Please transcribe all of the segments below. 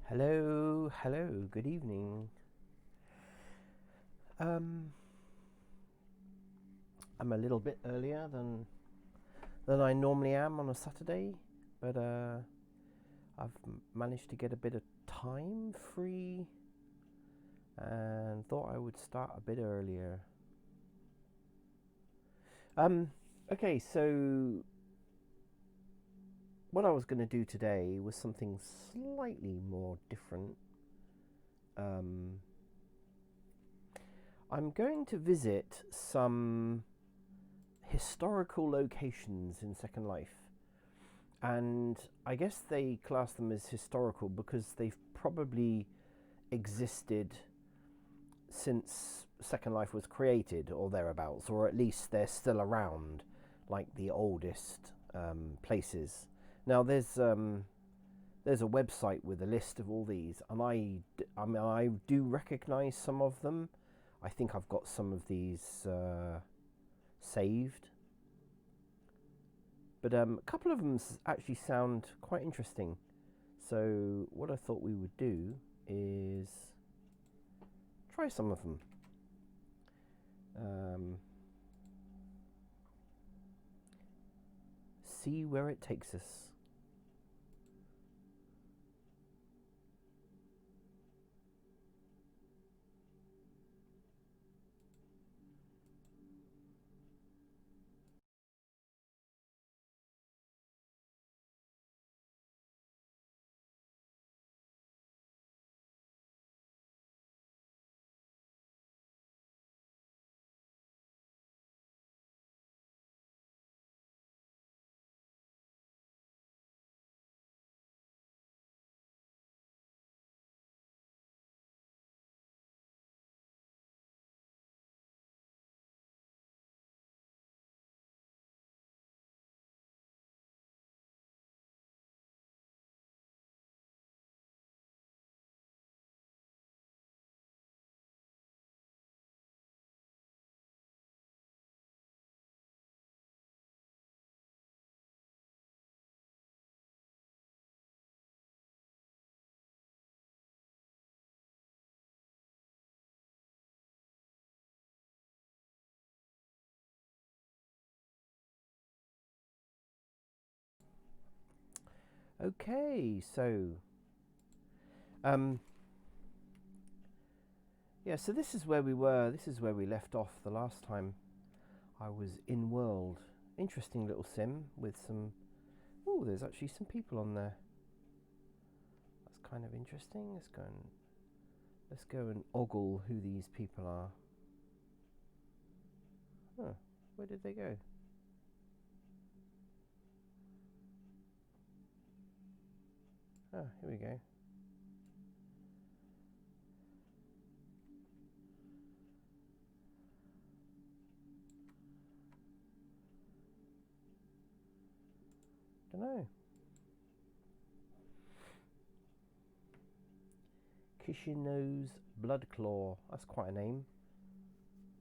Hello, hello, good evening. Um, I'm a little bit earlier than I normally am on a Saturday, but I've managed to get a bit of time free and thought I would start a bit earlier. Um, okay, so what I was going to do today was something slightly more different. Um, I'm going to visit some historical locations in Second Life. And I guess they class them as historical because they've probably existed since Second Life was created or thereabouts, or at least they're still around, like the oldest places. Now there's a website with a list of all these, and I do recognise some of them. I think I've got some of these saved. But a couple of them actually sound quite interesting. So what I thought we would do is try some of them. Um, See where it takes us. Okay, so um, yeah, so this is where we were. This is where we left off the last time I was in world. Interesting little sim with some. Oh, there's actually some people on there. That's kind of interesting. Let's go and ogle who these people are. Huh, where did they go? Oh, here we go. Don't know. Kishino's Bloodclaw. That's quite a name.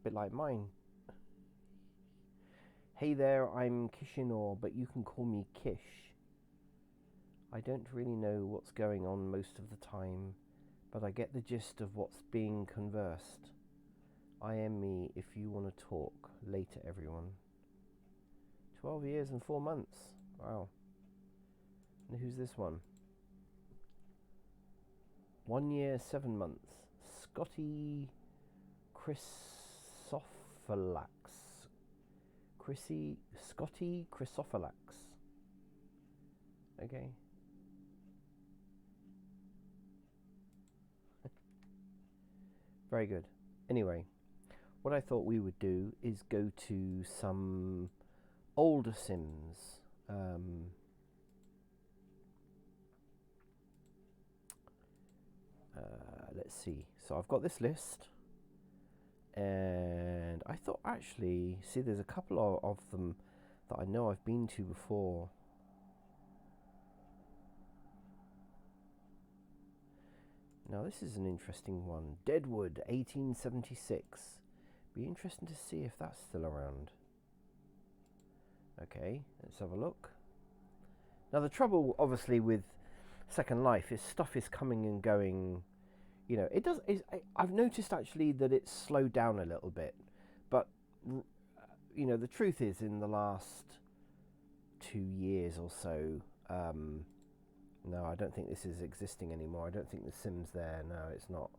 Bit like mine. Hey there, I'm Kishinor, but you can call me Kish. I don't really know what's going on most of the time, but I get the gist of what's being conversed. I am me if you want to talk. Later, everyone. 12 years and 4 months. Wow. And who's this one? 1 year, 7 months. Scotty Chrysophylax. Scotty Chrysophylax. Okay. Very good. Anyway, what I thought we would do is go to some older Sims. Let's see. So I've got this list, and I thought actually, see, there's a couple of them that I know I've been to before. Now this is an interesting one. Deadwood, 1876. Be interesting to see if that's still around. Okay, let's have a look. Now the trouble, obviously, with Second Life is stuff is coming and going. You know, it does. I've noticed actually that it's slowed down a little bit, but you know, the truth is, in the last 2 years or so, no, I don't think this is existing anymore. I don't think the Sim's there. No, it's not.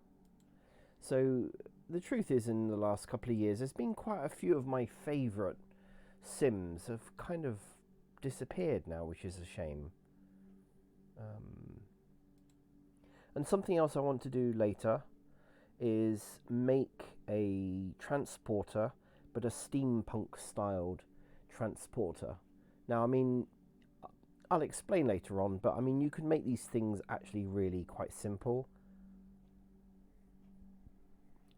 So the truth is, in the last couple of years, there's been quite a few of my favourite Sims have kind of disappeared now, which is a shame. And something else I want to do later is make a transporter, but a steampunk styled transporter. Now, I mean, I'll explain later on, but I mean, you can make these things actually really quite simple.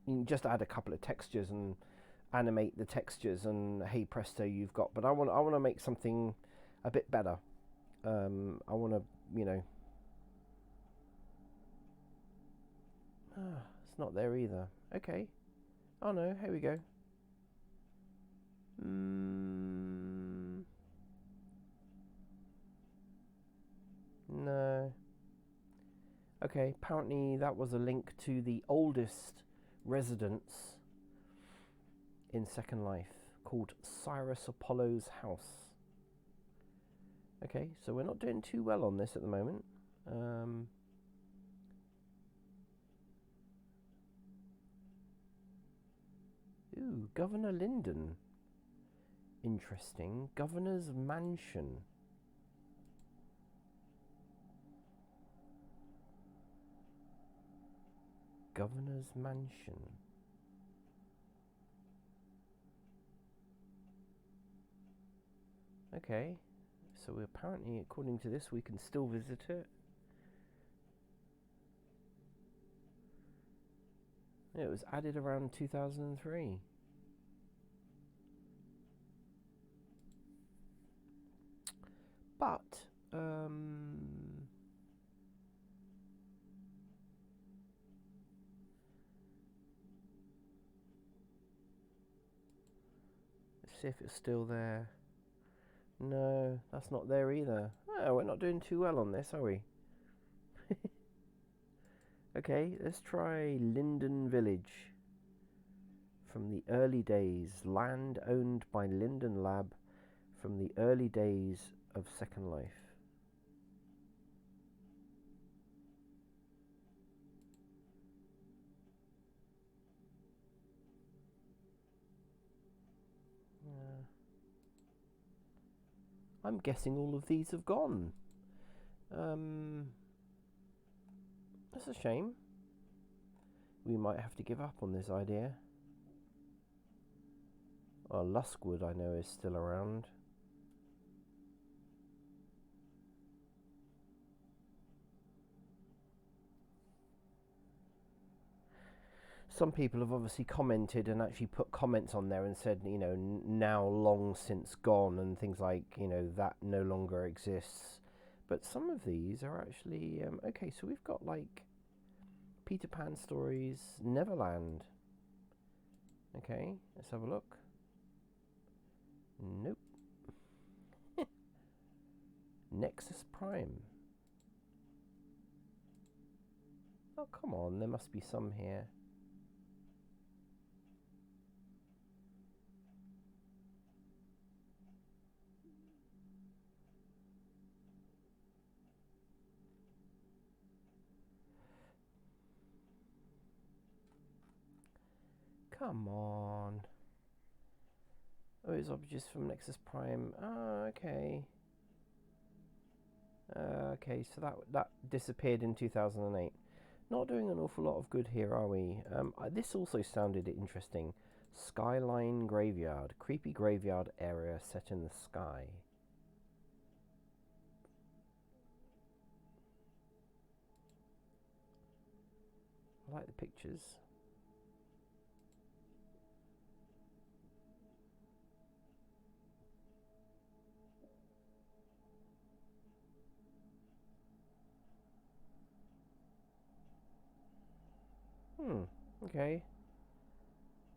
You can just add a couple of textures and animate the textures, and hey presto, you've got. But I want to make something a bit better. I want to, you know. It's not there either. Okay. Oh no, here we go. No. Okay, apparently that was a link to the oldest residence in Second Life, called Cyrus Apollo's house. Okay, so we're not doing too well on this at the moment. Ooh, Governor Linden. Interesting. Governor's Mansion. Governor's Mansion. Okay, so apparently, according to this, we can still visit it. It was added around 2003. But, let's see if it's still there. No, that's not there either. Oh, we're not doing too well on this, are we? Okay, let's try Linden Village. From the early days, land owned by Linden Lab from the early days of Second Life. I'm guessing all of these have gone. That's a shame. We might have to give up on this idea. Well, Luskwood, I know, is still around. Some people have obviously commented and actually put comments on there and said, you know, now long since gone, and things like, you know, that no longer exists. But some of these are actually okay. So we've got like Peter Pan stories, Neverland. Okay, let's have a look. Nope. Nexus Prime. Oh, come on, there must be some here. Come on. Oh, it's obvious from Nexus Prime. Oh, okay. Okay, so that disappeared in 2008. Not doing an awful lot of good here, are we? This also sounded interesting. Skyline Graveyard. Creepy graveyard area set in the sky. I like the pictures. Okay.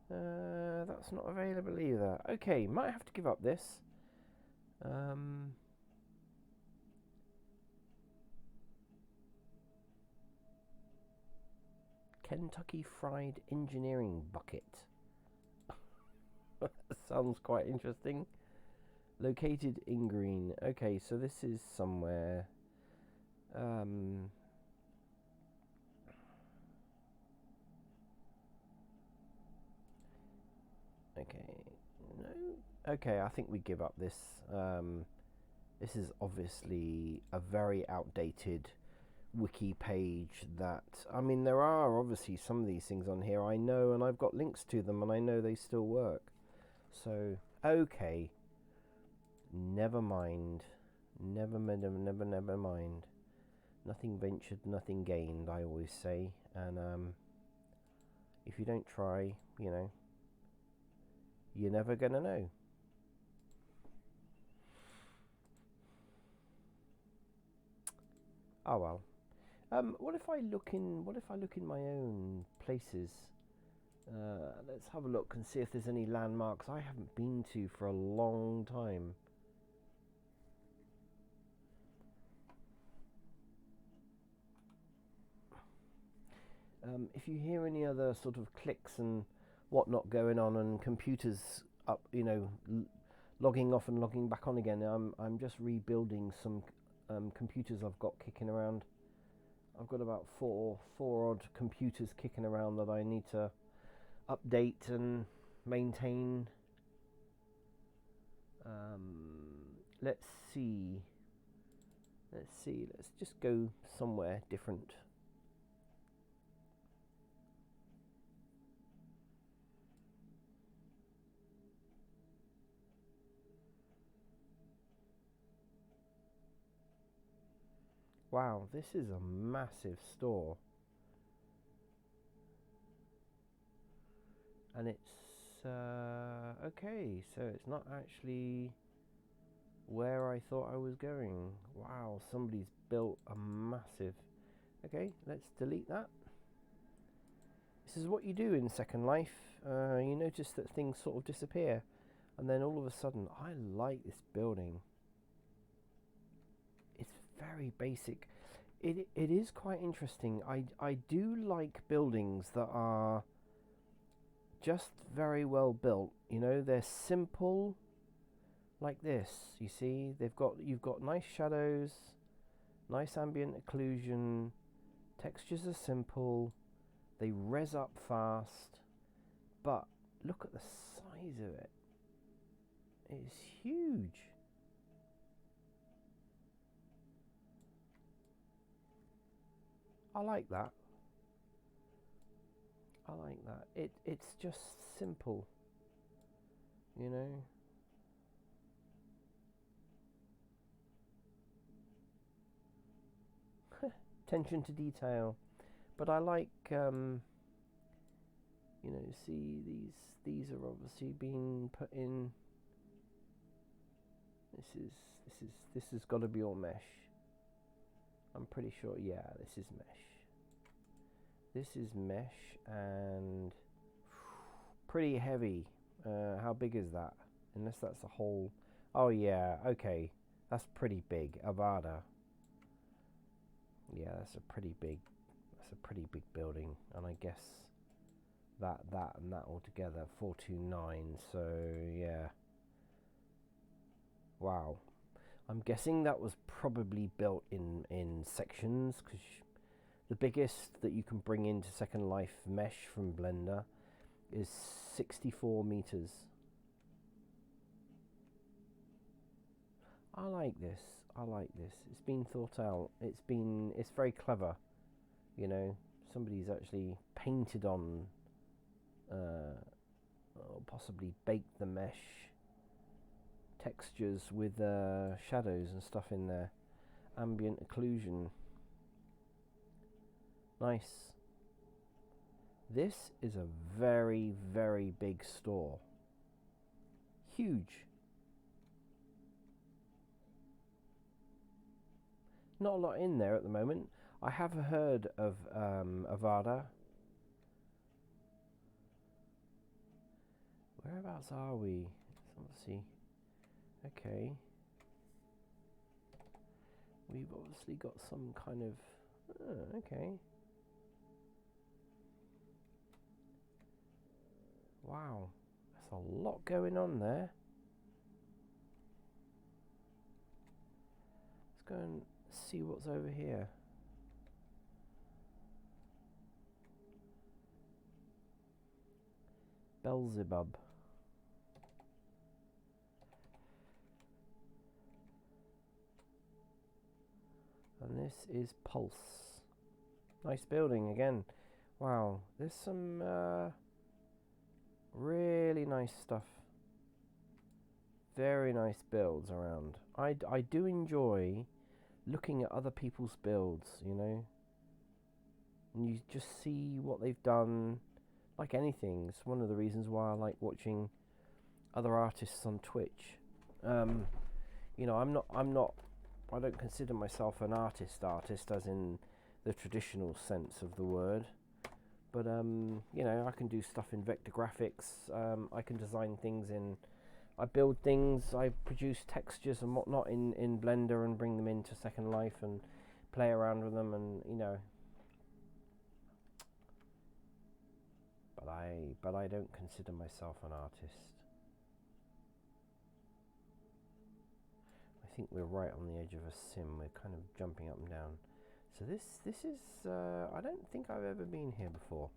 That's not available either. Okay, might have to give up this. Kentucky Fried Engineering Bucket. Sounds quite interesting. Located in Green. Okay, so this is somewhere. Okay, no. Okay, I think we give up this. This is obviously a very outdated wiki page that, I mean, there are obviously some of these things on here I know, and I've got links to them, and I know they still work. So, okay. Never mind. Never mind. Nothing ventured, nothing gained, I always say. And if you don't try, you're never gonna know. Oh well. What if I look in my own places? Let's have a look and see if there's any landmarks I haven't been to for a long time. If you hear any other sort of clicks and whatnot going on, and computers up, logging off and logging back on again, I'm just rebuilding some computers I've got kicking around. I've got about four odd computers kicking around that I need to update and maintain. Let's see. Let's just go somewhere different. Wow, this is a massive store. And it's, okay, so it's not actually where I thought I was going. Wow, somebody's built a massive... Okay, let's delete that. This is what you do in Second Life. You notice that things sort of disappear, and then all of a sudden, I like this building. It's very basic. It is quite interesting. I do like buildings that are just very well built. They're simple, like this. You see, you've got nice shadows, nice ambient occlusion. Textures are simple. They res up fast, but look at the size of it. It's huge. I like that. It's just simple, Attention to detail. But I like, see, these are obviously being put in. This has got to be all mesh. I'm pretty sure. Yeah, this is mesh. This is mesh and pretty heavy. How big is that? Unless that's a whole... Oh yeah, okay. That's pretty big. Avada. Yeah, that's a pretty big building. And I guess that and that all together, 429. So yeah. Wow. I'm guessing that was probably built in sections, because the biggest that you can bring into Second Life mesh from Blender is 64 meters. I like this. It's been thought out. It's very clever. Somebody's actually painted on, or possibly baked the mesh textures with shadows and stuff in there. Ambient occlusion. Nice. This is a very, very big store. Huge. Not a lot in there at the moment. I have heard of Avada. Whereabouts are we? Let's see. Okay. We've obviously got some kind of... okay. Wow, there's a lot going on there. Let's go and see what's over here. Beelzebub. And this is Pulse. Nice building again. Wow, there's some really nice stuff. Very nice builds around. I do enjoy looking at other people's builds, you know. And you just see what they've done. Like anything, it's one of the reasons why I like watching other artists on Twitch. You know, I don't consider myself an artist as in the traditional sense of the word. But, you know, I can do stuff in vector graphics. I can design things I build things, I produce textures and whatnot in Blender and bring them into Second Life and play around with them, and, you know. But I don't consider myself an artist. I think we're right on the edge of a sim. We're kind of jumping up and down. So this is I don't think I've ever been here before.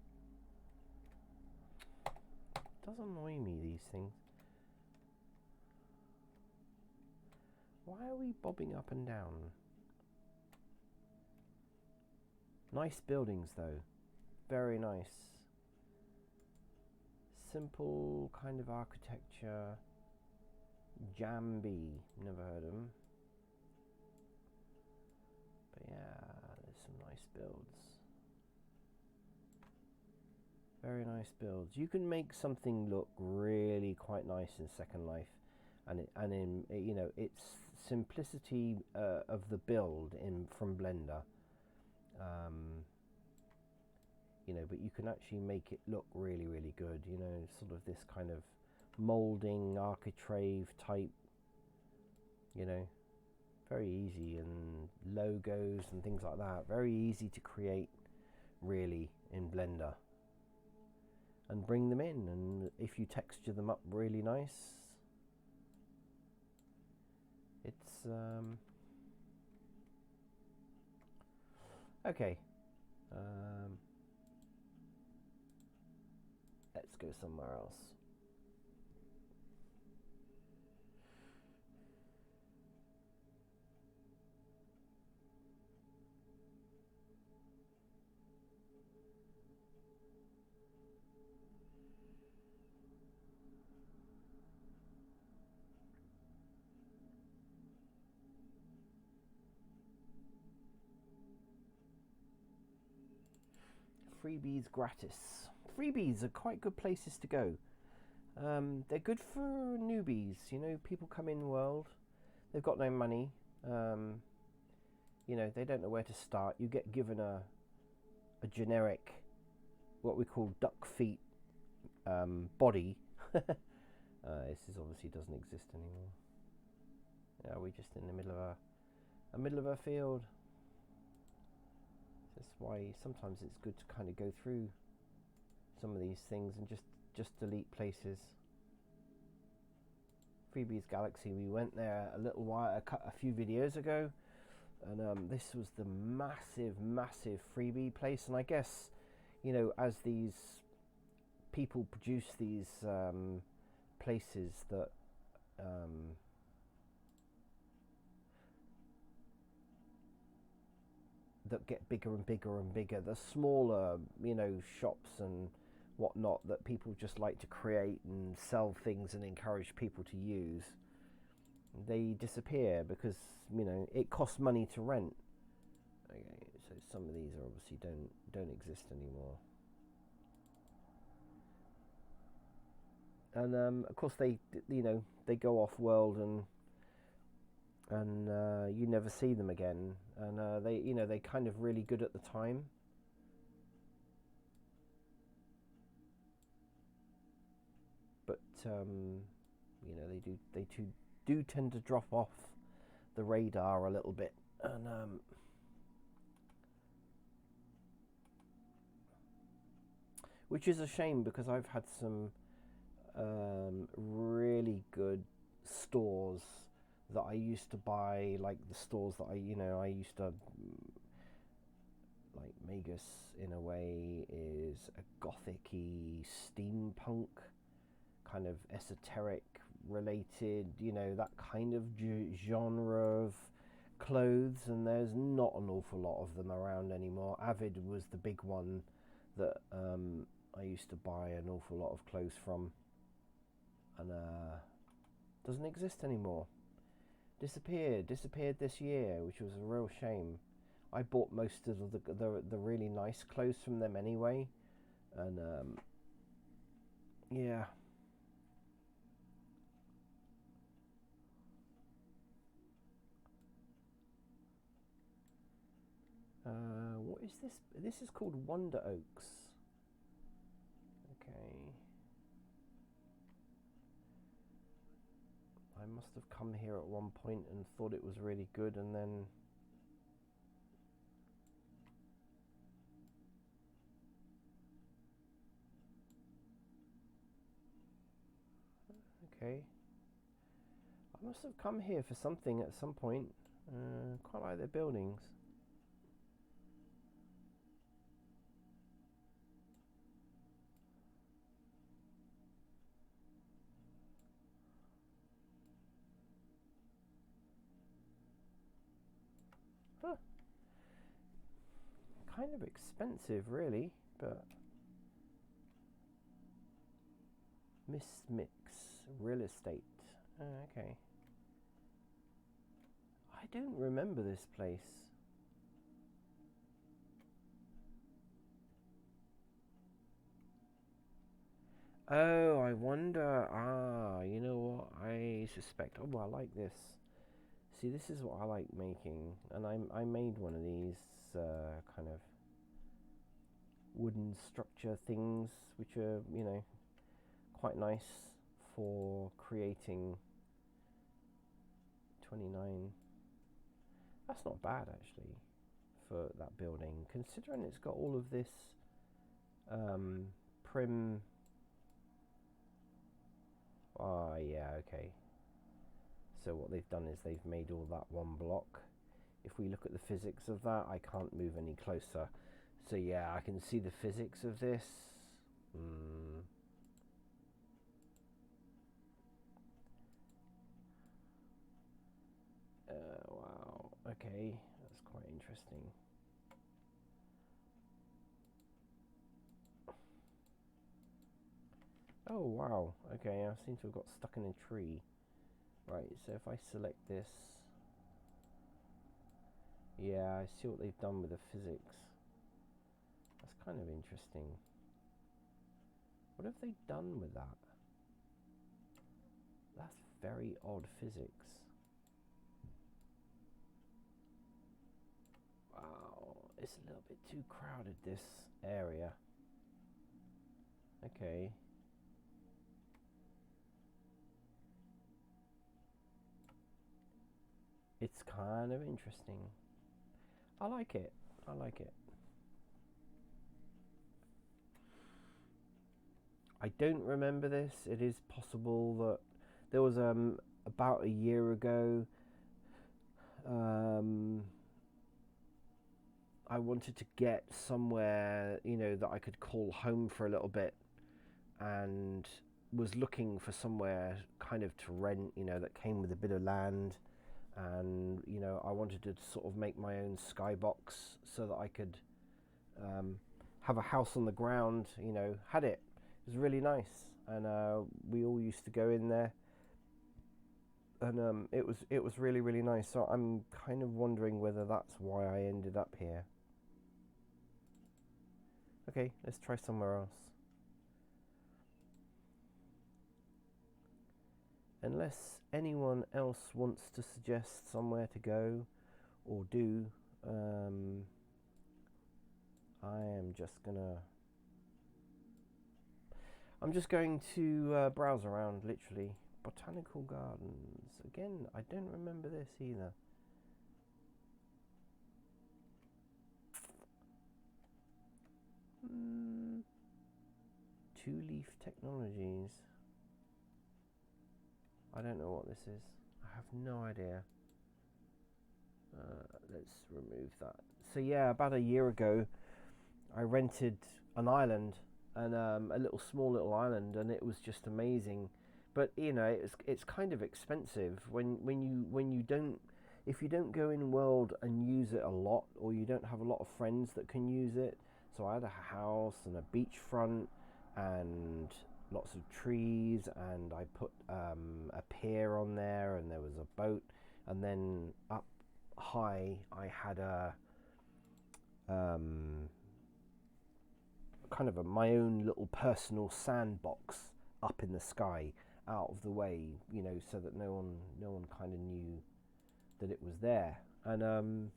It does annoy me, these things. Why are we bobbing up and down? Nice buildings though. Very nice. Simple kind of architecture. Jambi, never heard of them. But yeah, there's some nice builds. Very nice builds. You can make something look really quite nice in Second Life, and in you know, its simplicity of the build from Blender. You know, but you can actually make it look really, really good. You know, sort of this kind of molding architrave type. You know, very easy, and logos and things like that. Very easy to create, really, in Blender. And bring them in, and if you texture them up really nice, it's okay. Let's go somewhere else. Freebies gratis. Freebies are quite good places to go. They're good for newbies. You know, people come in world, they've got no money. You know, they don't know where to start. You get given a generic, what we call duck feet body. This obviously doesn't exist anymore. Yeah, we're just in the middle of a field. That's why sometimes it's good to kind of go through some of these things and just delete places. Freebies Galaxy, we went there a few videos ago, and this was the massive freebie place. And I guess, you know, as these people produce these places that that get bigger and bigger and bigger, the smaller, you know, shops and whatnot that people just like to create and sell things and encourage people to use, they disappear because, you know, it costs money to rent. Okay, so some of these are obviously don't exist anymore. And of course they, you know, they go off world, and you never see them again. And they, you know, they kind of really good at the time. But you know, they do tend to drop off the radar a little bit, and which is a shame, because I've had some stores that I used to buy, like the stores that I used to like. Magus, in a way, is a gothic-y steampunk kind of esoteric related, that kind of genre of clothes, and there's not an awful lot of them around anymore. Avid was the big one that I used to buy an awful lot of clothes from, and doesn't exist anymore. Disappeared this year, which was a real shame. I bought most of the really nice clothes from them anyway, and yeah. What is this? This is called Wonder Oaks. Okay. I must have come here at one point and thought it was really good, and then okay. I must have come here for something at some point. Quite like the buildings. Huh. Kind of expensive, really, but Miss Mix Real Estate. Okay. I don't remember this place. Oh, I wonder. You know what? I suspect. Oh, I like this. See, this is what I like making, and I made one of these kind of wooden structure things, which are quite nice for creating 29. That's not bad actually for that building, considering it's got all of this prim. Ah, yeah, okay. So what they've done is they've made all that one block. If we look at the physics of that, I can't move any closer. So yeah, I can see the physics of this. Wow, okay, that's quite interesting. Oh wow, okay, I seem to have got stuck in a tree. Right, so if I select this, yeah, I see what they've done with the physics. That's kind of interesting. What have they done with that? That's very odd physics. Wow, it's a little bit too crowded, this area. Okay. It's kind of interesting. I like it. I like it. I don't remember this. It is possible that there was about a year ago. I wanted to get somewhere that I could call home for a little bit, and was looking for somewhere kind of to rent, that came with a bit of land, and I wanted to sort of make my own skybox so that I could have a house on the ground. Had it. It was really nice, and we all used to go in there, and it was really really nice. So I'm kind of wondering whether that's why I ended up here. Okay, let's try somewhere else. Unless anyone else wants to suggest somewhere to go or do, I'm just going to browse around, literally. Botanical Gardens. Again, I don't remember this either. Two Leaf Technologies. I don't know what this is. I have no idea. Let's remove that. So yeah, about a year ago, I rented an island, and a small little island, and it was just amazing. But you know, it's kind of expensive when you don't, if you don't go in world and use it a lot, or you don't have a lot of friends that can use it. So I had a house and a beachfront and lots of trees, and I put a pier on there, and there was a boat, and then up high I had a kind of my own little personal sandbox up in the sky, out of the way, you know, so that no one kind of knew that it was there. And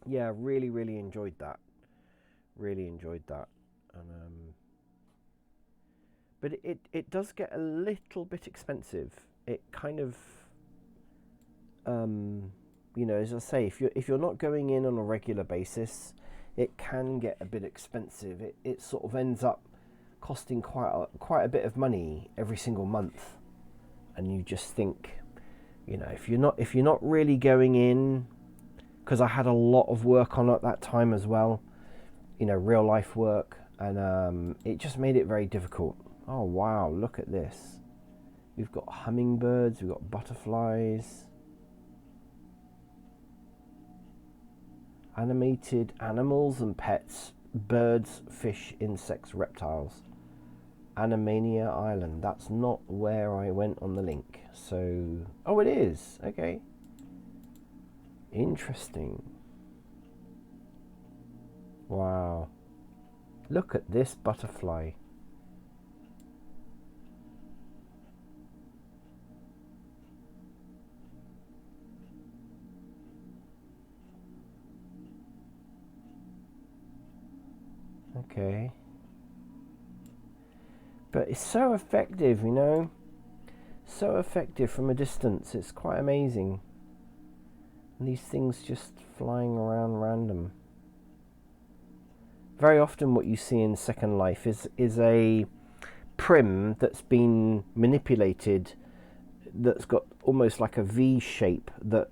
yeah, really enjoyed that. Really enjoyed that. And but it does get a little bit expensive. It kind of you know, as I say, if you're not going in on a regular basis, it can get a bit expensive. It sort of ends up costing quite a bit of money every single month, and you just think, you know, if you're not really going in, because I had a lot of work on at that time as well, you know, real life work, and it just made it very difficult. Oh wow, look at this. We've got hummingbirds, we've got butterflies, animated animals and pets, birds, fish, insects, reptiles. Animania Island. That's not where I went on the link. So, oh, it is. Okay. Interesting. Wow. Look at this butterfly. Okay. But it's so effective, you know. So effective from a distance. It's quite amazing. And these things just flying around random. Very often what you see in Second Life is a prim that's been manipulated, that's got almost like a V shape that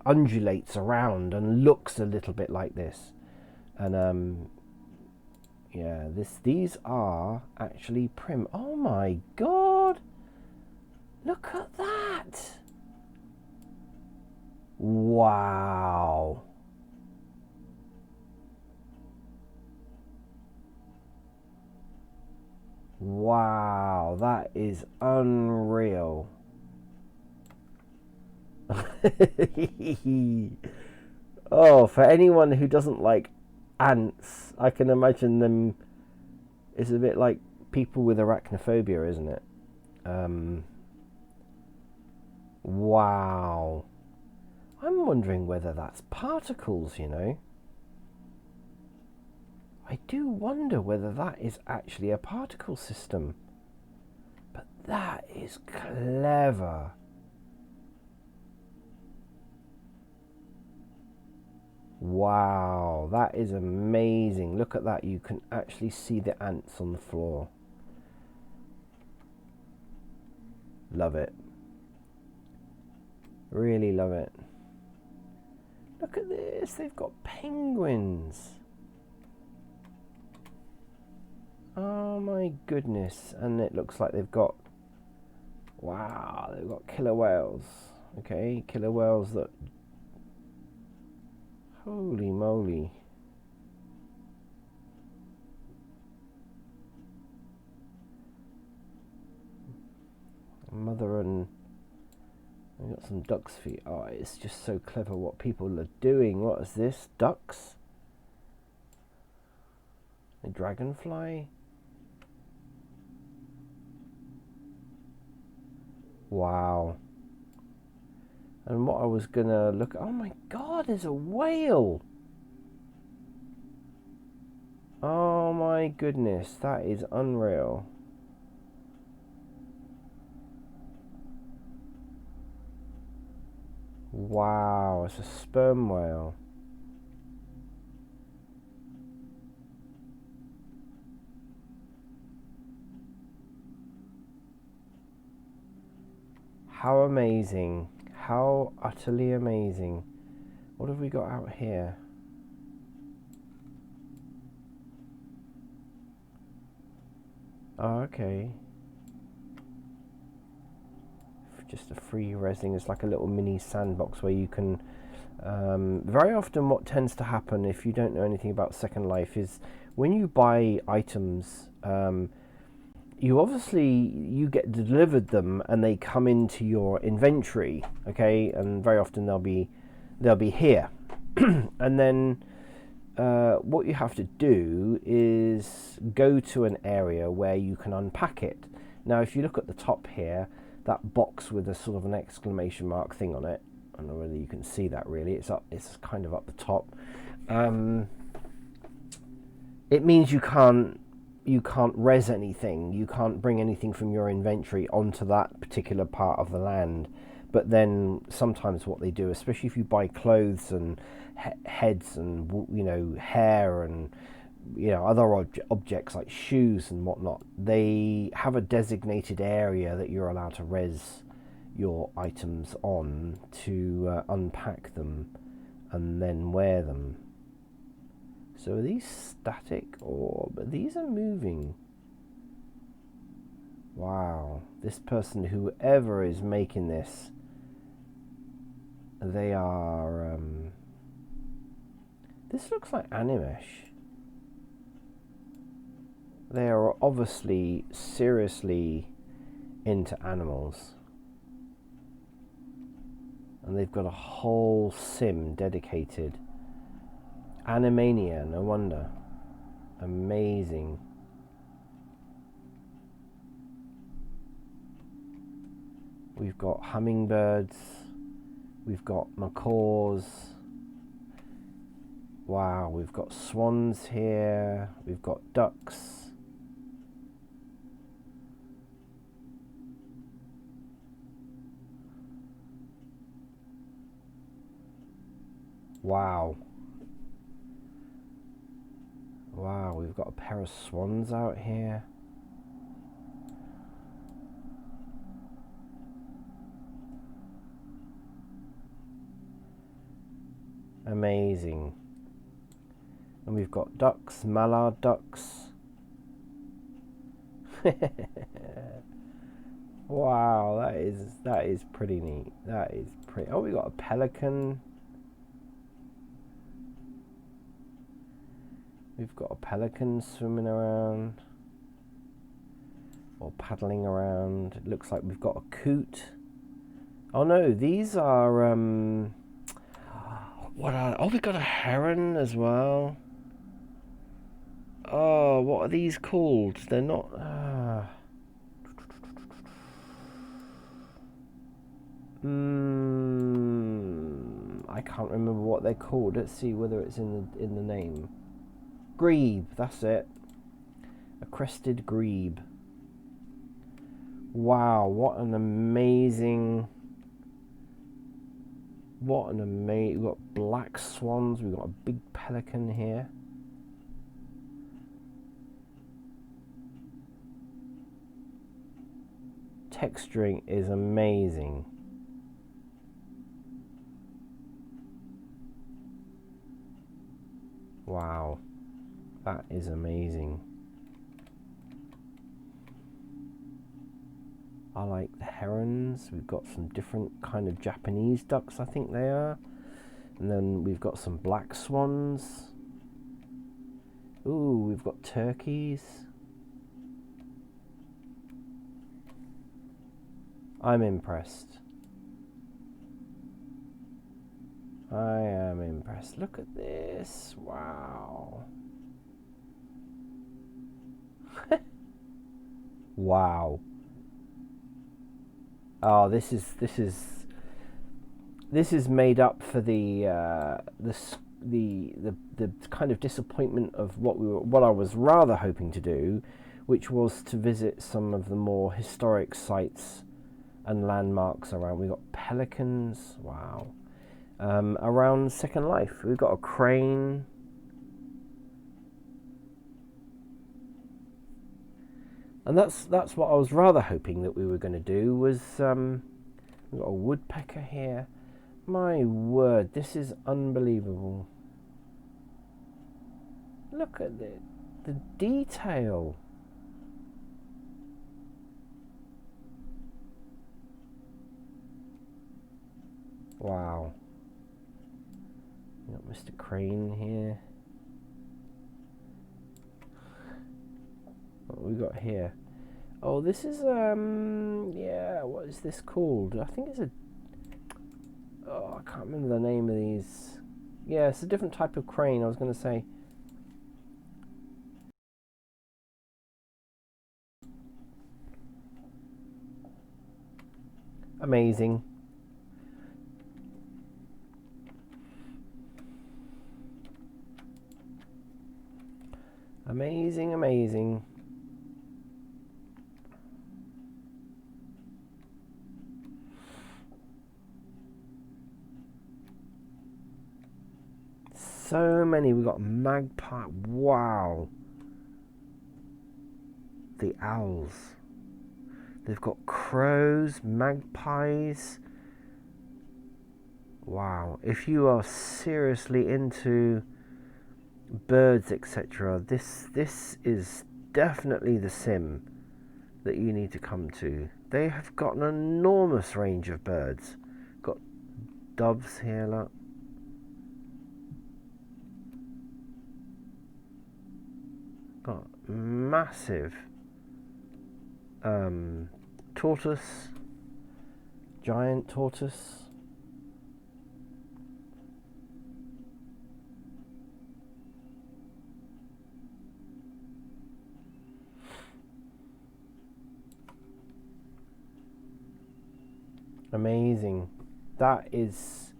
undulates around and looks a little bit like this. And yeah, these are actually prim. Oh my god! Look at that! Wow! Wow, that is unreal. Oh, for anyone who doesn't like ants, I can imagine them. It's a bit like people with arachnophobia, isn't it? Wow. I'm wondering whether that's particles, you know. I do wonder whether that is actually a particle system. But that is clever. Wow, that is amazing. Look at that. You can actually see the ants on the floor. Love it. Really love it. Look at this. They've got penguins. Oh my goodness. And it looks like they've got, wow, they've got killer whales. Okay, killer whales that, holy moly. Mother and we've got some duck's feet. Oh, it's just so clever what people are doing. What is this? Ducks? A dragonfly? Wow. And what I was gonna look at, oh my god, there's a whale. Oh my goodness, that is unreal. Wow, it's a sperm whale. How amazing. How utterly amazing. What have we got out here? Oh, okay. Just a free resing. It's like a little mini sandbox where you can... very often what tends to happen, if you don't know anything about Second Life, is when you buy items, you get delivered them and they come into your inventory, okay, and very often they'll be here. And then what you have to do is go to an area where you can unpack it. Now if you look at the top here, that box with a sort of an exclamation mark thing on it, I don't know whether you can see that really, it's kind of up the top. It means you can't res anything, you can't bring anything from your inventory onto that particular part of the land. But then sometimes what they do, especially if you buy clothes and heads and, you know, hair and, you know, other objects like shoes and whatnot, they have a designated area that you're allowed to res your items on to unpack them and then wear them. So are these static or... but these are moving. Wow, this person, whoever is making this, they are... this looks like Animesh. They are obviously seriously into animals. And they've got a whole sim dedicated. Animania, no wonder. Amazing. We've got hummingbirds. We've got macaws. Wow, we've got swans here. We've got ducks. Wow. Wow, we've got a pair of swans out here. Amazing. And we've got ducks, mallard ducks. Wow, that is pretty neat. That is pretty... oh, we got a pelican. We've got a pelican swimming around or paddling around. It looks like we've got a coot. Oh no, these are what are... oh, we've got a heron as well. Oh, what are these called? They're not... I can't remember what they're called. Let's see whether it's in the name. Grebe, that's it. A crested grebe. Wow, what an amazing... what an amazing... we've got black swans, we've got a big pelican here. Texturing is amazing. Wow, that is amazing. I like the herons. We've got some different kind of Japanese ducks, I think they are. And then we've got some black swans. Ooh, we've got turkeys. I'm impressed. I am impressed. Look at this. Wow. Wow. Oh, this is made up for the kind of disappointment of what I was rather hoping to do, which was to visit some of the more historic sites and landmarks around. We've got pelicans. Wow. Around Second Life, we've got a crane. And that's what I was rather hoping that we were going to do, was We've got a woodpecker here. My word, this is unbelievable. Look at the detail. Wow. We've got Mr. Crane here. What we got here? Oh, this is yeah, what is this called? I think it's I can't remember the name of these. Yeah, it's a different type of crane, I was going to say. Amazing. Amazing, amazing. So many. We got magpie. Wow. The owls. They've got crows, magpies. Wow. If you are seriously into birds, etc., this is definitely the sim that you need to come to. They have got an enormous range of birds. Got doves here, look. Got massive tortoise, giant tortoise. Amazing. That is,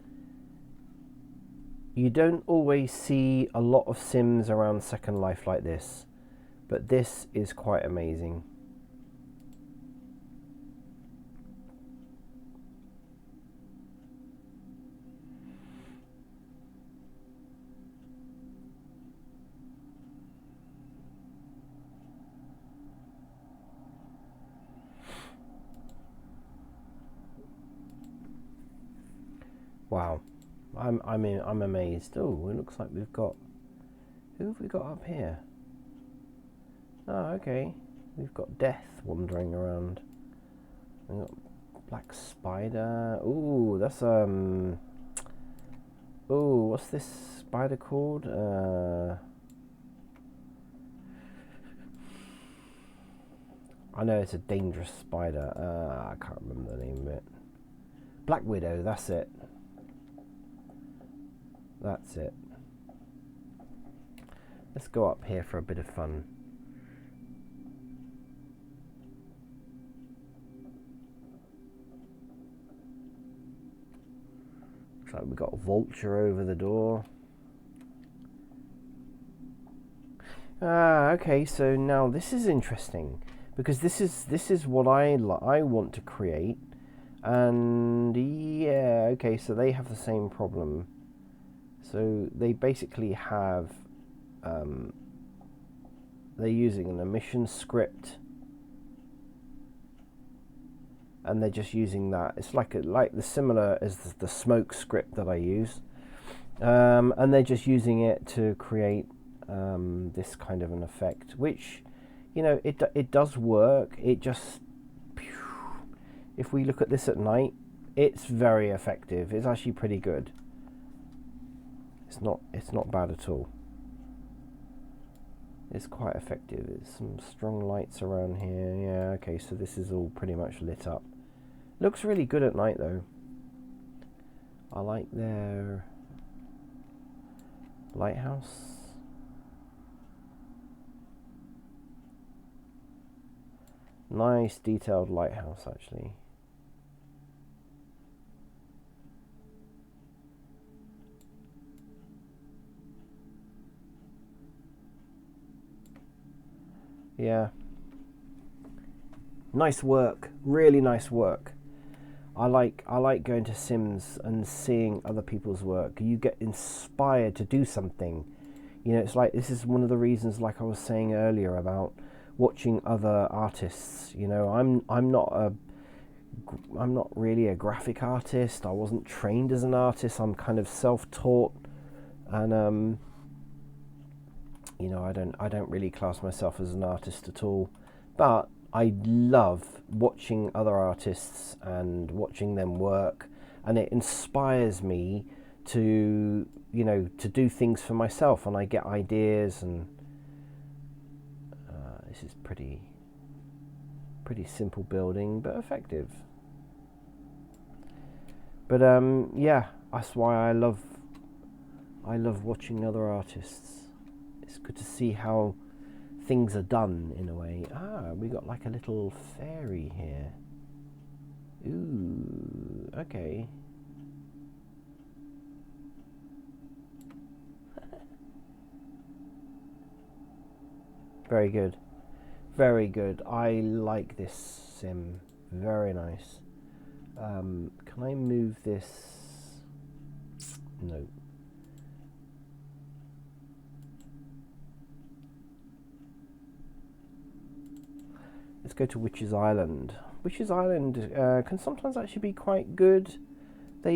you don't always see a lot of sims around Second Life like this, but this is quite amazing. Wow, I'm amazed. Oh, it looks like we've got, who have we got up here? Oh, okay, we've got Death wandering around. We've got Black Spider. Ooh, that's ooh, what's this spider called? I know it's a dangerous spider. I can't remember the name of it. Black Widow. That's it. That's it. Let's go up here for a bit of fun. Looks like we've got a vulture over the door. Okay, so now this is interesting because this is what I want to create, and yeah, okay, so they have the same problem. So they basically have they're using an emission script, and they're just using that. It's like the similar as the smoke script that I use, and they're just using it to create this kind of an effect, which, you know, it does work. It just, if we look at this at night, it's very effective. It's actually pretty good. It's not bad at all. It's quite effective. There's some strong lights around here. Yeah, okay, so this is all pretty much lit up. Looks really good at night though. I like their lighthouse. Nice detailed lighthouse actually. Yeah. Nice work. Really nice work. I like going to Sims and seeing other people's work. You get inspired to do something. You know, it's like, this is one of the reasons, like I was saying earlier, about watching other artists. You know, I'm not a I'm not really a graphic artist. I wasn't trained as an artist. I'm kind of self-taught, and you know, I don't really class myself as an artist at all. But I love watching other artists and watching them work, and it inspires me to, you know, to do things for myself, and I get ideas. And this is pretty simple building, but effective. But yeah, that's why I love watching other artists. It's good to see how things are done in a way. We got like a little fairy here. Ooh, okay. Very good. Very good. I like this sim. Very nice. Can I move this? No. Let's go to Witch's Island. Witch's Island can sometimes actually be quite good. I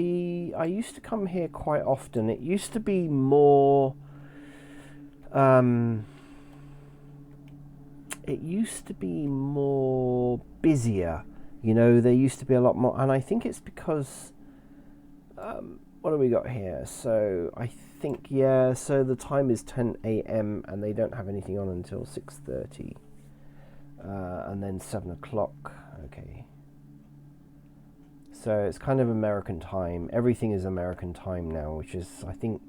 used to come here quite often. It used to be more... it used to be more busier. You know, there used to be a lot more, and I think it's because, what do we got here? So I think, yeah, so the time is 10 a.m. and they don't have anything on until 6:30, and then 7 o'clock. Okay. So it's kind of American time. Everything is American time now, which is, I think,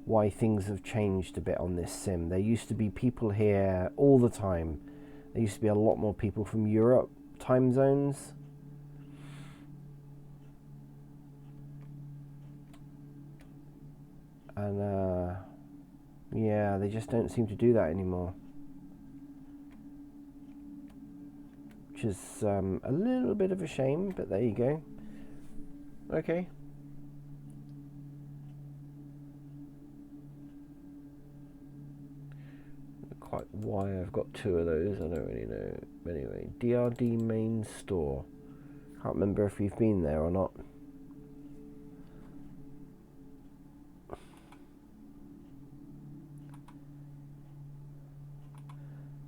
why things have changed a bit on this sim. There used to be people here all the time. There used to be a lot more people from Europe time zones. And yeah, they just don't seem to do that anymore, which is a little bit of a shame, but there you go. Okay. Quite why I've got two of those, I don't really know. Anyway, DRD main store. Can't remember if we've been there or not.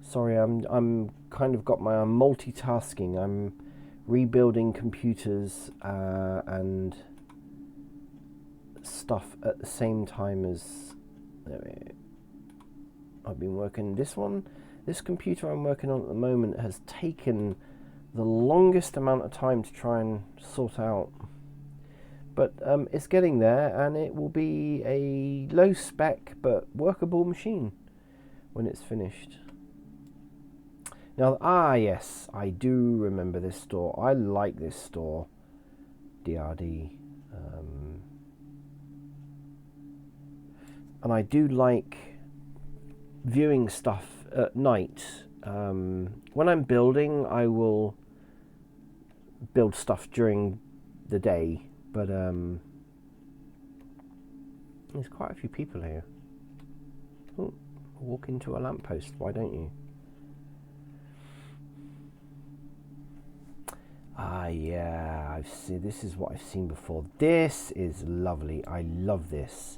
Sorry, I'm kind of got my multitasking. I'm rebuilding computers and stuff at the same time as I've been working. This computer I'm working on at the moment has taken the longest amount of time to try and sort out. But it's getting there, and it will be a low spec but workable machine when it's finished. Now, yes, I do remember this store. I like this store, DRD. And I do like viewing stuff at night. When I'm building, I will build stuff during the day, but there's quite a few people here. Ooh, walk into a lamppost, why don't you? Yeah, I've seen. This is what I've seen before. This is lovely. I love this.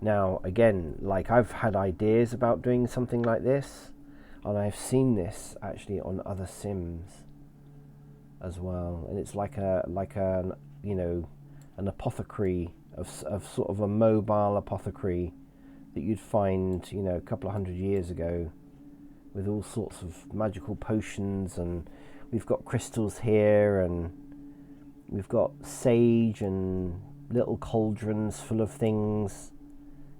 Now, again, like, I've had ideas about doing something like this, and I've seen this actually on other sims as well. And it's like an you know, an apothecary of sort of a mobile apothecary that you'd find, you know, a couple of 100 years ago, with all sorts of magical potions. And we've got crystals here, and we've got sage and little cauldrons full of things,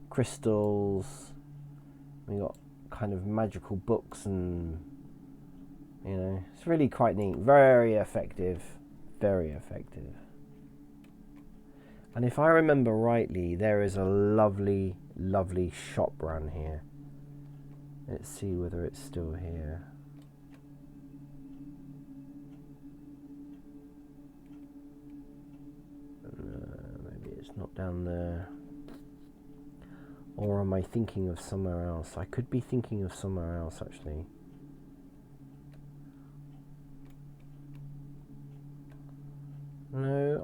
crystals. We got kind of magical books, and you know, it's really quite neat. Very effective, very effective. And if I remember rightly, there is a lovely, lovely shop around here. Let's see whether it's still here. Maybe it's not down there. Or am I thinking of somewhere else? I could be thinking of somewhere else, actually.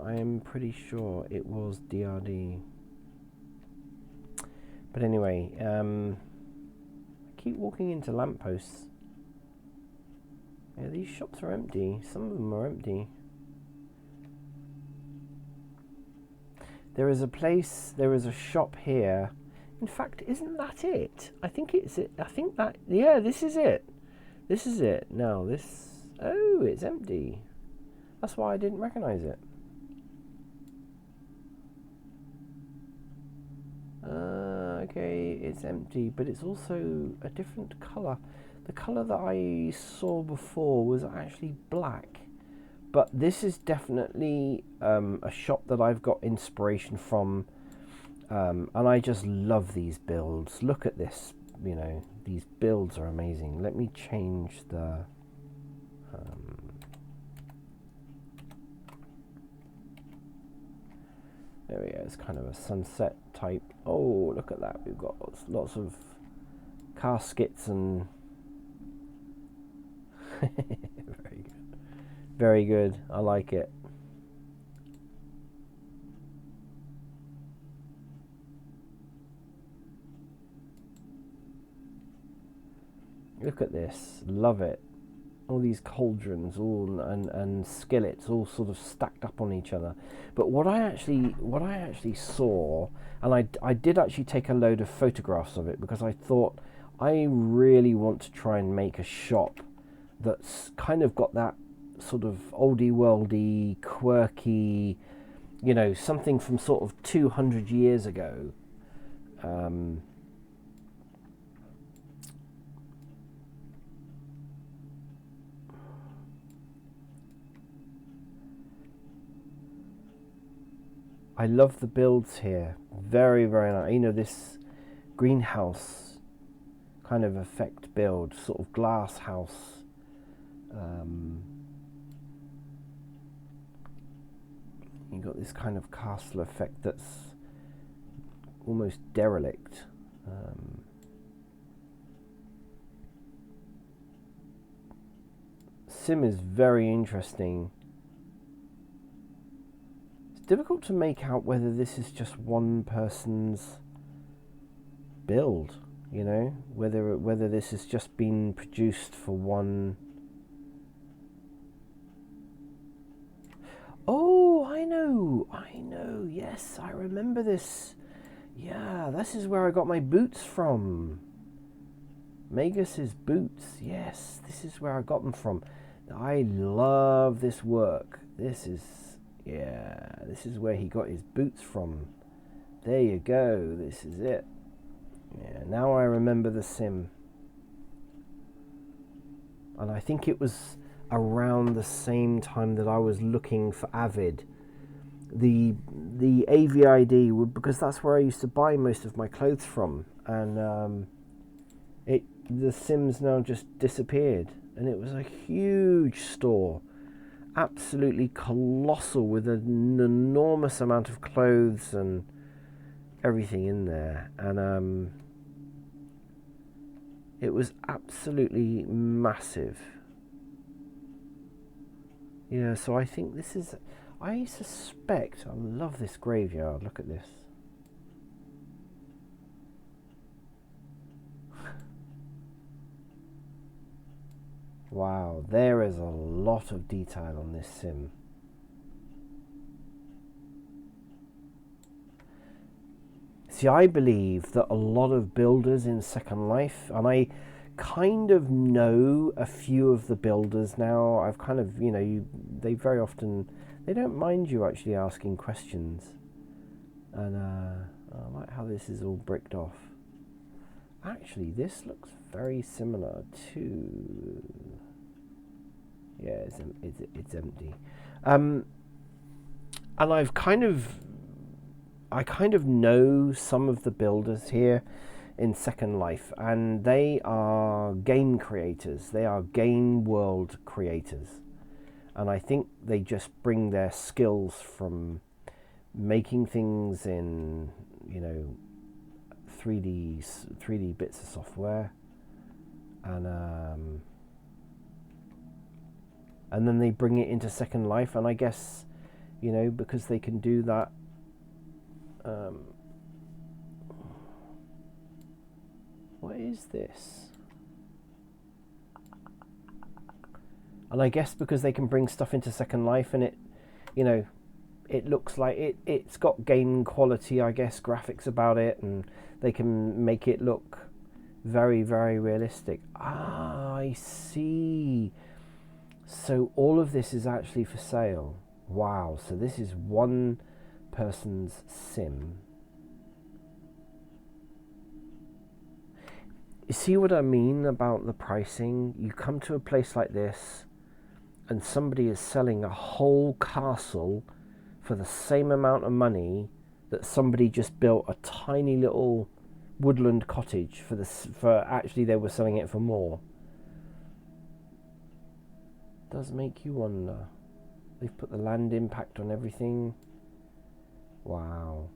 I am pretty sure it was DRD. But anyway, I keep walking into lampposts. Yeah, these shops are empty. Some of them are empty. There is a shop here. In fact, isn't that it? I think it's it. I think that, yeah, this is it. This is it. No, oh, it's empty. That's why I didn't recognize it. Okay, it's empty, but it's also a different colour. The colour that I saw before was actually black. But this is definitely a shop that I've got inspiration from. And I just love these builds. Look at this, you know, these builds are amazing. Let me change the... there we go, it's kind of a sunset type. Oh, look at that, we've got lots of caskets and... Very good. Very good, I like it. Look at this, love it. All these cauldrons, and skillets, all sort of stacked up on each other. But what I actually saw, and I did actually take a load of photographs of it because I thought I really want to try and make a shop that's kind of got that sort of oldie worldy, quirky, you know, something from sort of 200 years ago. I love the builds here. Very, very nice. You know, this greenhouse kind of effect build, sort of glass house. You got this kind of castle effect that's almost derelict. Sim is very interesting. It's difficult to make out whether this is just one person's build, you know, whether this has just been produced for one. Oh, I know, yes, I remember this. Yeah, this is where I got my boots from. Magus's boots, yes, this is where I got them from. I love this work. This is where he got his boots from. There you go, this is it. Yeah, now I remember the sim. And I think it was around the same time that I was looking for Avid. The AVID, because that's where I used to buy most of my clothes from, and the Sims now just disappeared, and it was a huge store, absolutely colossal, with an enormous amount of clothes and everything in there, and it was absolutely massive. Yeah, so I think this is, I suspect, I love this graveyard, look at this. Wow, there is a lot of detail on this sim. See, I believe that a lot of builders in Second Life, and I kind of know a few of the builders now. I've kind of, you know, they very often, they don't mind you actually asking questions. And I like how this is all bricked off. Actually, this looks very similar to... Yeah, it's empty. And I kind of know some of the builders here in Second Life, and they are game creators. They are game world creators. And I think they just bring their skills from making things in, you know, 3D bits of software, and then they bring it into Second Life, and I guess you know, because they can do that. What is this? And I guess because they can bring stuff into Second Life, and it, you know, it looks like it's got game quality, I guess, graphics about it, and they can make it look very, very realistic. Ah, I see. So all of this is actually for sale. Wow. So this is one person's sim. You see what I mean about the pricing? You come to a place like this and somebody is selling a whole castle for the same amount of money that somebody just built a tiny little woodland cottage for actually they were selling it for more. Does make you wonder. They've put the land impact on everything. Wow.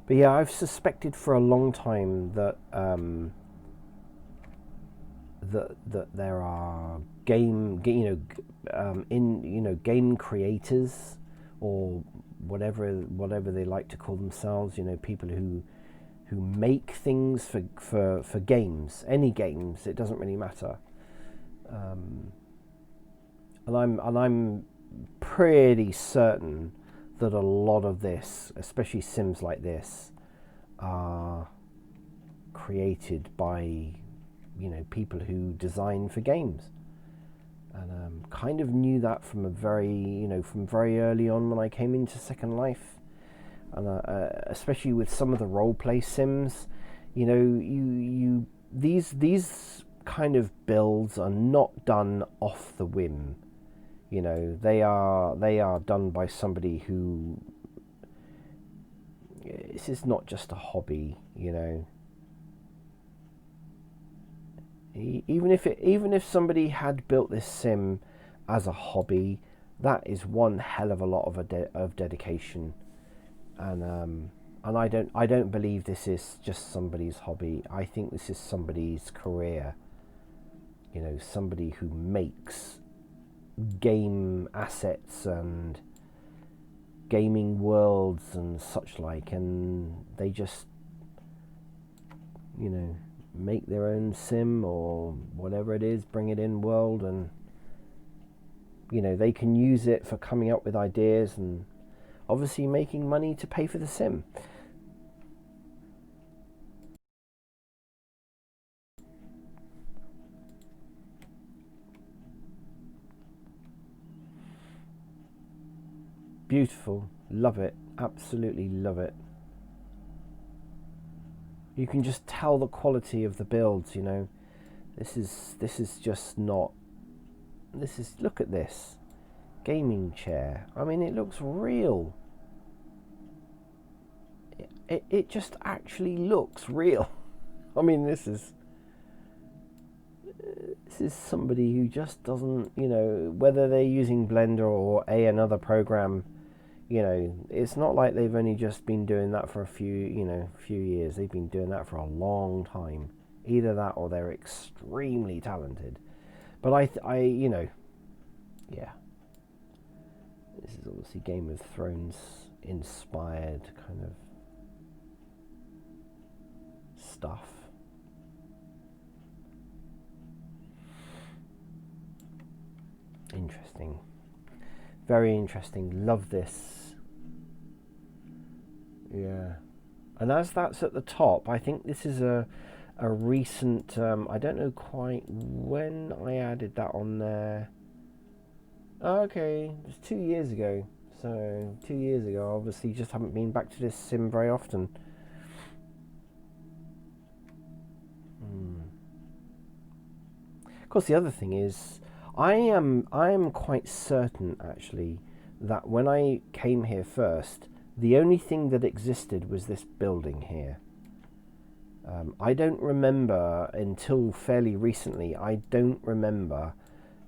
But yeah, I've suspected for a long time that that there are game creators, or whatever they like to call themselves. You know, people who make things for games, any games. It doesn't really matter. And I'm pretty certain that a lot of this, especially sims like this, are created by, you know, people who design for games. And kind of knew that from very early on when I came into Second Life, and especially with some of the roleplay sims, you know, these kind of builds are not done off the whim. You know, they are done by somebody who. This is not just a hobby, you know. Even if somebody had built this sim as a hobby, that is one hell of a lot of dedication, and I don't believe this is just somebody's hobby. I think this is somebody's career. You know, somebody who makes game assets and gaming worlds and such like, and they just, you know, make their own sim or whatever it is, bring it in world, and you know, they can use it for coming up with ideas and obviously making money to pay for the sim. Beautiful. Love it. Absolutely love it. You can just tell the quality of the builds, you know. This is just not. This is, look at this. Gaming chair. I mean, it looks real. It just actually looks real. I mean, this is somebody who just doesn't, you know, whether they're using Blender or another program, you know, it's not like they've only just been doing that for a few years. They've been doing that for a long time. Either that or they're extremely talented. But I you know, yeah. This is obviously Game of Thrones inspired kind of stuff. Interesting. Very interesting. Love this. Yeah. And as that's at the top, I think this is a recent, I don't know quite when I added that on there. Okay, it was 2 years ago. So 2 years ago, obviously just haven't been back to this sim very often. Of course, the other thing is, I am quite certain actually that when I came here first, the only thing that existed was this building here. I don't remember until fairly recently. I don't remember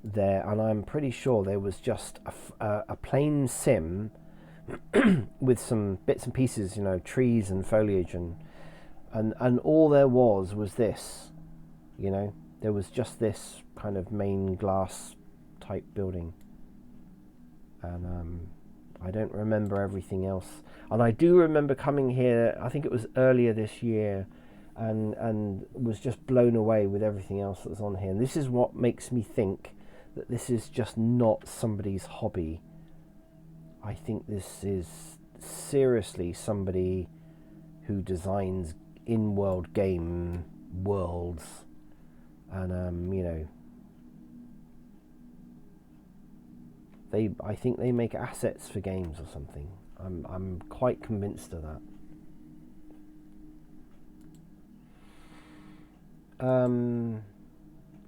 there, and I'm pretty sure there was just a plain sim with some bits and pieces, you know, trees and foliage, and all there was this, you know. there was just this kind of main glass type building, and I don't remember everything else. And I do remember coming here, I think it was earlier this year, and was just blown away with everything else that was on here. And this is what makes me think that this is just not somebody's hobby. I think this is seriously somebody who designs in-world game worlds, and you know, I think they make assets for games or something. I'm quite convinced of that.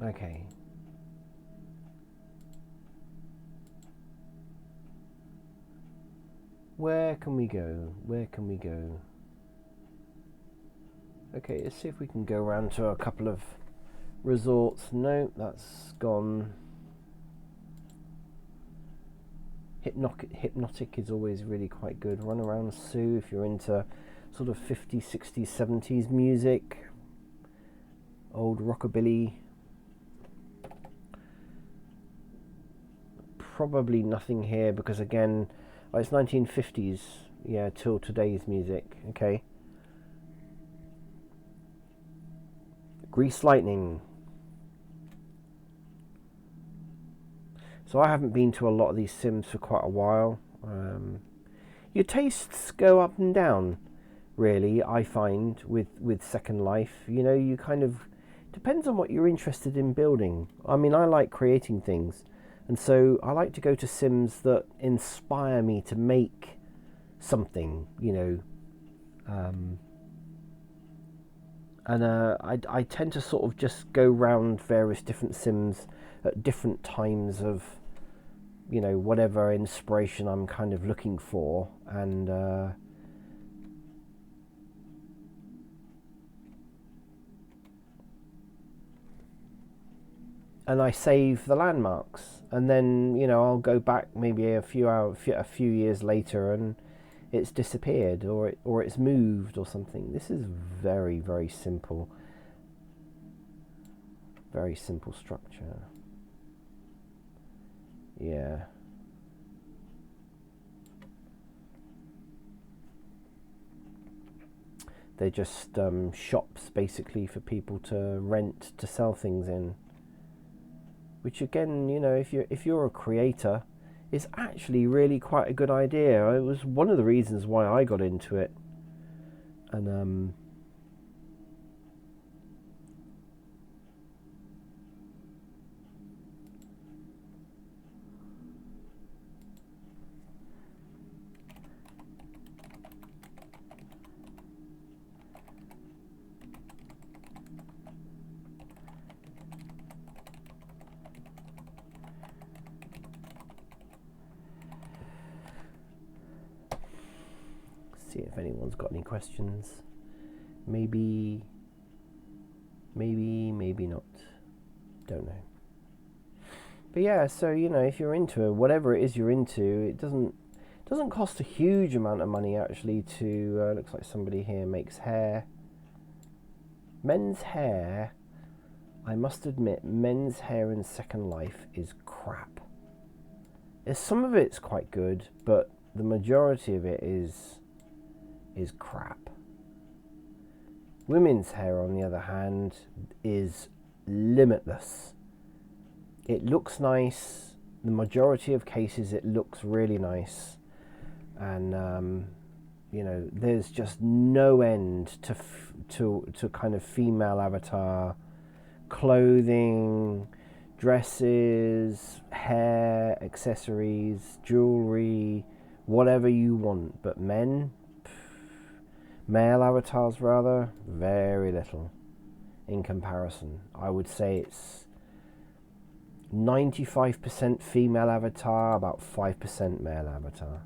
Okay. Where can we go? Where can we go? Okay, let's see if we can go around to a couple of resorts. No, that's gone. Hypnotic is always really quite good. Runaround Sue, if you're into sort of 50s, 60s, 70s music. Old rockabilly. Probably nothing here because again, it's 1950s, yeah, till today's music. Okay. Grease Lightning. So I haven't been to a lot of these sims for quite a while. Your tastes go up and down, really, I find, with Second Life. You know, you kind of... Depends on what you're interested in building. I mean, I like creating things. And so I like to go to sims that inspire me to make something, you know. I tend to sort of just go round various different sims at different times of, you know, whatever inspiration I'm kind of looking for. And I save the landmarks, and then, you know, I'll go back maybe a few years later, and it's disappeared, or it's moved or something. This is very, very simple. Very simple structure. Yeah. They're just shops basically for people to rent to sell things in. Which again, you know, if you're a creator, is actually really quite a good idea. It was one of the reasons why I got into it, and see if anyone's got any questions. Maybe not. Don't know. But yeah, so, you know, if you're into it, whatever it is you're into, it doesn't cost a huge amount of money actually to. Looks like somebody here makes hair. Men's hair. I must admit, men's hair in Second Life is crap. Some of it's quite good, but the majority of it is crap. Women's hair, on the other hand, is limitless. It looks nice. The majority of cases, it looks really nice, and you know, there's just no end to kind of female avatar clothing, dresses, hair, accessories, jewelry, whatever you want. But male avatars rather, very little in comparison. I would say it's 95% female avatar, about 5% male avatar.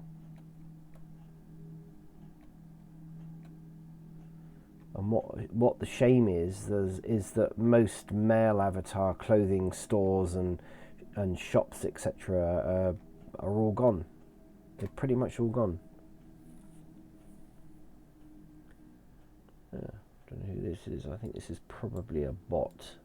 And what the shame is that most male avatar clothing stores and shops, etc., are all gone. They're pretty much all gone. I don't know who this is. I think this is probably a bot.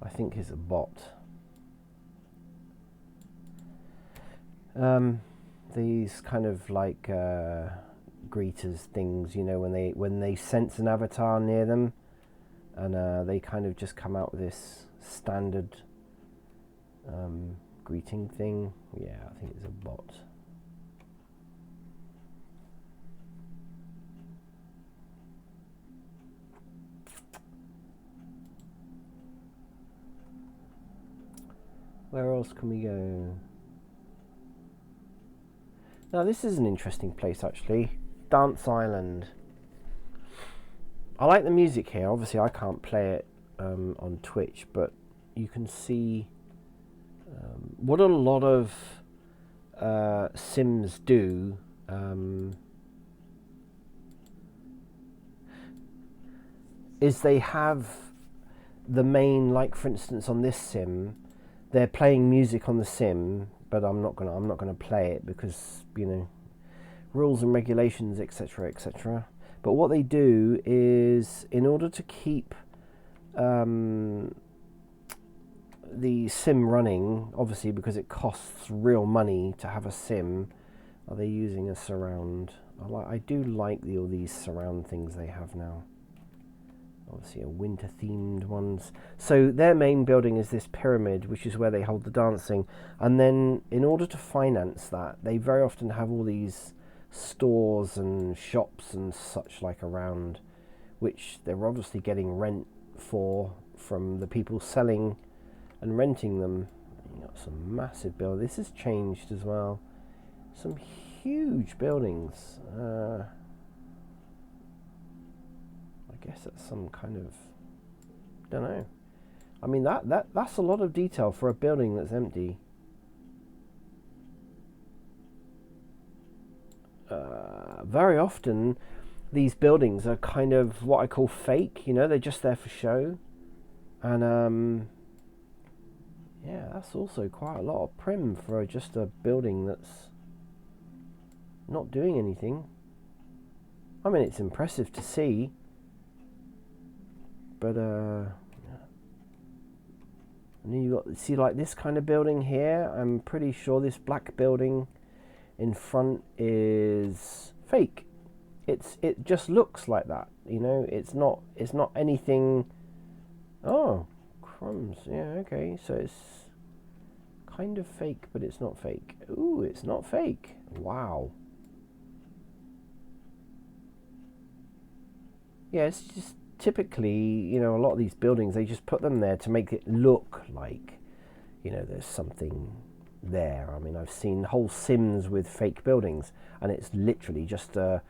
I think is a bot. These kind of like greeters things, you know, when they sense an avatar near them, and they kind of just come out with this standard greeting thing. Yeah, I think it's a bot. Where else can we go? Now this is an interesting place actually. Dance Island. I like the music here. Obviously I can't play it on Twitch, but you can see what a lot of Sims do. Is they have the main, like for instance on this sim, they're playing music on the sim, but I'm not gonna play it because, you know, rules and regulations, etc., etc. But what they do is, in order to keep the sim running, obviously because it costs real money to have a sim, are they using a surround? I do like all these surround things they have now. Obviously a winter themed ones. So their main building is this pyramid, which is where they hold the dancing, and then in order to finance that, they very often have all these stores and shops and such like around, which they're obviously getting rent for from the people selling and renting them. You got some massive buildings. This has changed as well. Some huge buildings. I guess that's some kind of, don't know. I mean that's a lot of detail for a building that's empty. Very often these buildings are kind of what I call fake, you know, they're just there for show. And yeah, that's also quite a lot of prim for just a building that's not doing anything. I mean, it's impressive to see, but and then you got, see, like this kind of building here. I'm pretty sure this black building in front is fake. It just looks like that, you know. It's not anything. Oh, crumbs. Yeah, okay. So it's kind of fake, but it's not fake. Ooh, it's not fake. Wow. Yeah, it's just typically, you know, a lot of these buildings, they just put them there to make it look like, you know, there's something there. I mean, I've seen whole sims with fake buildings, and it's literally just a,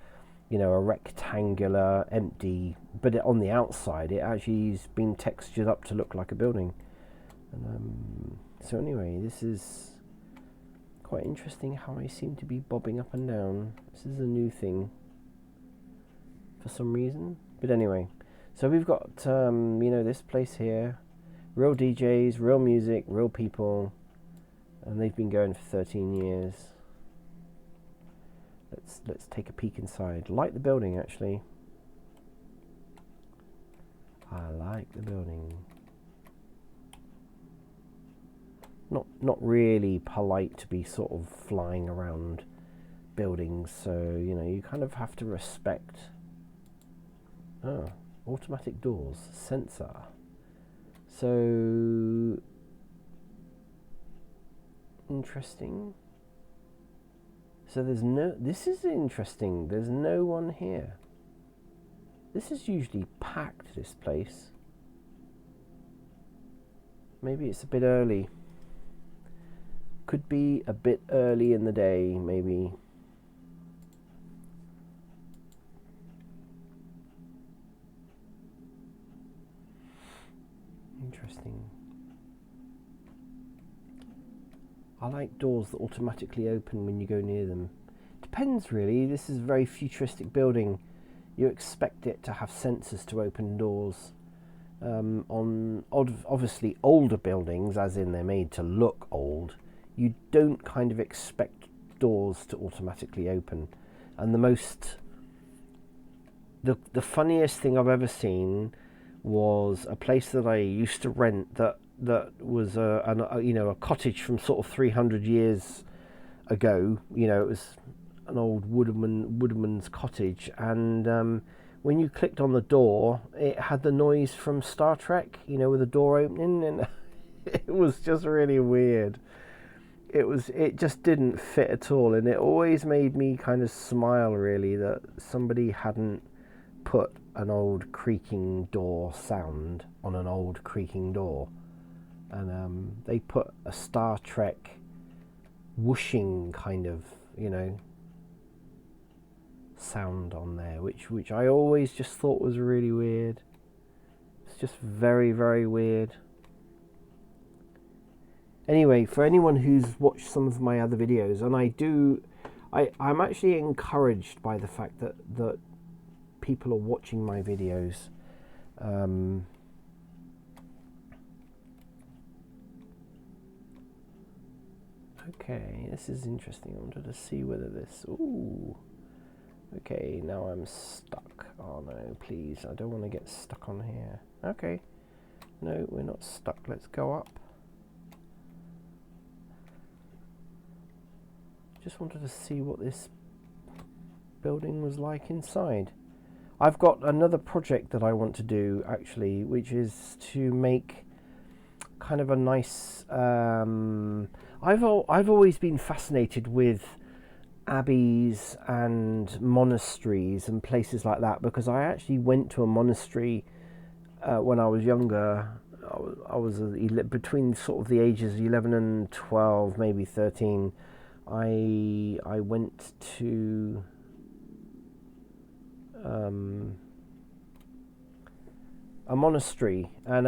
you know, a rectangular empty, but on the outside it actually's been textured up to look like a building. And so anyway, this is quite interesting how I seem to be bobbing up and down. This is a new thing for some reason. But anyway, so we've got you know, this place here, real DJs, real music, real people, and they've been going for 13 years. Let's take a peek inside. Like the building, actually. I like the building. Not really polite to be sort of flying around buildings, so you know, you kind of have to respect. Oh, automatic doors, sensor. So interesting. So there's no, this is interesting, there's no one here. This is usually packed, this place. Maybe it's a bit early. Could be a bit early in the day, maybe. Interesting. I like doors that automatically open when you go near them. Depends really, this is a very futuristic building. You expect it to have sensors to open doors. On obviously older buildings, as in they're made to look old, you don't kind of expect doors to automatically open. And the funniest thing I've ever seen was a place that I used to rent that was a cottage from sort of 300 years ago. It was an old woodman's cottage, and when you clicked on the door, it had the noise from Star Trek, with the door opening, and it was just really weird. It just didn't fit at all, and it always made me kind of smile, really, that somebody hadn't put an old creaking door sound on an old creaking door, and they put a Star Trek whooshing kind of sound on there, which I always just thought was really weird. It's just very, very weird. Anyway, for anyone who's watched some of my other videos, and I'm actually encouraged by the fact that people are watching my videos. Okay, this is interesting. I wanted to see whether this... Ooh. Okay, now I'm stuck. Oh no, please, I don't want to get stuck on here. Okay. No, we're not stuck. Let's go up. Just wanted to see what this building was like inside. I've got another project that I want to do, actually, which is to make kind of a nice... I've always been fascinated with abbeys and monasteries and places like that, because I actually went to a monastery when I was younger. I was between sort of the ages of 11 and 12, maybe 13. I went to a monastery, and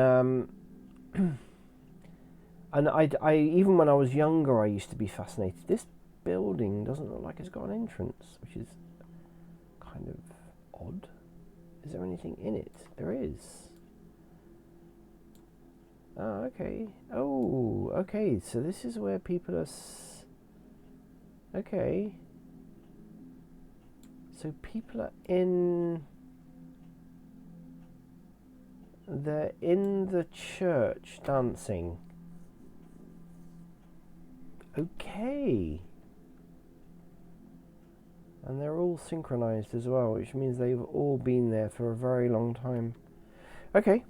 and I even when I was younger, I used to be fascinated. This building doesn't look like it's got an entrance, which is kind of odd. Is there anything in it? There is. Oh, okay. Oh, okay. So this is where people are... Okay. So people are in... They're in the church dancing. Okay. And they're all synchronized as well, which means they've all been there for a very long time. Okay.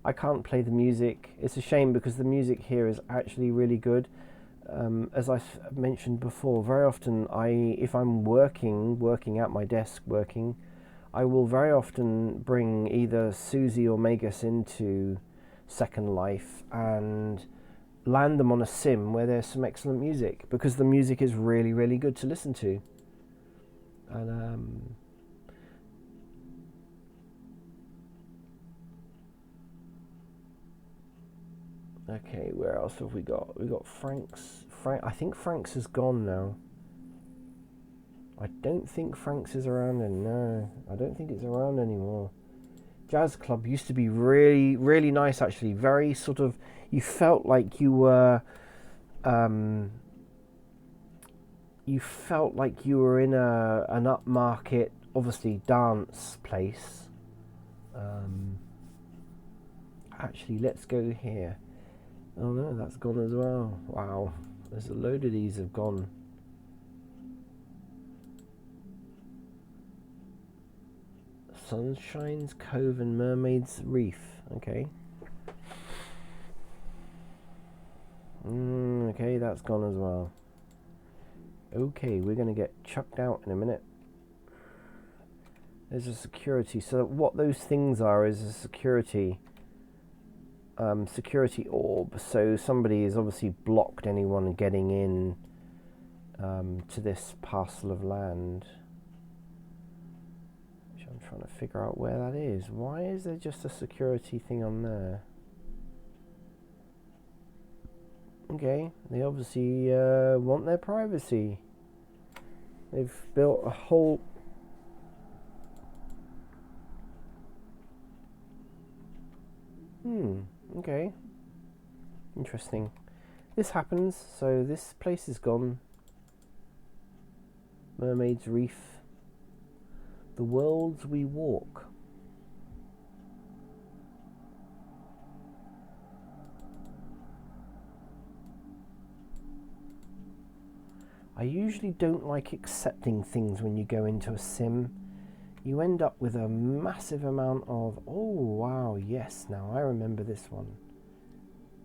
I can't play the music. It's a shame, because the music here is actually really good. As I've mentioned before, very often if I'm working at my desk working, I will very often bring either Susie or Magus into Second Life and land them on a sim where there's some excellent music, because the music is really, really good to listen to. And okay, where else have we got? We got Frank's. I think Frank's is gone now. I don't think Frank's is around no, I don't think it's around anymore. Jazz Club used to be really, really nice, actually. Very sort of, you felt like you were in an upmarket, obviously, dance place. Actually, let's go here. Oh no, that's gone as well. Wow, there's a load of these have gone. Sunshine's Cove and Mermaid's Reef. Okay. Okay, that's gone as well. Okay, we're going to get chucked out in a minute. There's a security. So what those things are is a security orb. So somebody has obviously blocked anyone getting in to this parcel of land. Which I'm trying to figure out where that is. Why is there just a security thing on there? Okay, they obviously want their privacy. They've built a whole... Okay. Interesting. This happens, so this place is gone. Mermaid's Reef. The worlds we walk. I usually don't like accepting things when you go into a sim. You end up with a massive amount of, oh wow, yes, now I remember this one.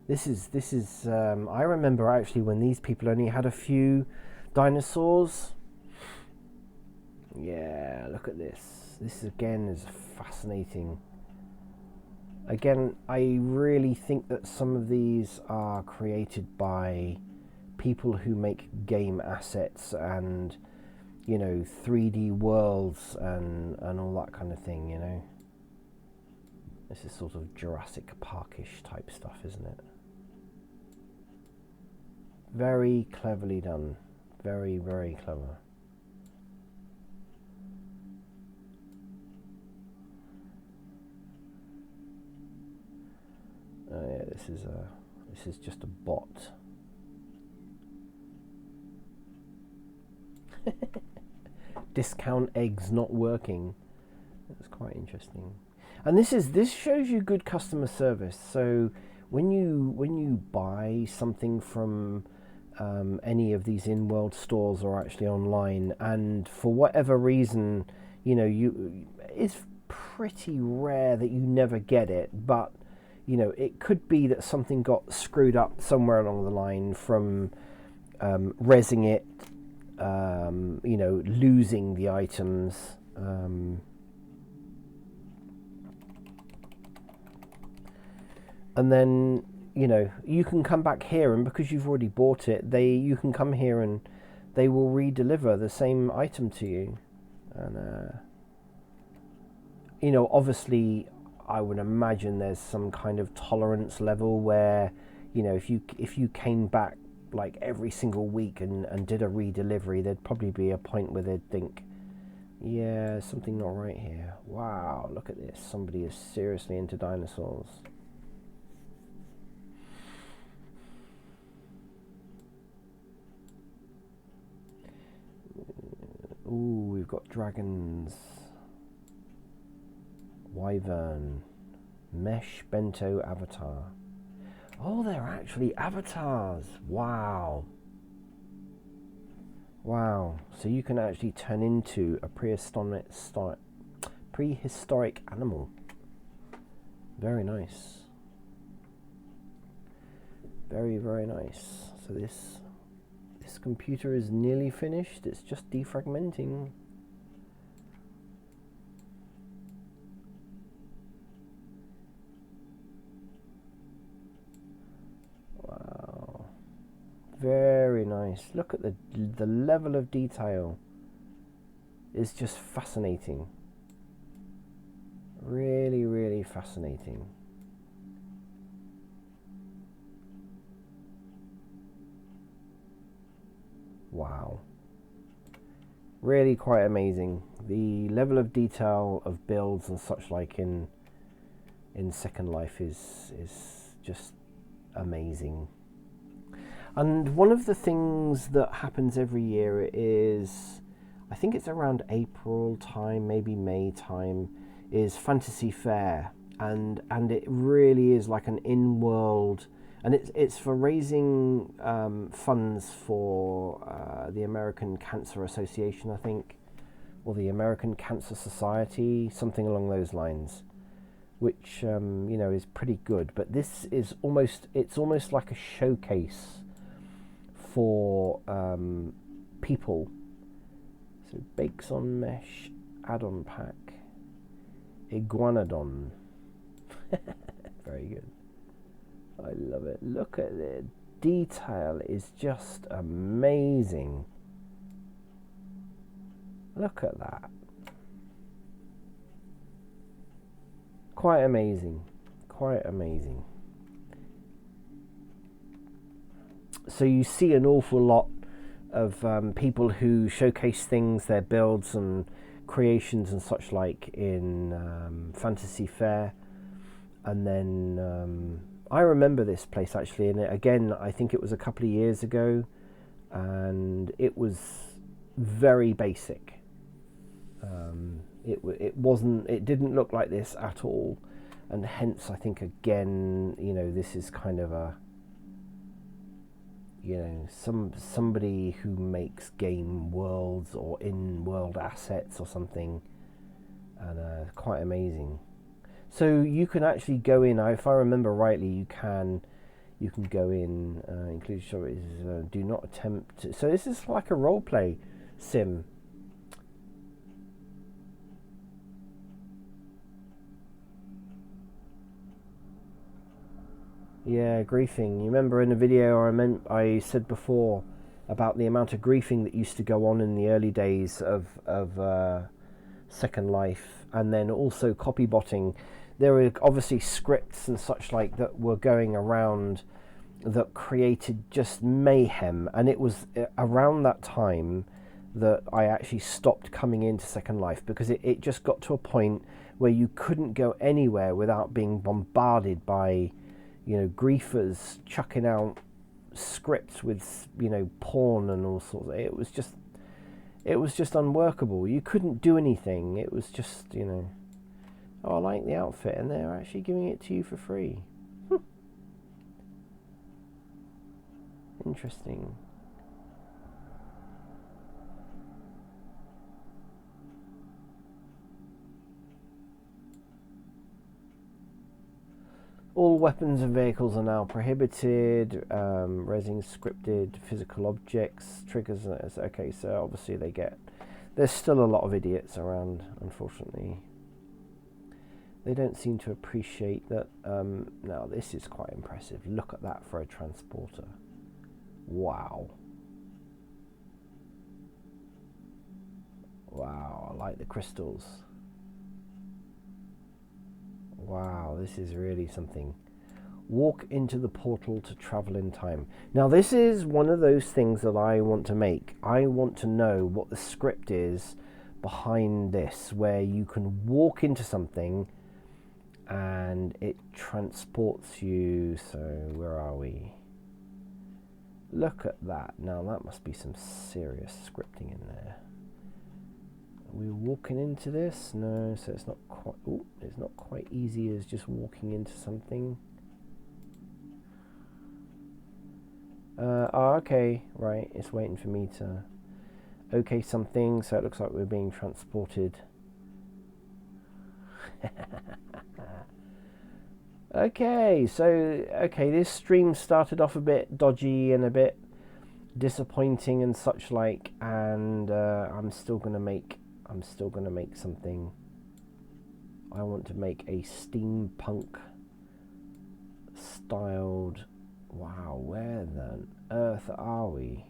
This is I remember actually when these people only had a few dinosaurs. Yeah, look at this. This again is fascinating. Again, I really think that some of these are created by people who make game assets and, you know, 3D worlds and all that kind of thing, you know. This is sort of Jurassic Parkish type stuff, isn't it? Very cleverly done. Very, very clever. Oh yeah, this is just a bot. Discount eggs not working. That's quite interesting. And this shows you good customer service. So when you buy something from any of these in-world stores or actually online, and for whatever reason, you know, it's pretty rare that you never get it, but you know, it could be that something got screwed up somewhere along the line from resing it, you know, losing the items. And then, you know, you can come back here, and because you've already bought it, you can come here and they will re-deliver the same item to you. And you know, obviously I would imagine there's some kind of tolerance level where, you know, if you came back like every single week and did a re-delivery, there'd probably be a point where they'd think, yeah, something not right here. Wow, look at this. Somebody is seriously into dinosaurs. Ooh, we've got dragons. Wyvern. Mesh Bento Avatar. Oh, they're actually avatars. Wow. Wow. So you can actually turn into a prehistoric animal. Very nice. Very, very nice. So this computer is nearly finished. It's just defragmenting. Wow. Very nice. Look at the level of detail. It's just fascinating. Really, really fascinating. Wow. Really quite amazing. The level of detail of builds and such like in Second Life is just amazing. And one of the things that happens every year is, I think it's around April time, maybe May time, is Fantasy Fair, and it really is like an in-world, and it's for raising funds for the American Cancer Association, I think, or the American Cancer Society, something along those lines, which you know, is pretty good. But this is almost like a showcase for people. So Bakes on Mesh add-on pack, Iguanodon. Very good. I love it. Look at the detail, is just amazing. Look at that. Quite amazing. Quite amazing. So you see an awful lot of people who showcase things, their builds and creations and such like in Fantasy Fair. And then I remember this place actually, and again, I think it was a couple of years ago, and it was very basic. It didn't look like this at all, and hence I think again, you know, this is kind of you know, somebody who makes game worlds or in-world assets or something, and quite amazing. So you can actually go in. If I remember rightly, you can go in. Include show is do not attempt. So this is like a role play sim. Yeah, griefing. You remember in the video I said before about the amount of griefing that used to go on in the early days of Second Life, and then also copy botting. There were obviously scripts and such like that were going around that created just mayhem, and it was around that time that I actually stopped coming into Second Life, because it just got to a point where you couldn't go anywhere without being bombarded by, you know, griefers chucking out scripts with, you know, porn and all sorts. It was just unworkable. You couldn't do anything. It was just, you know, oh, I like the outfit, and they're actually giving it to you for free. Interesting. All weapons and vehicles are now prohibited. Resing scripted physical objects, triggers. Okay, so obviously there's still a lot of idiots around, unfortunately. They don't seem to appreciate that. Now, this is quite impressive. Look at that for a transporter. Wow. Wow, I like the crystals. Wow, this is really something. Walk into the portal to travel in time. Now, this is one of those things that I want to make. I want to know what the script is behind this, where you can walk into something and it transports you. So, where are we? Look at that. Now, that must be some serious scripting in there. Are we walking into this? No, so it's not quite. Ooh, it's not quite easy as just walking into something. Oh, okay, right. It's waiting for me to okay something. So it looks like we're being transported. Okay, so this stream started off a bit dodgy and a bit disappointing and such like, and I'm still gonna make something. I want to make a steampunk styled. Wow, where the earth are we?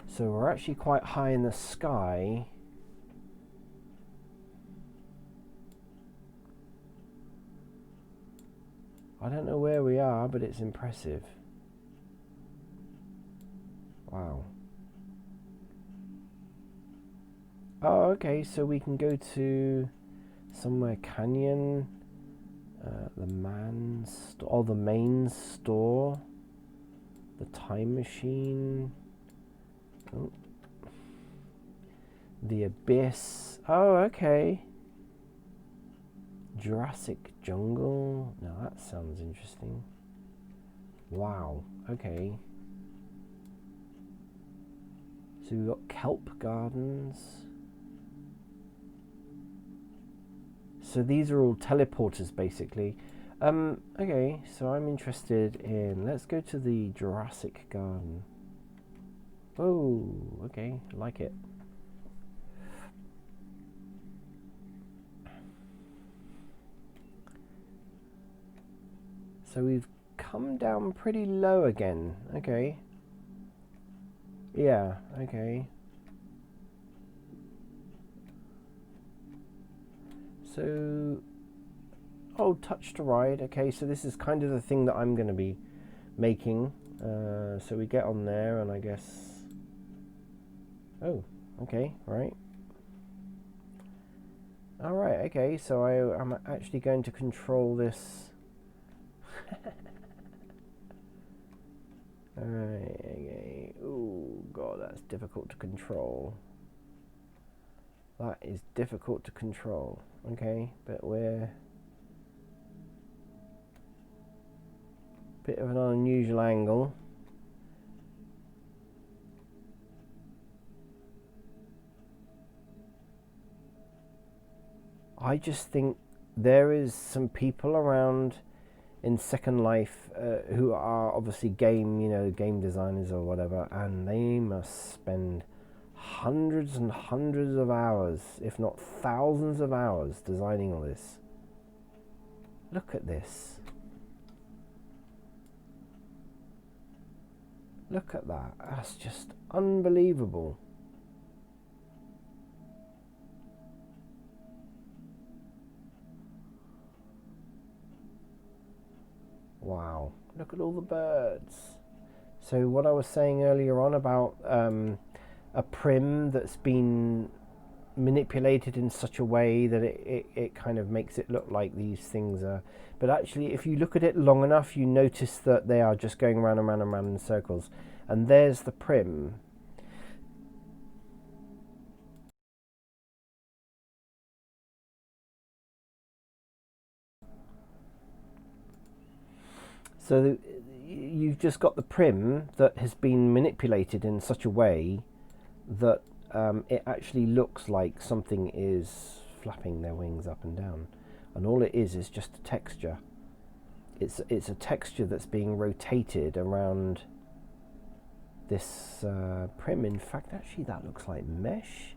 So we're actually quite high in the sky. I don't know where we are, but it's impressive. Wow. Oh, okay, so we can go to somewhere canyon. The the main store. The time machine. Oh. The abyss. Oh, okay. Jurassic Jungle. Now that sounds interesting. Wow. Okay. So we've got kelp gardens. So these are all teleporters, basically. Okay, so I'm interested in... Let's go to the Jurassic Garden. Oh, okay, like it. So we've come down pretty low again. Okay. Yeah, okay. So, oh, touch to ride. Okay, so this is kind of the thing that I'm going to be making. So we get on there, and I guess. Oh, okay, right. All right, okay. So I'm actually going to control this. All right, okay. Oh God, that's difficult to control. That is difficult to control. Okay, but we're a bit of an unusual angle. I just think there is some people around in Second Life who are obviously game designers or whatever, and they must spend hundreds and hundreds of hours, if not thousands of hours, designing all this. Look at this. Look at that. That's just unbelievable. Wow. Look at all the birds. So what I was saying earlier on about a prim that's been manipulated in such a way that it kind of makes it look like these things are, but actually if you look at it long enough you notice that they are just going round and round and round in circles, and there's the prim. So you've just got the prim that has been manipulated in such a way that it actually looks like something is flapping their wings up and down, and all it is just a texture. It's a texture that's being rotated around this prim. In fact, actually that looks like mesh,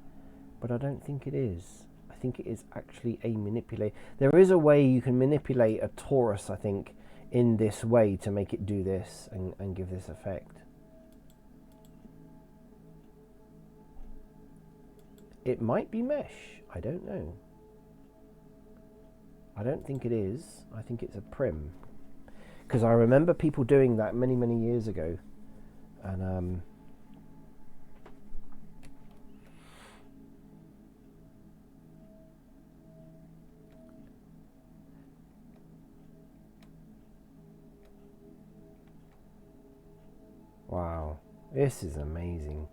but I don't think it is. I think it is actually a manipulate. There is a way you can manipulate a torus, I think, in this way to make it do this and give this effect. It might be mesh, I don't know. I don't think it is. I think it's a prim, because I remember people doing that many years ago, and wow, this is amazing.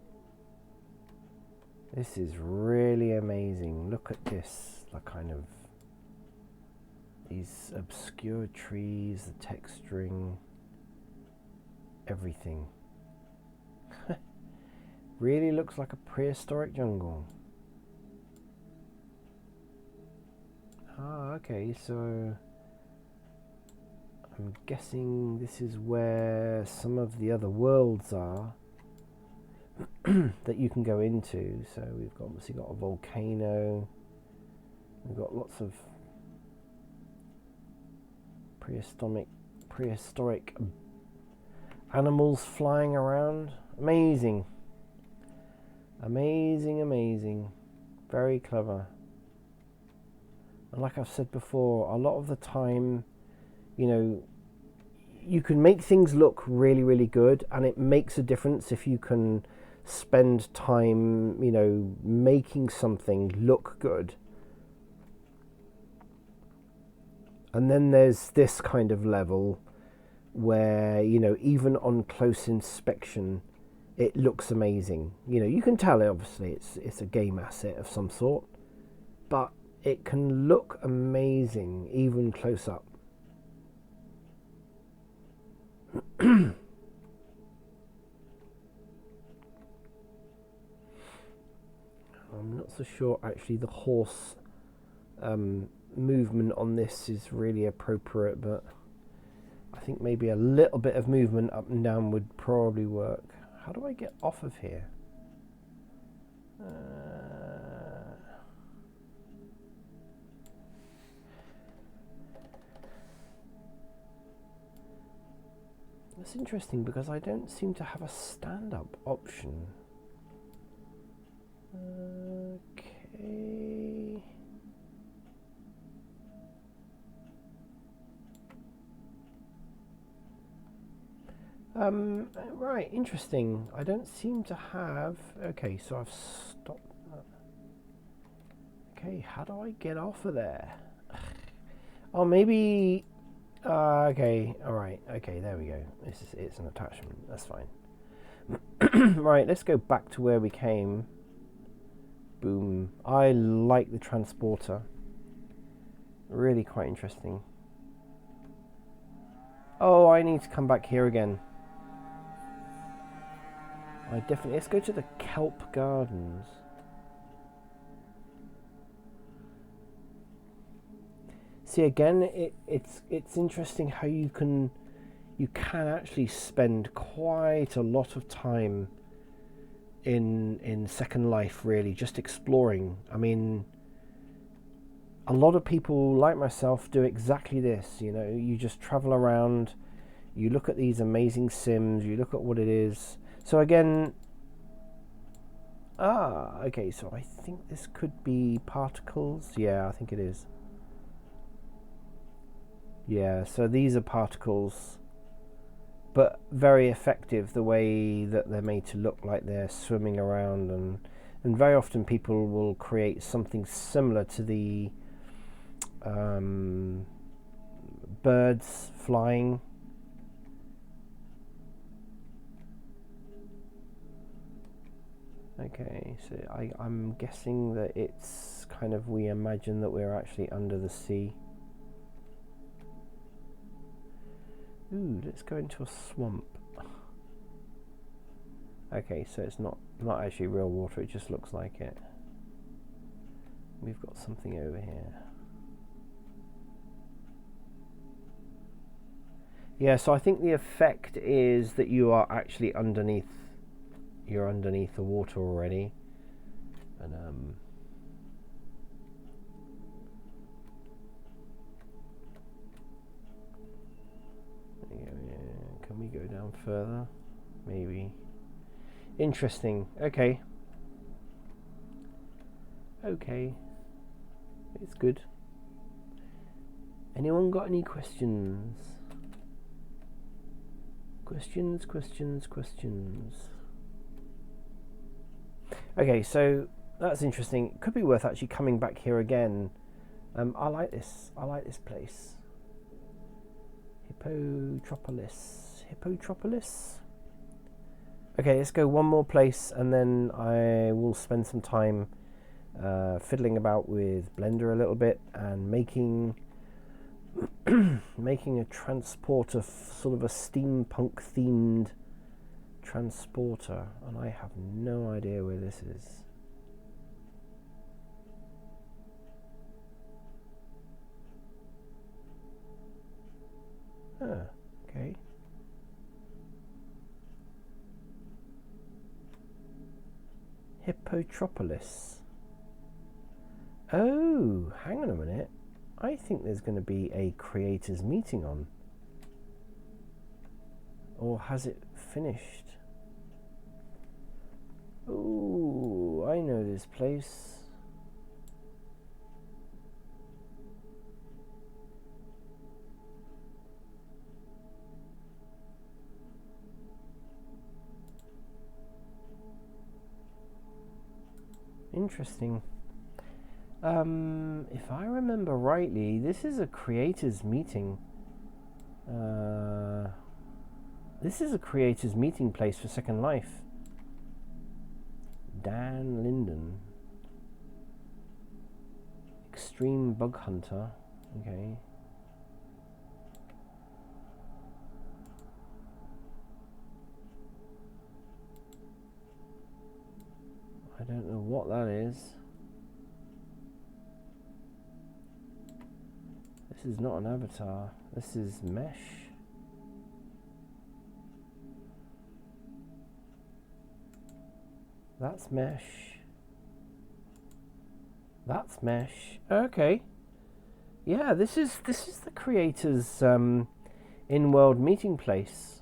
This is really amazing. Look at this, the kind of these obscure trees, the texturing, everything. Really looks like a prehistoric jungle. Ah, okay, so I'm guessing this is where some of the other worlds are that you can go into. So we've obviously got a volcano. We've got lots of prehistoric animals flying around. Amazing. Amazing. Very clever. And like I've said before, a lot of the time, you can make things look really good, and it makes a difference if you can spend time, making something look good. And then there's this kind of level where, even on close inspection, it looks amazing. You can tell, obviously, it's a game asset of some sort, but it can look amazing even close up. I'm not so sure actually the horse movement on this is really appropriate, but I think maybe a little bit of movement up and down would probably work. How do I get off of here? That's interesting because I don't seem to have a stand-up option. Okay. Right, interesting. I don't seem to have... Okay, so I've stopped that. Okay, how do I get off of there? Oh, maybe... okay, alright. Okay, there we go. It's an attachment. That's fine. Right, let's go back to where we came. Boom. I like the transporter. Really quite interesting. Oh, I need to come back here again. I definitely... Let's go to the Kelp Gardens. See, again, it's interesting how you can actually spend quite a lot of time in Second Life, really, just exploring. I mean, a lot of people like myself do exactly this. You know, you just travel around, you look at these amazing sims, you look at what it is. So again, okay, so I think this could be particles. Yeah, I think it is. Yeah, so these are particles, but very effective, the way that they're made to look like they're swimming around, and very often people will create something similar to the birds flying. Okay, so I'm guessing that it's kind of, we imagine that we're actually under the sea. Ooh, let's go into a swamp. Okay, so it's not actually real water, it just looks like it. We've got something over here. Yeah, so I think the effect is that you are actually underneath. You're underneath the water already, and can we go down further? Maybe. Interesting. Okay. Okay. It's good. Anyone got any questions? Questions. Okay, so that's interesting. Could be worth actually coming back here again. I like this. I like this place. Hippotropolis. Okay, let's go one more place, and then I will spend some time fiddling about with Blender a little bit and making making a transporter, sort of a steampunk themed transporter, and I have no idea where this is. Okay. Hippotropolis. Oh, hang on a minute. I think there's going to be a creators meeting on. Or has it finished? Ooh, I know this place. Interesting. If I remember rightly, this is a creators meeting. This is a creators meeting place for Second Life. Dan Linden. Extreme Bug Hunter. Okay. I don't know what that is. This is not an avatar. This is mesh. That's mesh. That's mesh. Okay. Yeah, this is the creators' in-world meeting place.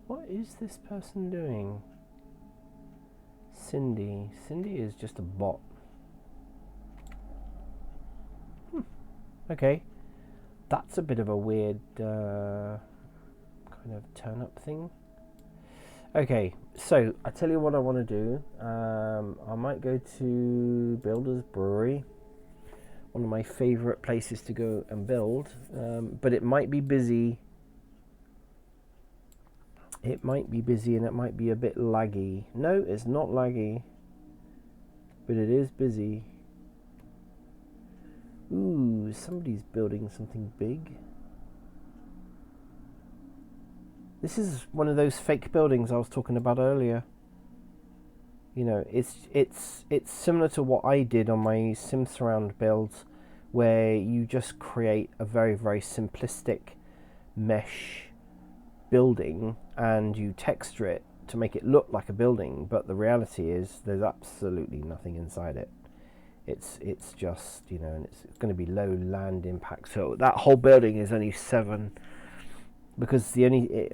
What is this person doing? Cindy. Cindy is just a bot. Okay. That's a bit of a weird kind of turn-up thing. Okay, so I tell you what I want to do. I might go to Builder's Brewery, one of my favourite places to go and build, but it might be busy. It might be busy and it might be a bit laggy. No, it's not laggy, but it is busy. Ooh, somebody's building something big. This is one of those fake buildings I was talking about earlier. You know, it's similar to what I did on my SimSurround builds, where you just create a very, very simplistic mesh building and you texture it to make it look like a building, but the reality is there's absolutely nothing inside it. It's just, you know, and it's going to be low land impact. So that whole building is only 7, because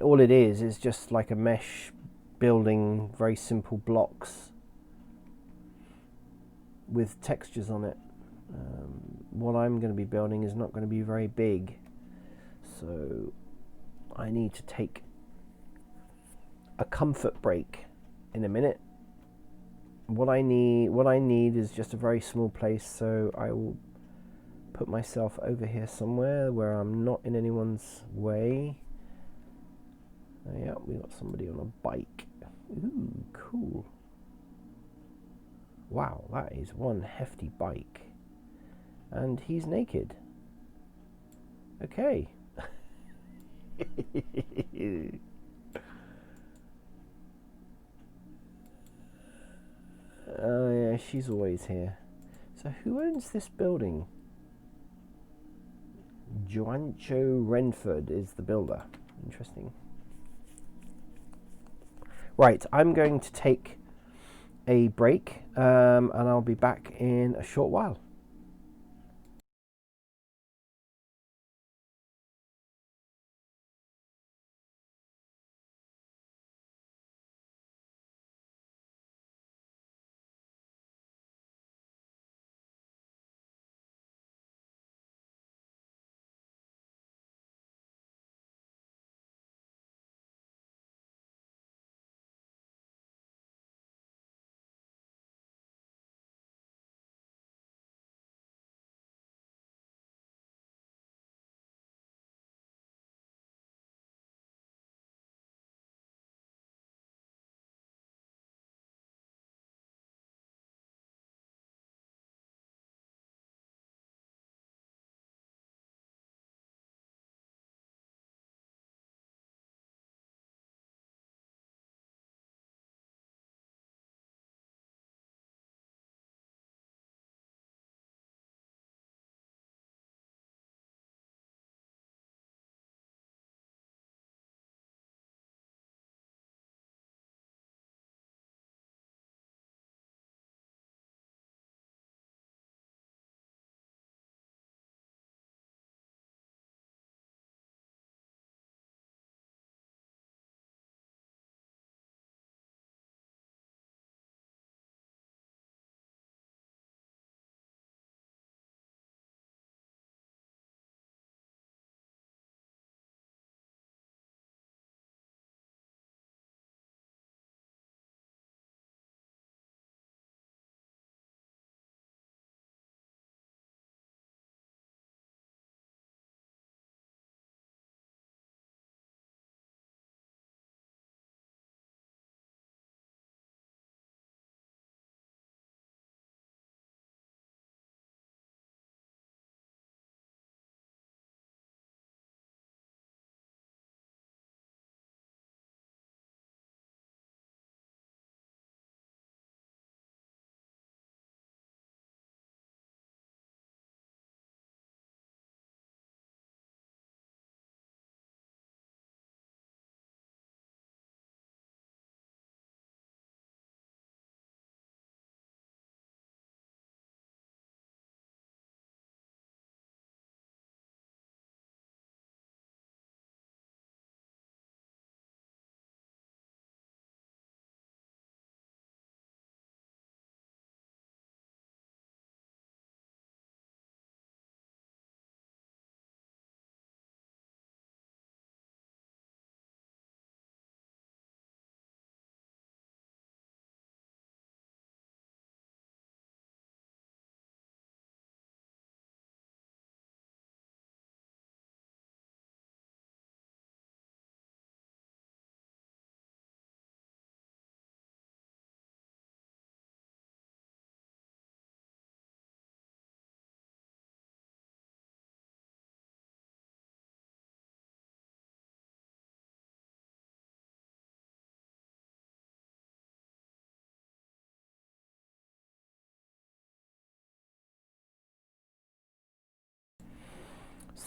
all it is just like a mesh building, very simple blocks with textures on it. What I'm going to be building is not going to be very big, so I need to take a comfort break in a minute. What I need is just a very small place, so I will put myself over here somewhere where I'm not in anyone's way. Yeah, we got somebody on a bike. Ooh, cool. Wow, that is one hefty bike. And he's naked. Okay. Oh yeah, she's always here. So who owns this building? Joancho Renford is the builder. Interesting. Right, I'm going to take a break, and I'll be back in a short while.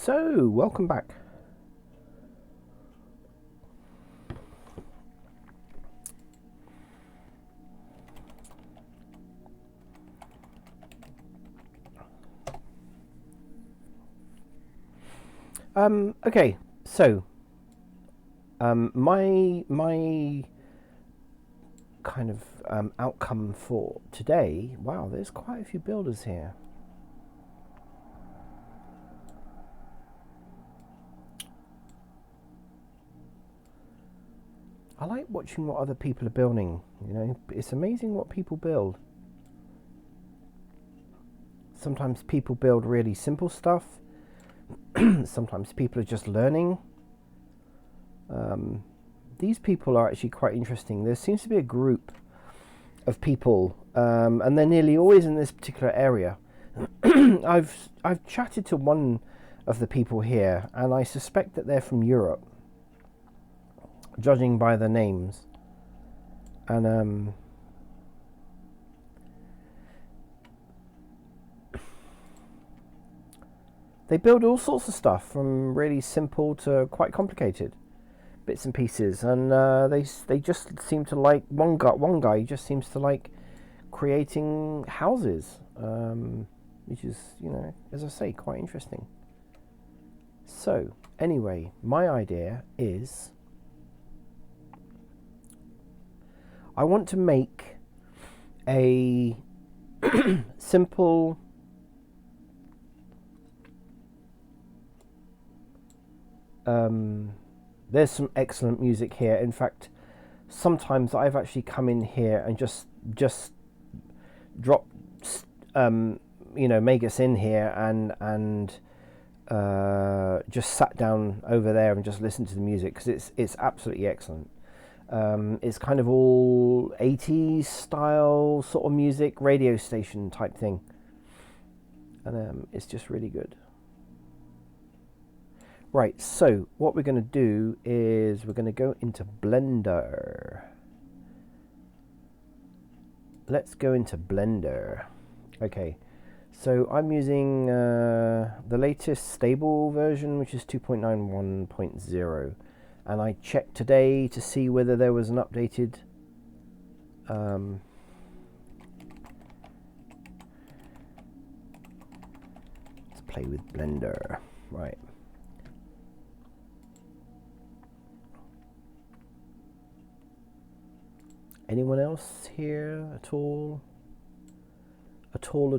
So, welcome back. Okay, so my kind of outcome for today. Wow, there's quite a few builders here. I like watching what other people are building. You know, it's amazing what people build. Sometimes people build really simple stuff. Sometimes people are just learning. These people are actually quite interesting. There seems to be a group of people, and they're nearly always in this particular area. I've chatted to one of the people here, and I suspect that they're from Europe, judging by their names. And they build all sorts of stuff, from really simple to quite complicated bits and pieces, and they just seem to like one guy just seems to like creating houses, which is, you know, as I say, quite interesting. So anyway, my idea is I want to make a simple there's some excellent music here. In fact, sometimes I've actually come in here and just drop you know, Magus in here and just sat down over there and just listened to the music, because it's absolutely excellent. It's kind of all 80s style sort of music, radio station type thing, and it's just really good. Right, so what we're going to do is we're going to go into Blender. Let's go into Blender. Okay, so I'm using the latest stable version, which is 2.91.0, and I checked today to see whether there was an updated let's play with Blender. Right. Anyone else here at all? At all?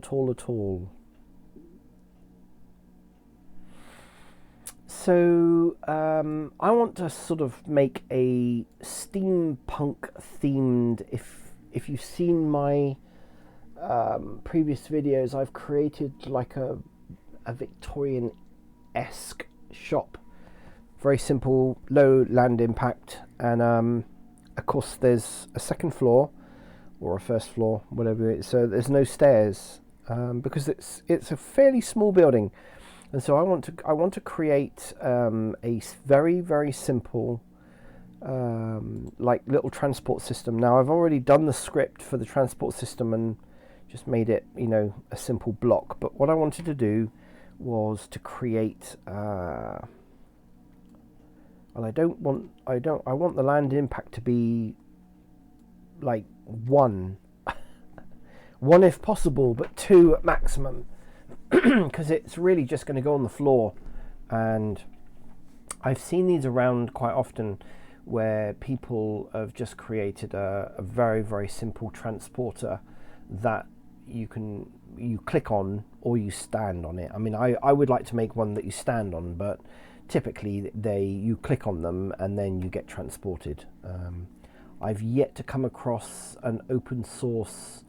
So I want to sort of make a steampunk themed. If you've seen my previous videos, I've created like a Victorian-esque shop. Very simple, low land impact, and of course there's a second floor or a first floor, whatever it is. So there's no stairs because it's a fairly small building, and so I want to create a very, very simple like little transport system. Now I've already done the script for the transport system and just made it, you know, a simple block. But what I wanted to do was to create and I want the land impact to be like one if possible, but 2 at maximum, because it's really just going to go on the floor. And I've seen these around quite often where people have just created a very, very simple transporter that you click on or you stand on it. I mean, I would like to make one that you stand on, but typically you click on them and then you get transported. I've yet to come across an open source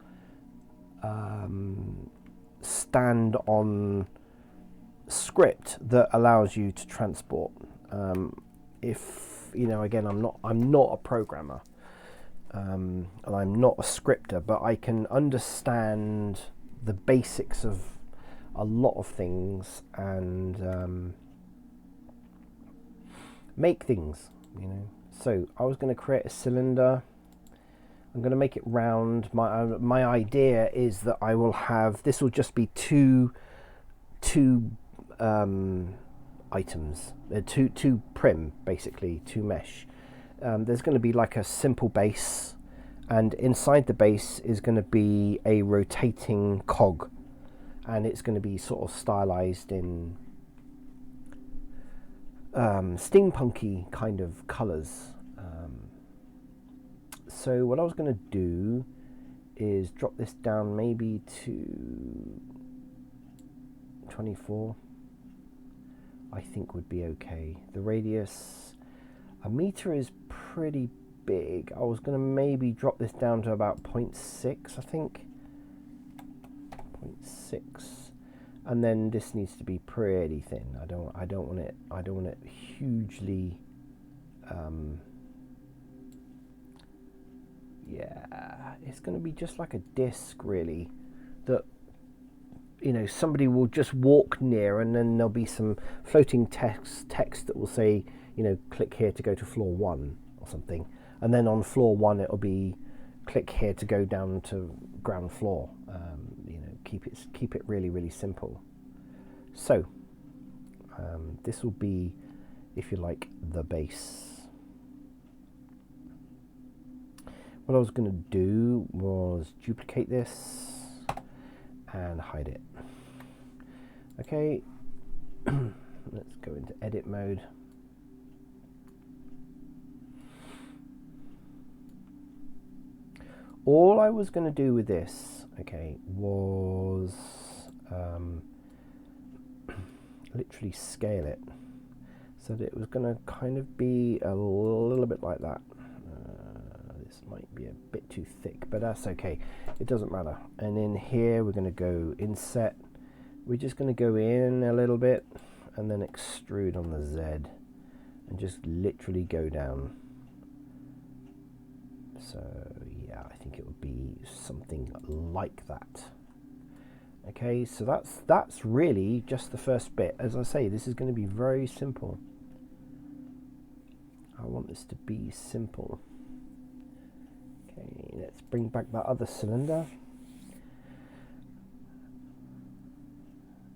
stand on script that allows you to transport. If you know, again, I'm not a programmer, and I'm not a scripter, but I can understand the basics of a lot of things and make things, you know. So I was going to create a cylinder. I'm going to make it round. My idea is that I will have, this will just be two items. They're two prim, basically, two mesh. There's going to be like a simple base, and inside the base is going to be a rotating cog, and it's going to be sort of stylized in steampunky kind of colours. So what I was going to do is drop this down maybe to 24. I think would be okay. The radius, a meter is pretty big. I was going to maybe drop this down to about 0.6, I think. 0.6. And then this needs to be pretty thin. I don't want it hugely yeah, it's going to be just like a disc, really, that, you know, somebody will just walk near, and then there'll be some floating text that will say, you know, click here to go to floor 1 or something, and then on floor 1 it'll be click here to go down to ground floor. You know, keep it really, really simple. So this will be, if you like, the base. What I was going to do was duplicate this and hide it. Okay, let's go into edit mode. All I was going to do with this, okay, was literally scale it so that it was going to kind of be a little bit like that. This might be a bit too thick, but that's okay. It doesn't matter. And in here, we're going to go inset. We're just going to go in a little bit and then extrude on the Z and just literally go down. So yeah, I think it would be something like that. Okay, so that's really just the first bit. As I say, this is going to be very simple. I want this to be simple. Okay, let's bring back that other cylinder.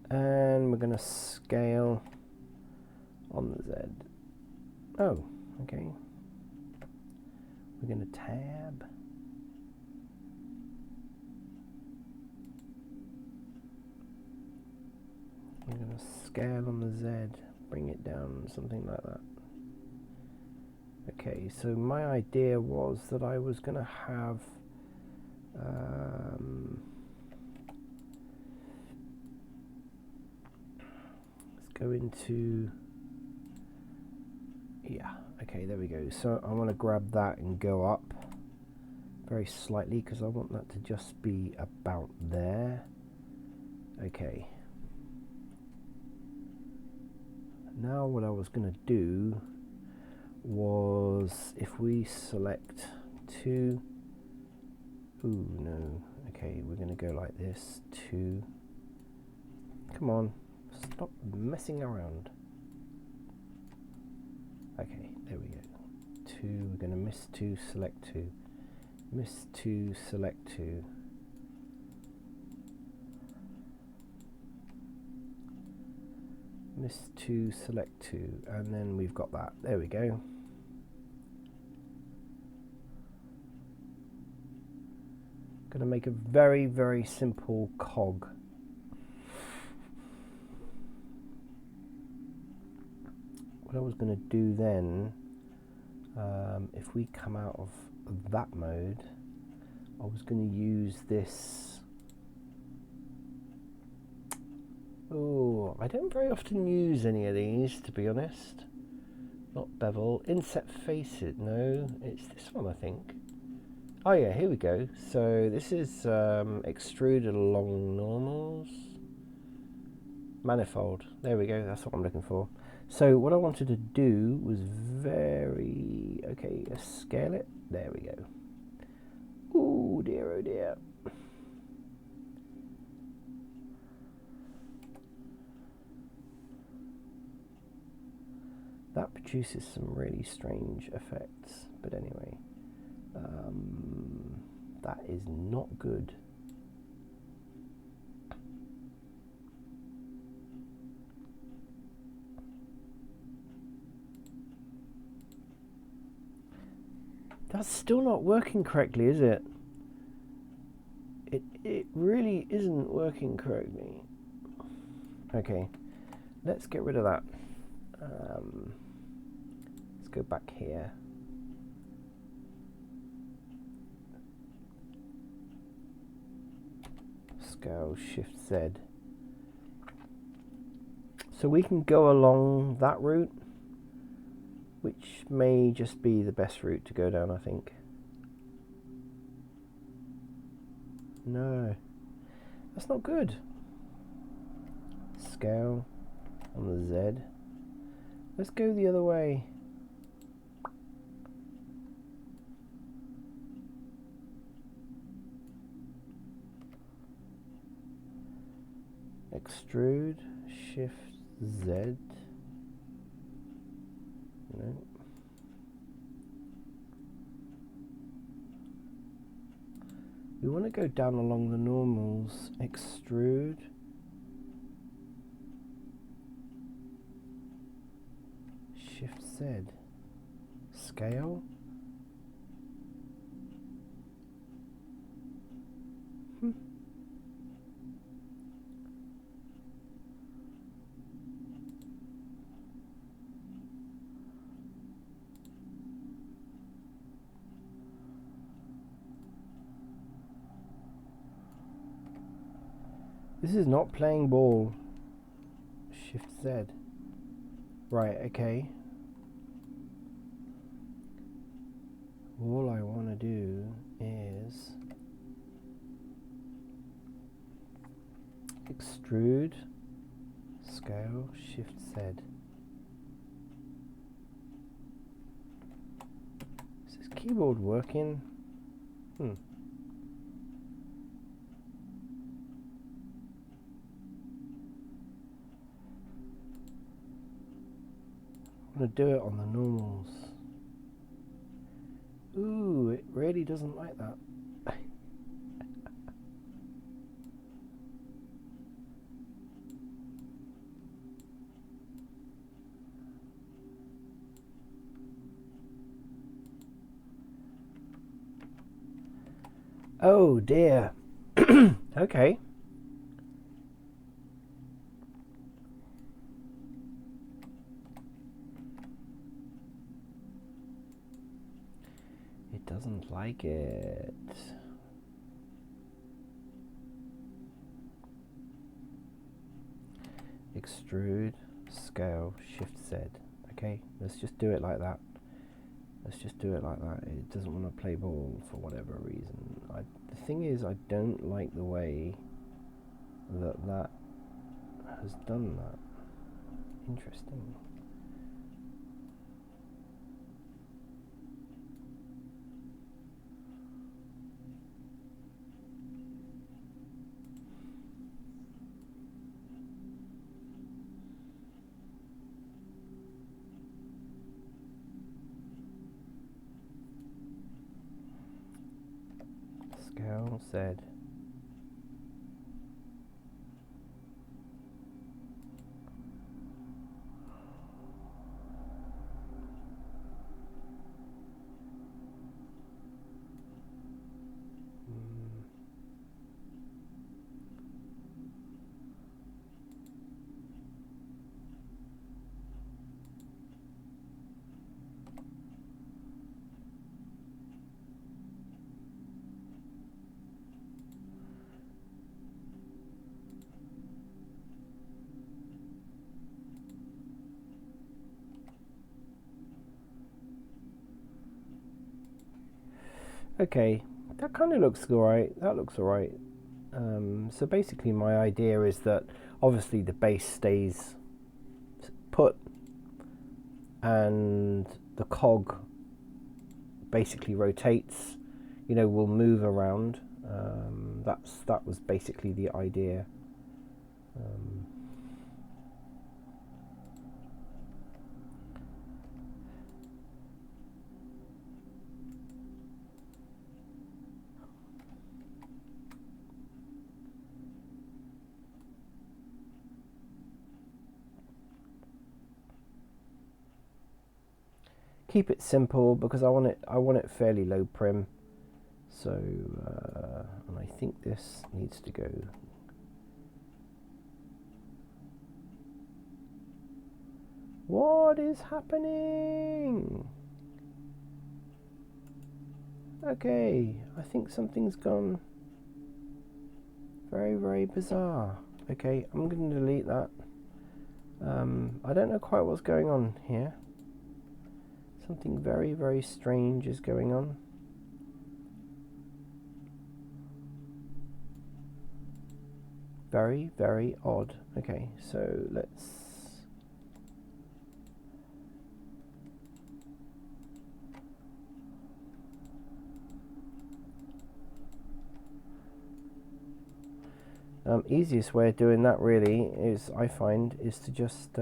And we're going to scale on the Z. Oh, okay. We're going to tab. We're going to scale on the Z, bring it down, something like that. Okay, so my idea was that I was going to have let's go into, yeah, okay, there we go. So I want to grab that and go up very slightly because I want that to just be about there. Okay. Now what I was going to do was, if we select 2, ooh, no, okay, we're going to go like this, 2, come on, stop messing around. Okay, there we go, 2, we're going to miss 2, select 2, miss 2, select 2, miss 2, select 2, and then we've got that, there we go. Going to make a very, very simple cog. What I was going to do then, if we come out of that mode, I was going to use this. Oh, I don't very often use any of these, to be honest. Not bevel. Inset faces. No, it's this one, I think. Oh yeah, here we go. So this is extruded along normals. Manifold. There we go, that's what I'm looking for. So what I wanted to do was okay, let's scale it. There we go. Ooh, dear, oh dear. That produces some really strange effects, but anyway. That is not good. That's still not working correctly, is it? It really isn't working correctly. Okay, let's get rid of that. Let's go back here. Scale Shift Z. So we can go along that route, which may just be the best route to go down, I think. No, that's not good. Scale on the Z. Let's go the other way. Extrude, Shift Z. No. We want to go down along the normals. Extrude. Shift Z. Scale. This is not playing ball. Shift Z. Right, okay. All I want to do is extrude, scale, Shift Z. Is this keyboard working? I'm going to do it on the normals. Ooh, it really doesn't like that. Oh dear. Okay. It doesn't like it. Extrude, scale, Shift Z. Okay, let's just do it like that. Let's just do it like that. It doesn't want to play ball for whatever reason. The thing is, I don't like the way that has done that. Interesting. Scale Z. Okay, that kind of looks alright. That looks alright. So basically my idea is that obviously the base stays put and the cog basically rotates, will move around. That was basically the idea. keep it simple because I want it fairly low prim. So, and I think this needs to go. What is happening? Okay, I think something's gone very, very bizarre. Okay, I'm going to delete that. I don't know quite what's going on here. Something very, very strange is going on. Very, very odd. Okay, so let's... easiest way of doing that really is, I find, is to just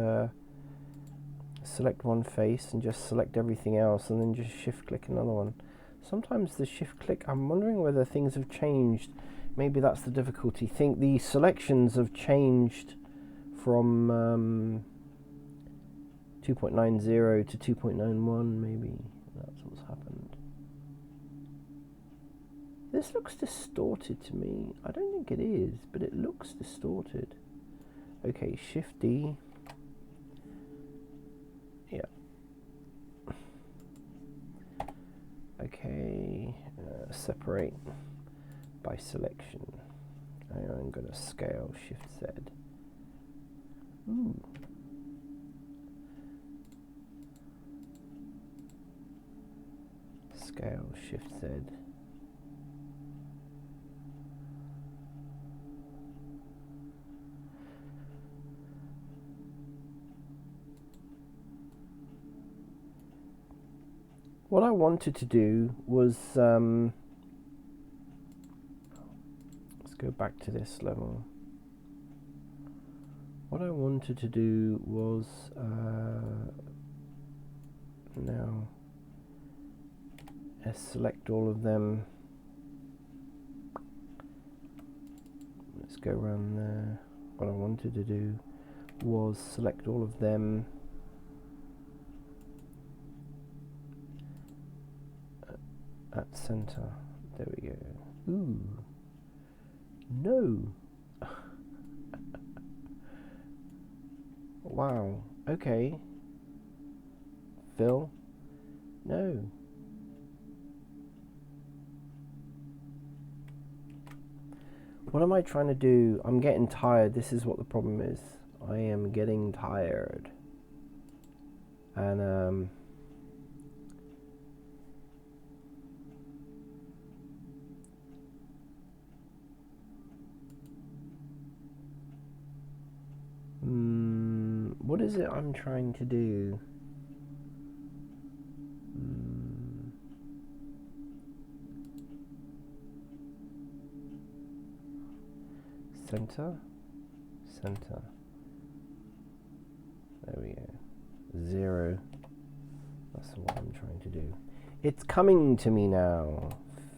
select one face and just select everything else and then just shift click another one. Sometimes the shift click, I'm wondering whether things have changed. Maybe that's the difficulty. Think the selections have changed from 2.90 to 2.91 maybe. That's what's happened. This looks distorted to me. I don't think it is, but it looks distorted. Okay, Shift D. Yeah. Okay, separate by selection. I'm going to scale Shift Z. Ooh. Scale Shift Z. What I wanted to do was, let's go back to this level. What I wanted to do was, now, select all of them. Let's go around there. What I wanted to do was select all of them. At center. There we go. Ooh. No. Wow. Okay. Fill. No. What am I trying to do? I'm getting tired. This is what the problem is. I am getting tired. And what is it I'm trying to do? Center, center. There we go. 0. That's what I'm trying to do. It's coming to me now.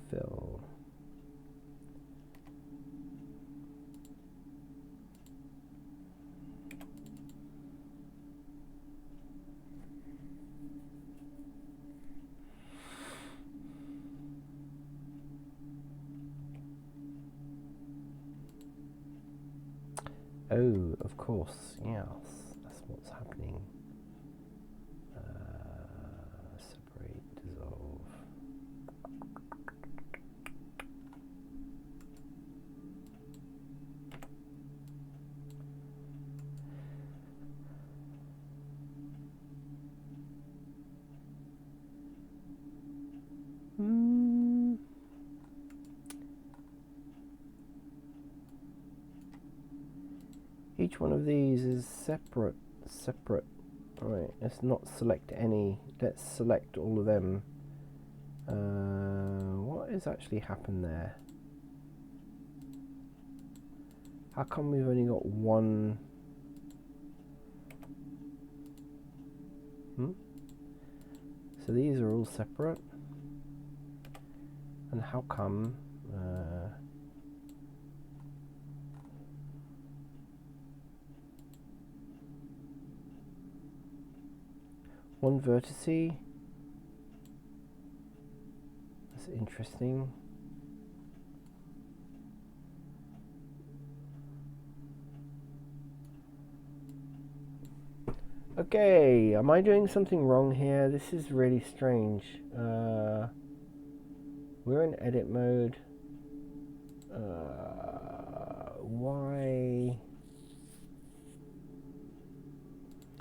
Fill. Oh, of course, yes, that's what's happening. Separate, dissolve. Each one of these is separate. Alright, let's not select any. Let's select all of them. What has actually happened there? How come we've only got one? So these are all separate. And how come? One vertice, interesting. Okay, am I doing something wrong here? This is really strange. We're in edit mode.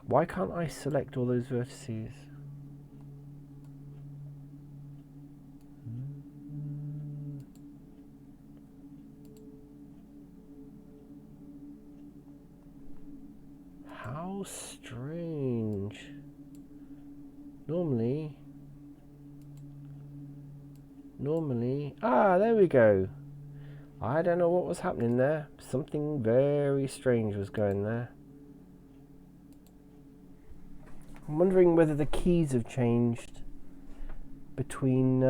Why can't I select all those vertices? How strange. Normally, there we go. I don't know what was happening there. Something very strange was going there. I'm wondering whether the keys have changed between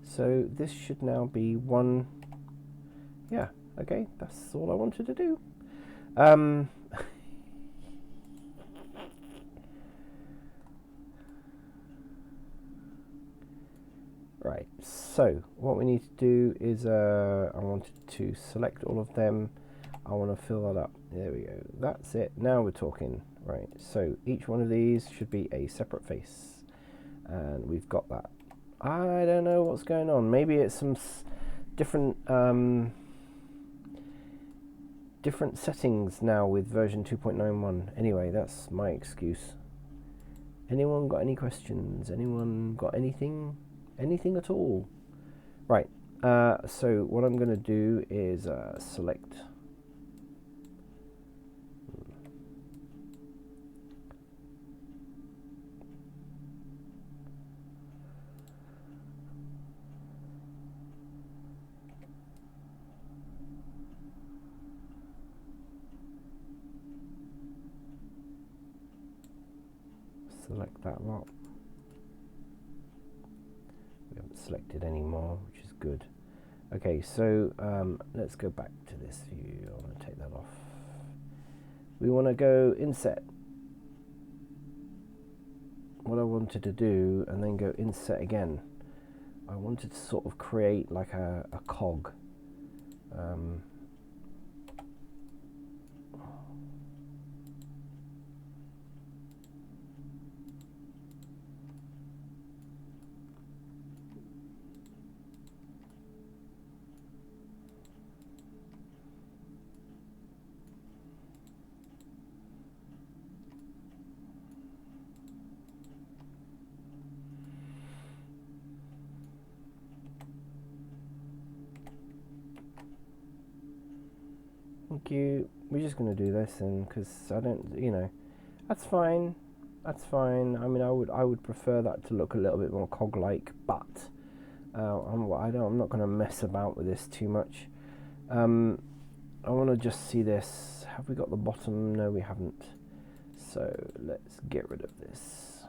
so this should now be one. Yeah, okay, that's all I wanted to do. Right, so what we need to do is I wanted to select all of them. I want to fill that up. There we go. That's it. Now we're talking. Right, so each one of these should be a separate face, and we've got that. I don't know what's going on. Maybe it's some different different settings now with version 2.91. Anyway, that's my excuse. Anyone got any questions? Anyone got anything? Anything at all? Right, so what I'm going to do is select that lot. We haven't selected any more, which is good. Okay, so let's go back to this view. I want to take that off. We want to go inset. What I wanted to do, and then go inset again. I wanted to sort of create like a cog. Thank you. We're just going to do this, and because I don't, that's fine. That's fine. I mean, I would prefer that to look a little bit more cog-like, but I'm not going to mess about with this too much. I want to just see this. Have we got the bottom? No, we haven't. So let's get rid of this.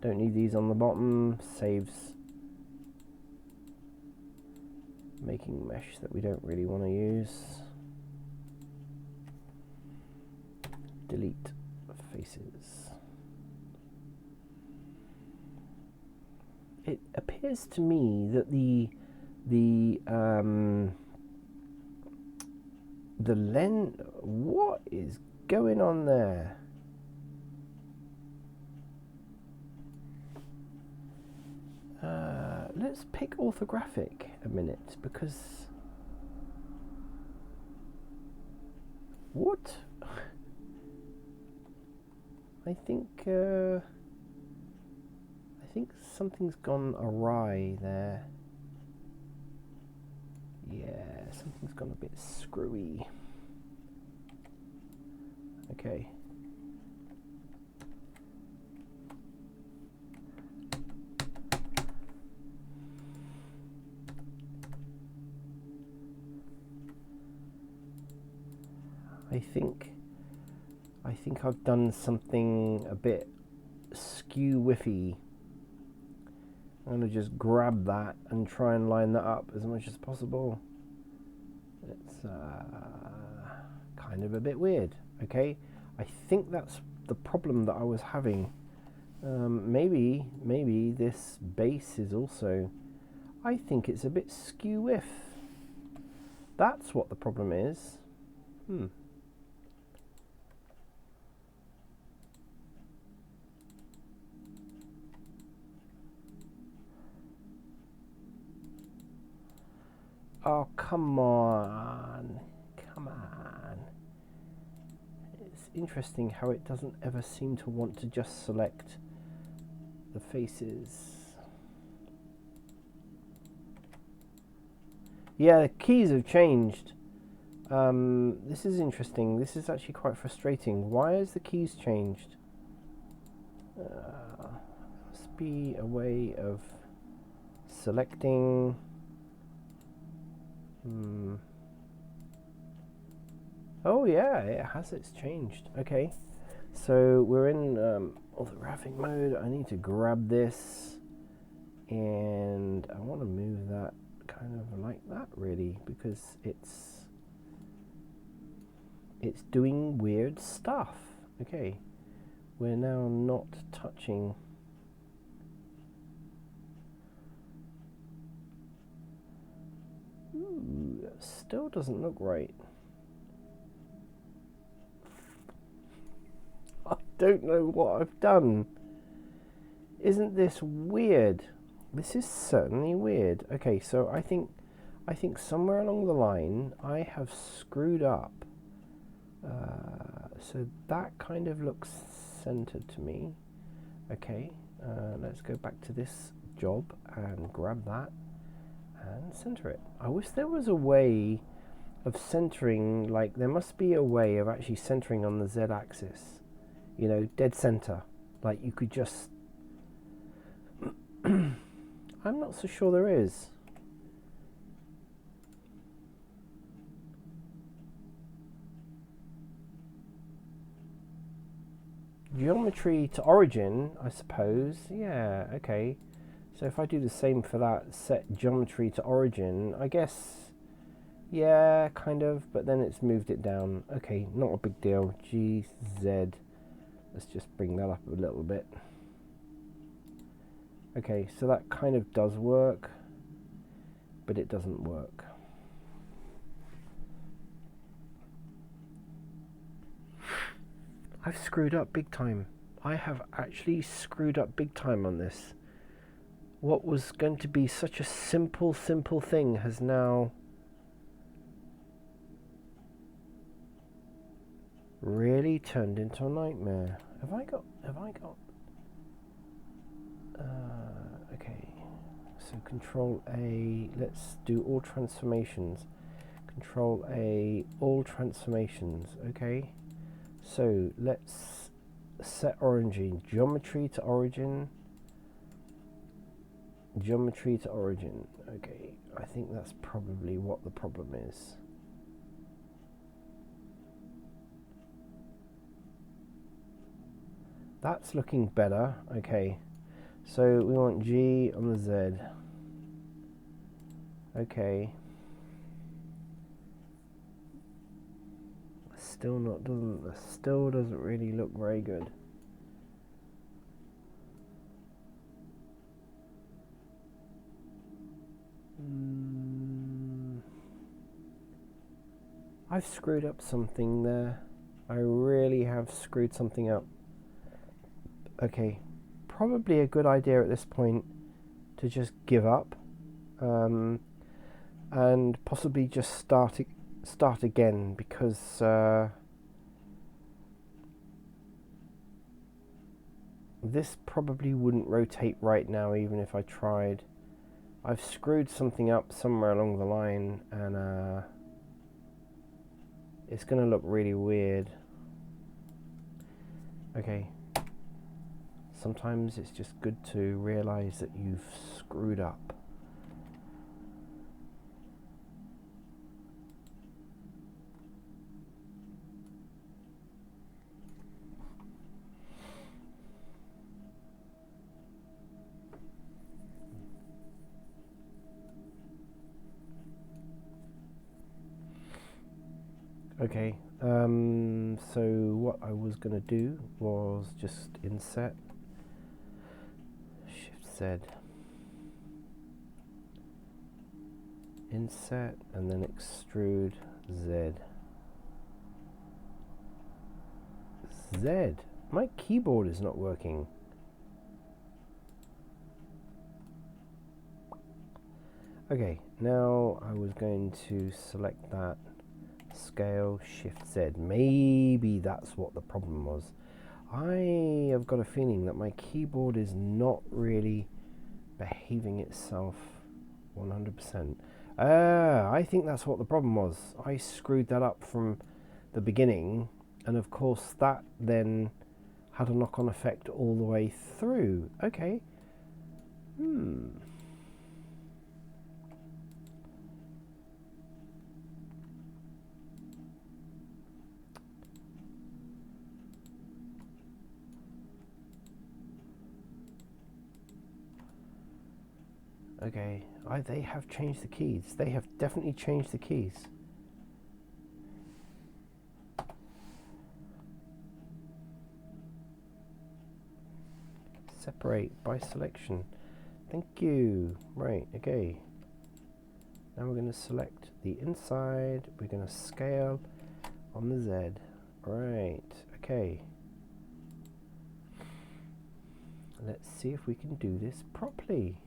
Don't need these on the bottom. Saves making mesh that we don't really want to use. Delete faces. It appears to me that the lens. What is going on there? Let's pick orthographic a minute, because what? I think something's gone awry there. Yeah, something's gone a bit screwy. Okay. I think I've done something a bit skew-whiffy. I'm going to just grab that and try and line that up as much as possible. It's kind of a bit weird. Okay, I think that's the problem that I was having. Maybe this base is also... I think it's a bit skew-if. That's what the problem is. Oh, come on. Come on. It's interesting how it doesn't ever seem to want to just select the faces. Yeah, the keys have changed. This is interesting. This is actually quite frustrating. Why has the keys changed? Must be a way of selecting. Oh yeah, it has. It's changed. Okay, so we're in orthographic mode. I need to grab this, and I want to move that kind of like that, really, because it's doing weird stuff. Okay, we're now not touching. Ooh, that still doesn't look right. I don't know what I've done. Isn't this weird? This is certainly weird. Okay, so I think somewhere along the line I have screwed up. So that kind of looks centered to me. Okay, let's go back to this job and grab that and center it. I wish there was a way of centering, like there must be a way of actually centering on the Z axis, you know, dead center. Like you could just I'm not so sure there is. Geometry to origin, I suppose. Yeah, okay. So if I do the same for that, set geometry to origin, I guess, yeah, kind of, but then it's moved it down. Okay, not a big deal. GZ. Let's just bring that up a little bit. Okay, so that kind of does work, but it doesn't work. I've screwed up big time. I have actually screwed up big time on this. What was going to be such a simple thing has now really turned into a nightmare. Have I got okay, so Control A, let's do all transformations. Control A, all transformations. Okay, so let's set origin, geometry to origin. Geometry to origin. Okay, I think that's probably what the problem is. That's looking better. Okay, so we want G on the Z. Okay. Still doesn't really look very good. I've screwed up something there. I really have screwed something up. Okay, probably a good idea at this point to just give up, and possibly just start again, because this probably wouldn't rotate right now even if I tried. I've screwed something up somewhere along the line, and it's going to look really weird. Okay. Sometimes it's just good to realize that you've screwed up. Okay, So what I was going to do was just inset Shift Z, inset, and then extrude Z. Z. My keyboard is not working. Okay, now I was going to select that, scale, Shift Z. Maybe that's what the problem was. I have got a feeling that my keyboard is not really behaving itself 100%. I think that's what the problem was. I screwed that up from the beginning, and of course that then had a knock-on effect all the way through. Okay. Okay, they have changed the keys. They have definitely changed the keys. Separate by selection. Thank you. Right, okay. Now we're going to select the inside. We're going to scale on the Z. Right, okay. Let's see if we can do this properly.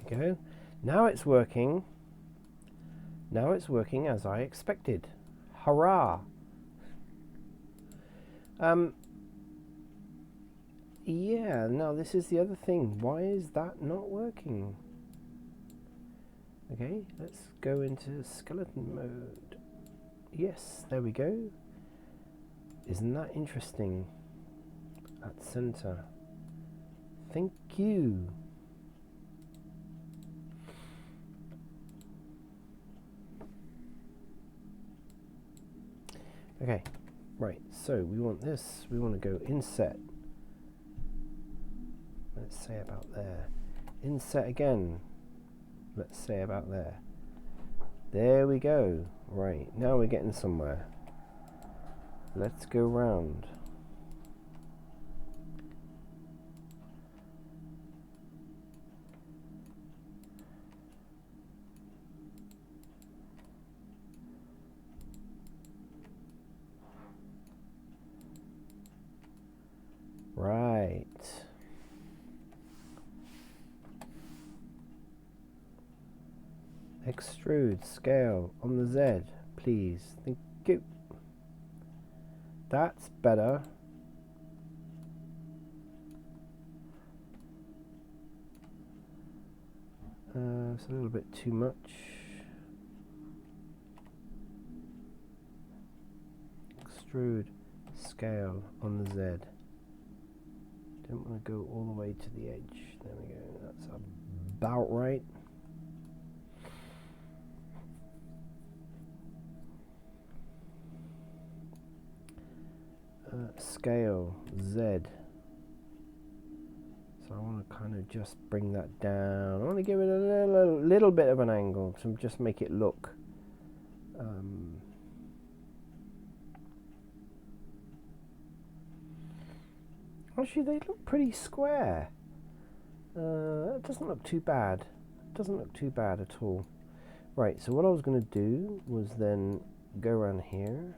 Go. Now it's working. Now it's working as I expected. Hurrah! Yeah, now this is the other thing. Why is that not working? Okay, let's go into skeleton mode. Yes, there we go. Isn't that interesting? At center. Thank you. Okay, right, so we want this, we want to go inset. Let's say about there. Inset again. Let's say about there. There we go. Right, now we're getting somewhere. Let's go round. Right. Extrude, scale on the Z, please. Thank you. That's better. It's a little bit too much. Extrude, scale on the Z. Don't want to go all the way to the edge. There we go. That's about right. Scale Z. So I want to kind of just bring that down. I want to give it a little bit of an angle to just make it look actually they look pretty square. That doesn't look too bad. Doesn't look too bad at all. Right, so what I was going to do was then go around here.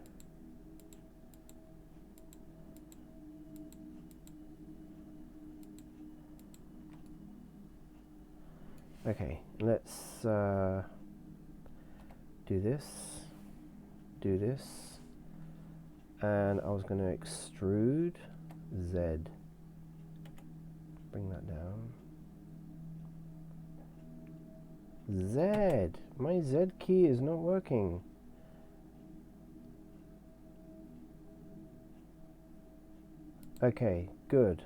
Okay, let's do this, and I was going to extrude Z. Bring that down. Z. My Z key is not working. Okay, good.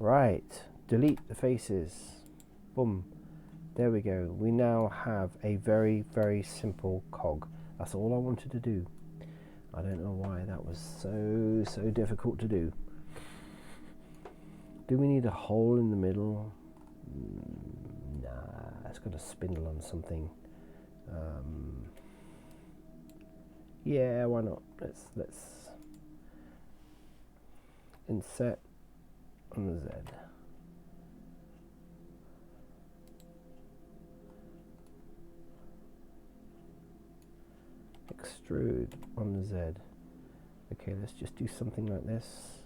Right, delete the faces. Boom. There we go. We now have a very, very simple cog. That's all I wanted to do. I don't know why that was so difficult to do. Do we need a hole in the middle? Nah, it's got a spindle on something. Yeah, why not? Let's inset on the Z. Extrude on the Z. Okay, let's just do something like this.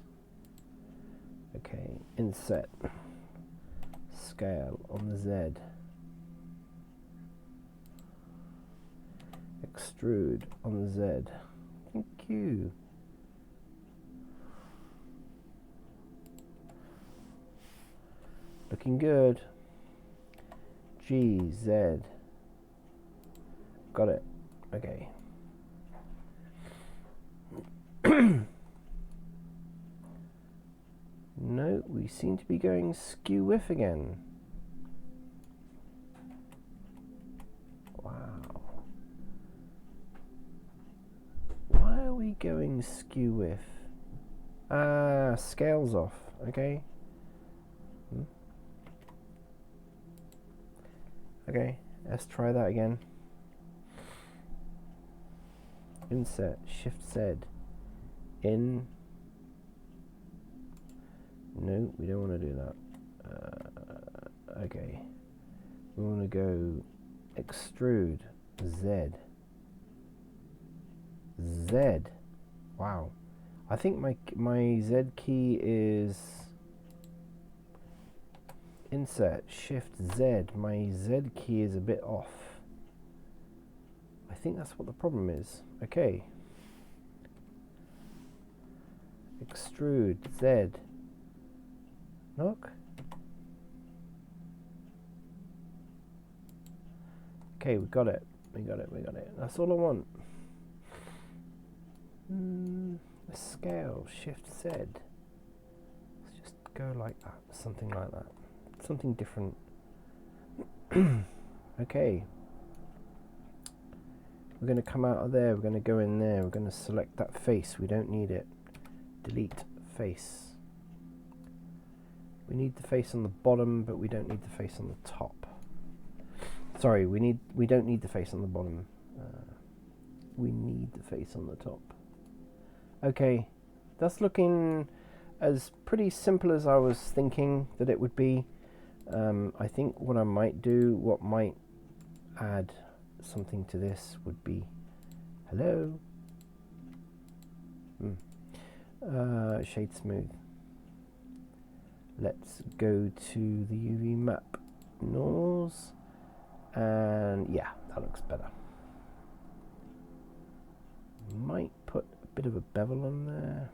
Okay, inset, scale on the Z. Extrude on the Z. Thank you. Looking good. G, Z. Got it. Okay. No, we seem to be going skew whiff again. Wow. Why are we going skew whiff? Scales off. Okay. Okay, let's try that again. Inset, Shift Z. In. No, we don't want to do that. Okay. We want to go extrude Z. Z. Wow. I think my Z key is insert Shift Z. My Z key is a bit off. I think that's what the problem is. Okay. Extrude Z. Look. Okay, we got it. We got it. That's all I want. Scale, Shift Z. Let's just go like that. Something like that. Something different. Okay. We're going to come out of there. We're going to go in there. We're going to select that face. We don't need it. Delete face. We need the face on the bottom, but we don't need the face on the top. Sorry, we don't need the face on the bottom. We need the face on the top. Okay, that's looking as pretty simple as I was thinking that it would be. I think what I might do, what might add something to this would be, hello, shade smooth. Let's go to the UV map normals, and yeah, that looks better. Might put a bit of a bevel on there.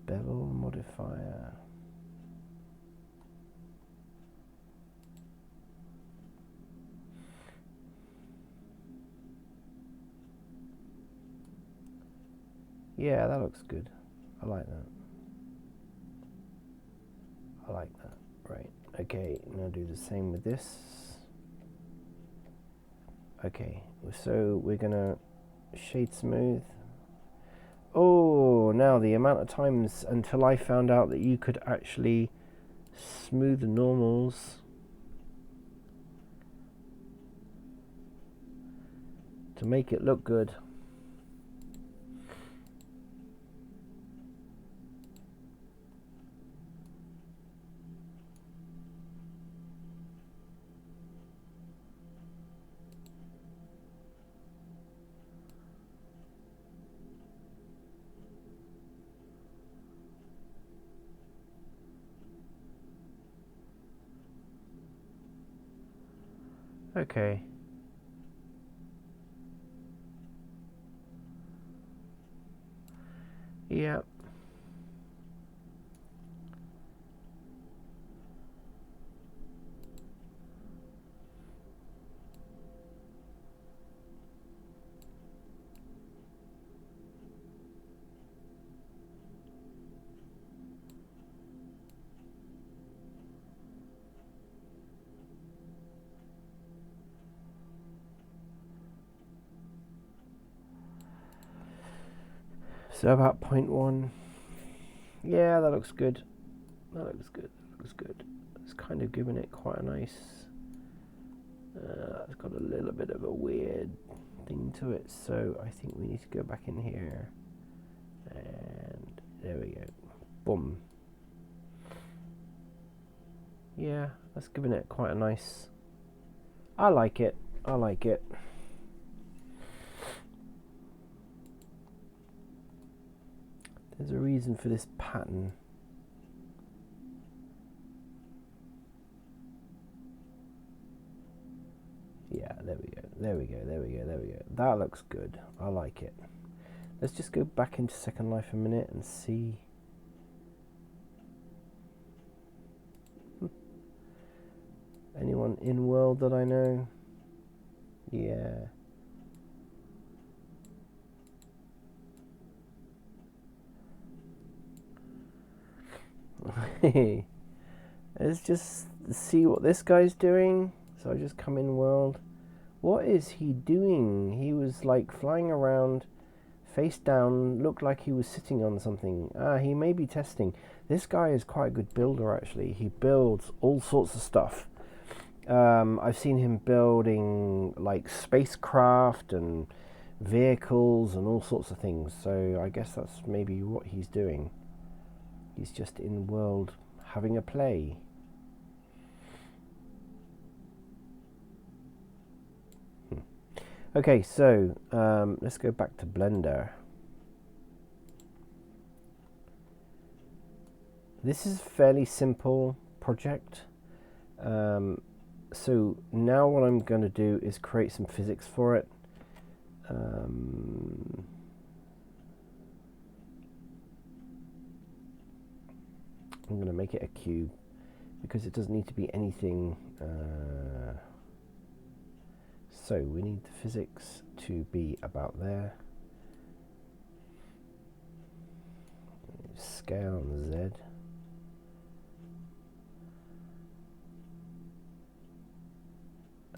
Bevel modifier. Yeah, that looks good. I like that. I like that. Right. Okay, now do the same with this. Okay, so we're gonna shade smooth. Oh, now the amount of times until I found out that you could actually smooth the normals. To make it look good. Okay. Yeah. So about 0.1. Yeah, that looks good. That looks good. That looks good. It's kind of giving it quite a nice. It's got a little bit of a weird thing to it, so I think we need to go back in here. And there we go. Boom. Yeah, that's giving it quite a nice. I like it. I like it. There's a reason for this pattern. Yeah, there we go. There we go. There we go. There we go. That looks good. I like it. Let's just go back into Second Life a minute and see. Anyone in world that I know? Yeah. Let's just see what this guy's doing. So I just come in world. What is he doing? He was like flying around face down, looked like he was sitting on something. He may be testing. This guy is quite a good builder actually. He builds all sorts of stuff. I've seen him building like spacecraft and vehicles and all sorts of things. So I guess that's maybe what he's doing. He's just in world having a play. Okay, so let's go back to Blender. This is a fairly simple project. So now what I'm going to do is create some physics for it. I'm going to make it a cube because it doesn't need to be anything. So we need the physics to be about there. Scale on Z.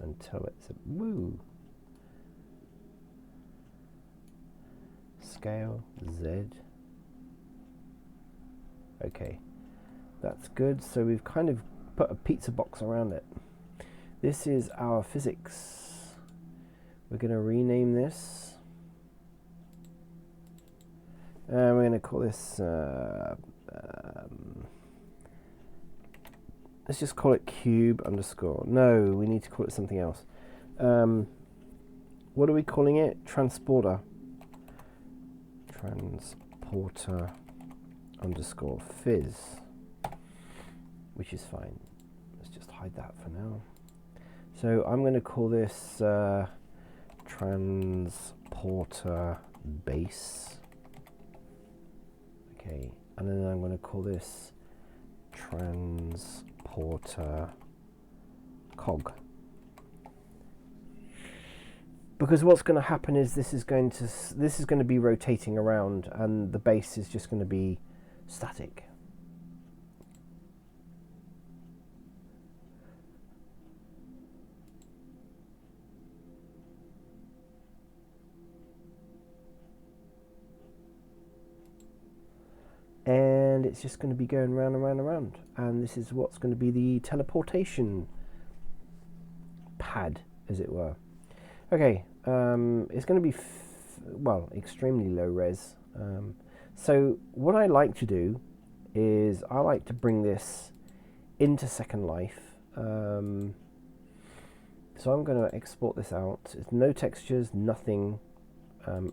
Until it's a woo. Scale Z. Okay, that's good. So we've kind of put a pizza box around it. This is our physics. We're going to rename this. And we're going to call this. Let's just call it cube underscore. No, we need to call it something else. What are we calling it? Transporter. Transporter underscore fizz. Which is fine. Let's just hide that for now. So I'm going to call this transporter base. Okay, and then I'm going to call this transporter cog. Because what's going to happen is this is going to be rotating around, and the base is just going to be static. And it's just going to be going round and round and round. And this is what's going to be the teleportation pad, as it were. Okay, it's going to be, well, extremely low res. So what I like to do is I like to bring this into Second Life. So I'm going to export this out. It's no textures, nothing,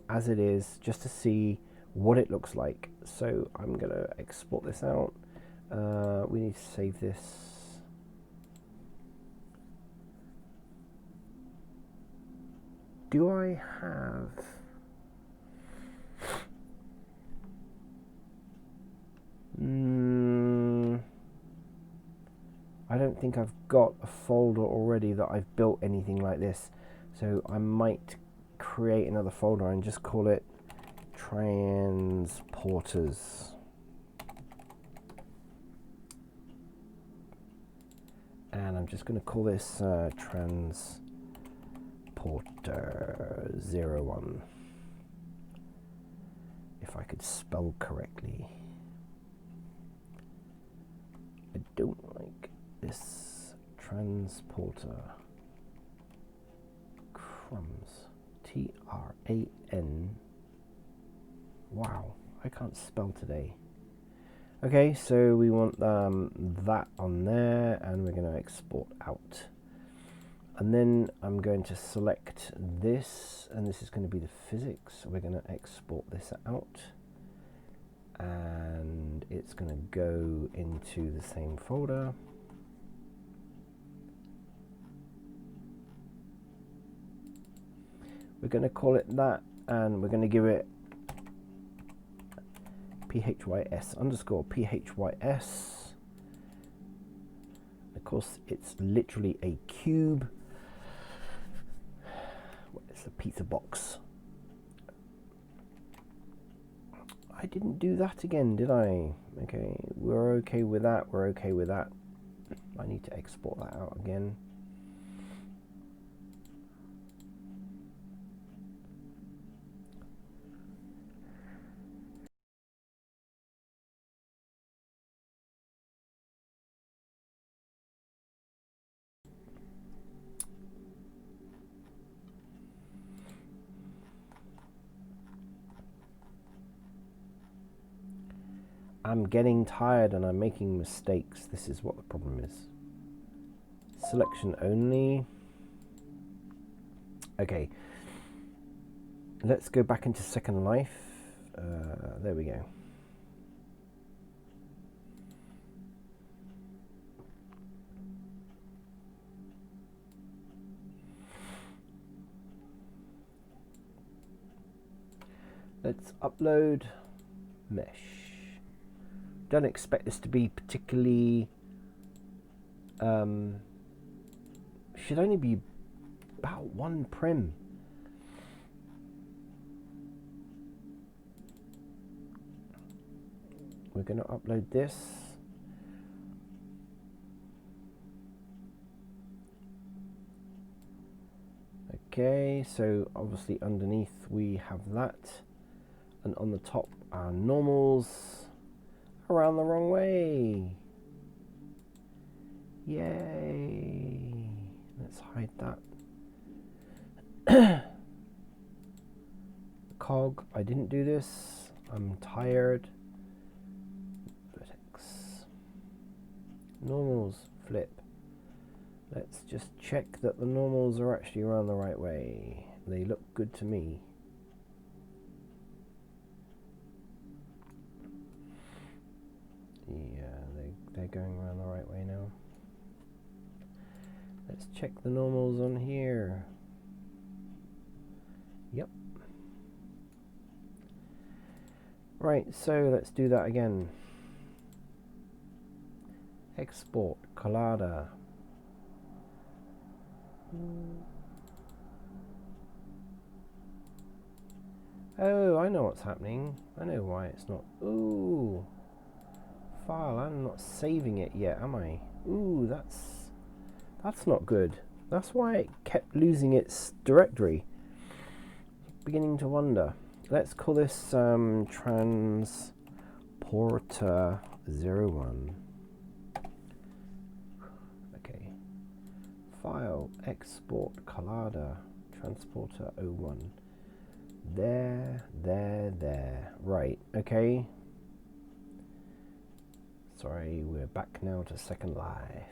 as it is, just to see what it looks like. So I'm going to export this out. We need to save this. Do I have... I don't think I've got a folder already that I've built anything like this. So I might create another folder and just call it transporters. And I'm just going to call this transporter 01. if I could spell correctly. I don't like this transporter. Crumbs. T-R-A-N. Wow, I can't spell today. Okay, so we want that on there, and we're going to export out. And then I'm going to select this, and this is going to be the physics. So we're going to export this out, and it's going to go into the same folder. We're going to call it that, and we're going to give it phys underscore phys. Of course, it's literally a cube. It's a pizza box. I didn't do that again, did I? Okay, we're okay with that. We're okay with that. I need to export that out again. I'm getting tired and I'm making mistakes. This is what the problem is. Selection only. Okay. Let's go back into Second Life. There we go. Let's upload mesh. Don't expect this to be particularly should only be about 1 prim. We're going to upload this. Okay, so obviously underneath we have that, and on the top are normals. Around the wrong way. Yay. Let's hide that. Cog, I didn't do this. I'm tired. Vertex. Normals, flip. Let's just check that the normals are actually around the right way. They look good to me. Yeah, they're going around the right way now. Let's check the normals on here. Yep. Right, so let's do that again. Export, Collada. Oh, I know what's happening. I know why it's not. Ooh. File, I'm not saving it yet, am I? Ooh, that's not good. That's why it kept losing its directory. Beginning to wonder. Let's call this transporter 01. Okay. File, export, Collada, transporter 01. There. Right, okay. Sorry, we're back now to Second Life.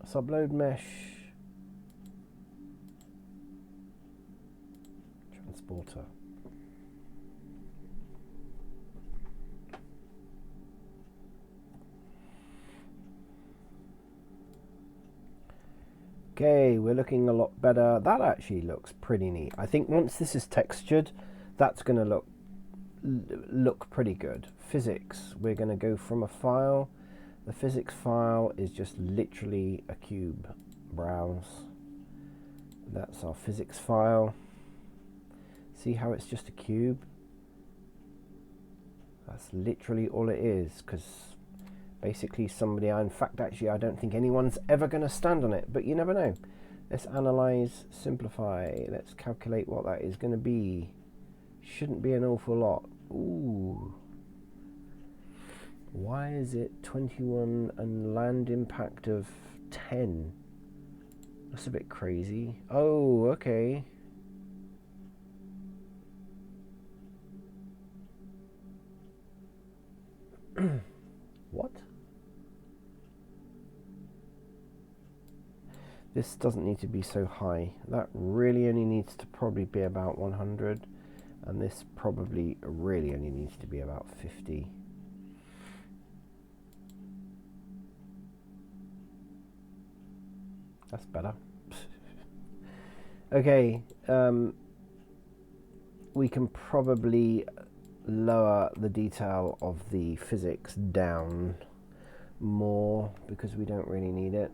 Subload mesh. Transporter. Okay, we're looking a lot better. That actually looks pretty neat. I think once this is textured, that's going to look pretty good. Physics, we're going to go from a file. The physics file is just literally a cube. Browse. That's our physics file. See how it's just a cube? That's literally all it is, because Basically somebody, in fact actually I don't think anyone's ever going to stand on it, but you never know. Let's analyze, simplify, let's calculate what that is going to be. Shouldn't be an awful lot. Ooh. Why is it 21 and land impact of 10? That's a bit crazy. Oh, okay. What? This doesn't need to be so high. That really only needs to probably be about 100, and this probably really only needs to be about 50. That's better. Okay, we can probably lower the detail of the physics down more because we don't really need it.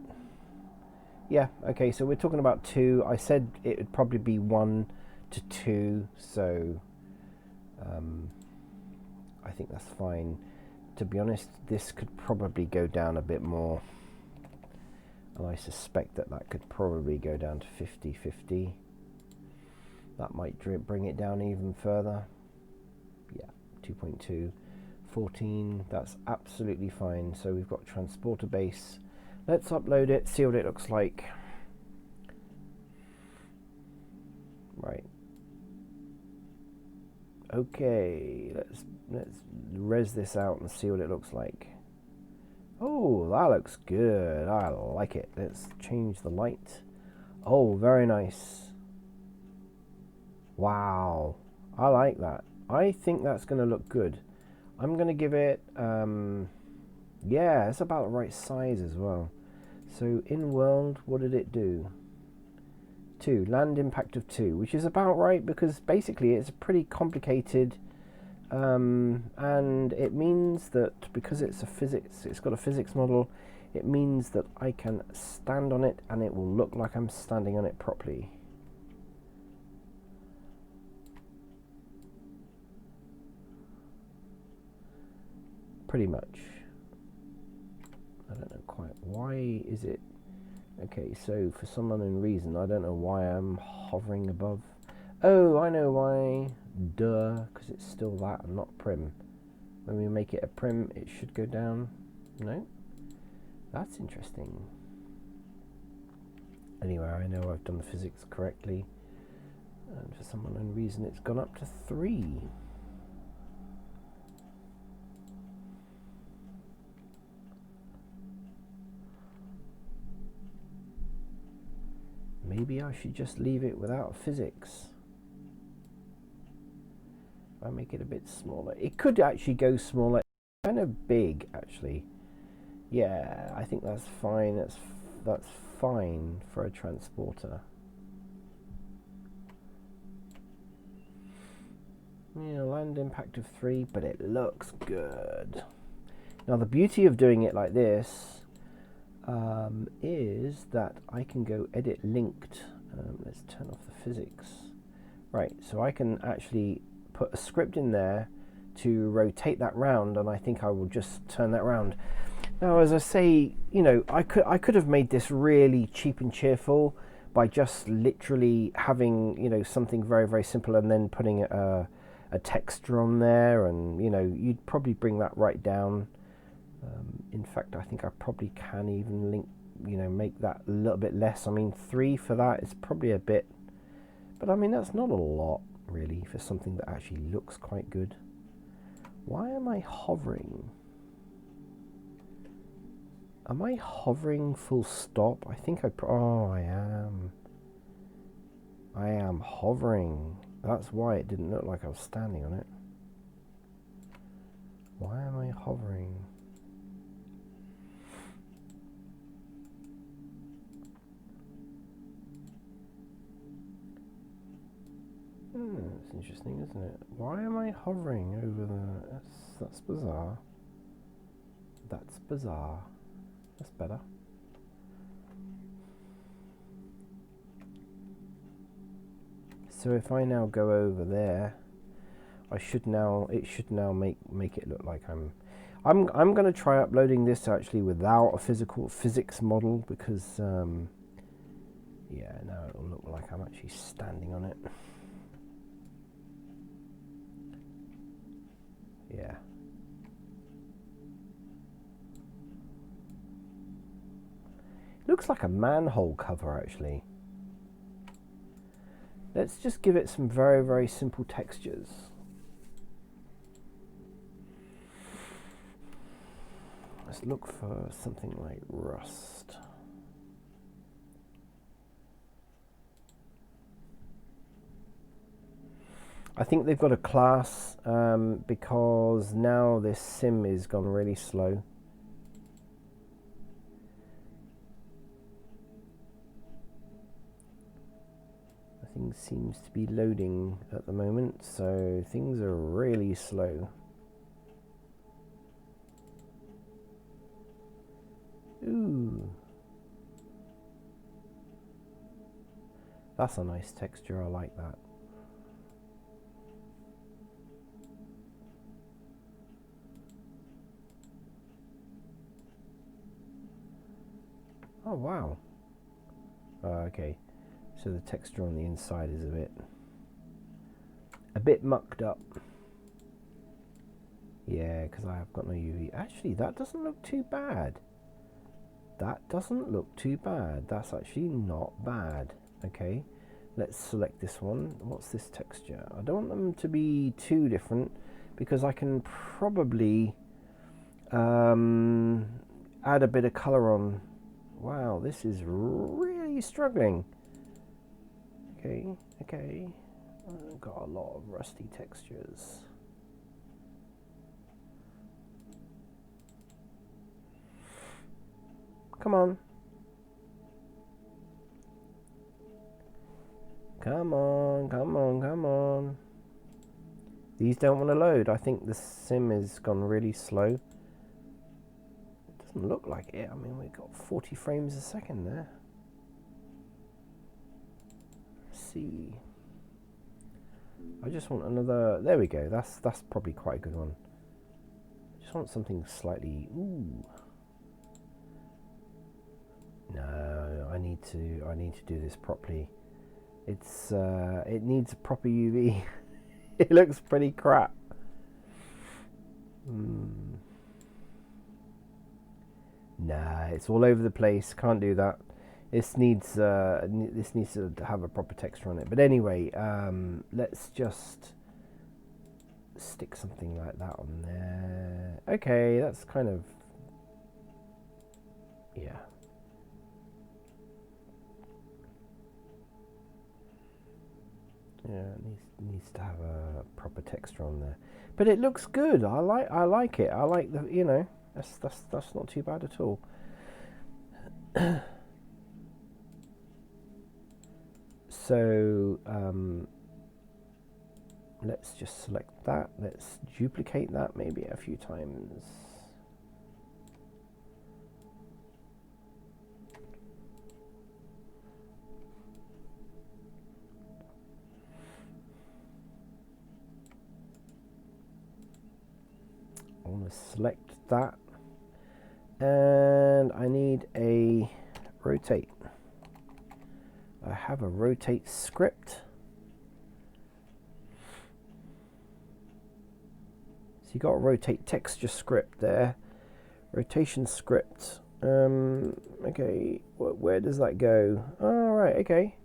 Yeah, okay, so we're talking about 2. I said it would probably be 1 to 2, so I think that's fine. To be honest, this could probably go down a bit more. And I suspect that that could probably go down to 50-50. That might bring it down even further. Yeah, 2.2. 14, that's absolutely fine. So we've got transporter base. Let's upload it, see what it looks like. Right. Okay, let's res this out and see what it looks like. Oh, that looks good. I like it. Let's change the light. Oh, very nice. Wow. I like that. I think that's going to look good. I'm going to give it, yeah, it's about the right size as well. So in world, what did it do? 2, land impact of 2, which is about right because basically it's a pretty complicated, and it means that because it's got a physics model, it means that I can stand on it and it will look like I'm standing on it properly. Pretty much. I don't know quite. Why is it? Okay, so for some unknown reason, I don't know why I'm hovering above. Oh, I know why. Duh, because it's still that and not prim. When we make it a prim, it should go down. No? That's interesting. Anyway, I know I've done the physics correctly. And for some unknown reason, it's gone up to 3. Maybe I should just leave it without physics. If I make it a bit smaller. It could actually go smaller. Kind of big, actually. Yeah, I think that's fine. That's fine for a transporter. Yeah, land impact of 3, but it looks good. Now the beauty of doing it like this is that I can go edit linked. Let's turn off the physics. Right, so I can actually put a script in there to rotate that round, and I think I will just turn that round. Now, as I say, you know, I could have made this really cheap and cheerful by just literally having, you know, something very, very simple and then putting a texture on there, and, you know, you'd probably bring that right down. In fact, I think I probably can even link, you know, make that a little bit less. I mean, 3 for that is probably a bit, but I mean, that's not a lot, really, for something that actually looks quite good. Why am I hovering? Am I hovering full stop? I think oh, I am. I am hovering. That's why it didn't look like I was standing on it. Why am I hovering? That's interesting, isn't it? Why am I hovering over the... That's bizarre. That's bizarre. That's better. So if I now go over there, it should now make it look like I'm... I'm going to try uploading this actually without a physics model because yeah, now it'll look like I'm actually standing on it. Yeah. Looks like a manhole cover actually. Let's just give it some very, very simple textures. Let's look for something like rust. I think they've got a class because now this sim is gone really slow. Nothing seems to be loading at the moment, so things are really slow. Ooh. That's a nice texture, I like that. Oh wow. Okay, so the texture on the inside is a bit mucked up. Yeah, because I have got no UV. Actually, that doesn't look too bad. That doesn't look too bad. That's actually not bad. Okay, let's select this one. What's this texture? I don't want them to be too different because I can probably add a bit of color on. Wow, this is really struggling. Okay, okay. I've got a lot of rusty textures. Come on. Come on, come on, come on. These don't want to load. I think the sim has gone really slow. It doesn't look like it. I mean, we've got 40 frames a second there. Let's see. I just want another. There we go. That's probably quite a good one. I just want something slightly. Ooh. No, I need to do this properly. It's it needs a proper UV. It looks pretty crap. Nah, it's all over the place. Can't do that. This needs to have a proper texture on it. But anyway, let's just stick something like that on there. Okay, that's kind of, yeah. Yeah, it needs to have a proper texture on there. But it looks good. I like it. I like the, you know, that's not too bad at all. So let's just select that. Let's duplicate that maybe a few times. I want to select that, and I need a rotate. I have a rotate script. So you got a rotate texture script there, rotation script. Okay, where does that go? Oh, right, okay.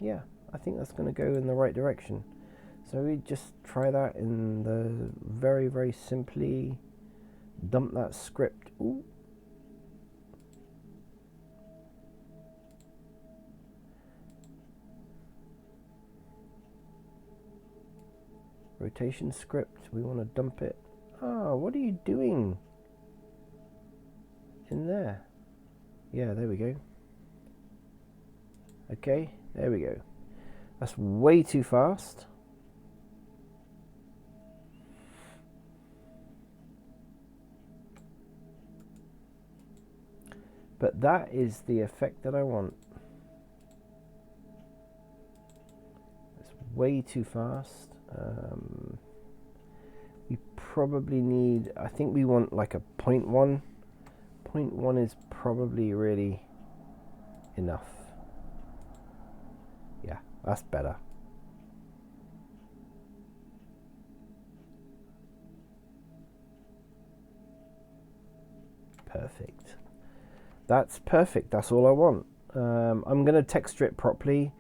Yeah, I think that's going to go in the right direction. So we just try that in the very, very simply dump that script. Ooh. Rotation script, we want to dump it. Oh, what are you doing in there? Yeah, there we go. Okay, there we go. That's way too fast. But that is the effect that I want. Let's way too fast. We probably need, I think we want like a 0.1. 0.1 is probably really enough. Yeah, that's better. Perfect. That's perfect. That's all I want. I'm going to texture it properly,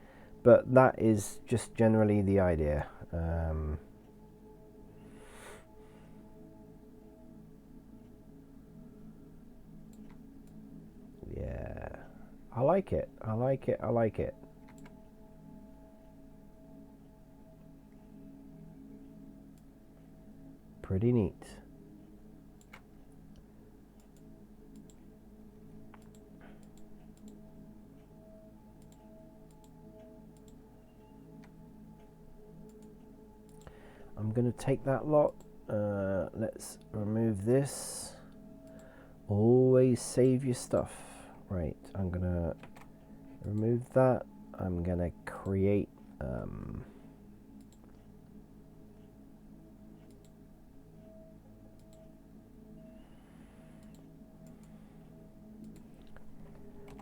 but that is just generally the idea. Yeah, I like it. I like it. I like it. Pretty neat. I'm going to take that lot. Let's remove this. Always save your stuff. Right, I'm going to remove that. I'm going to create... I'm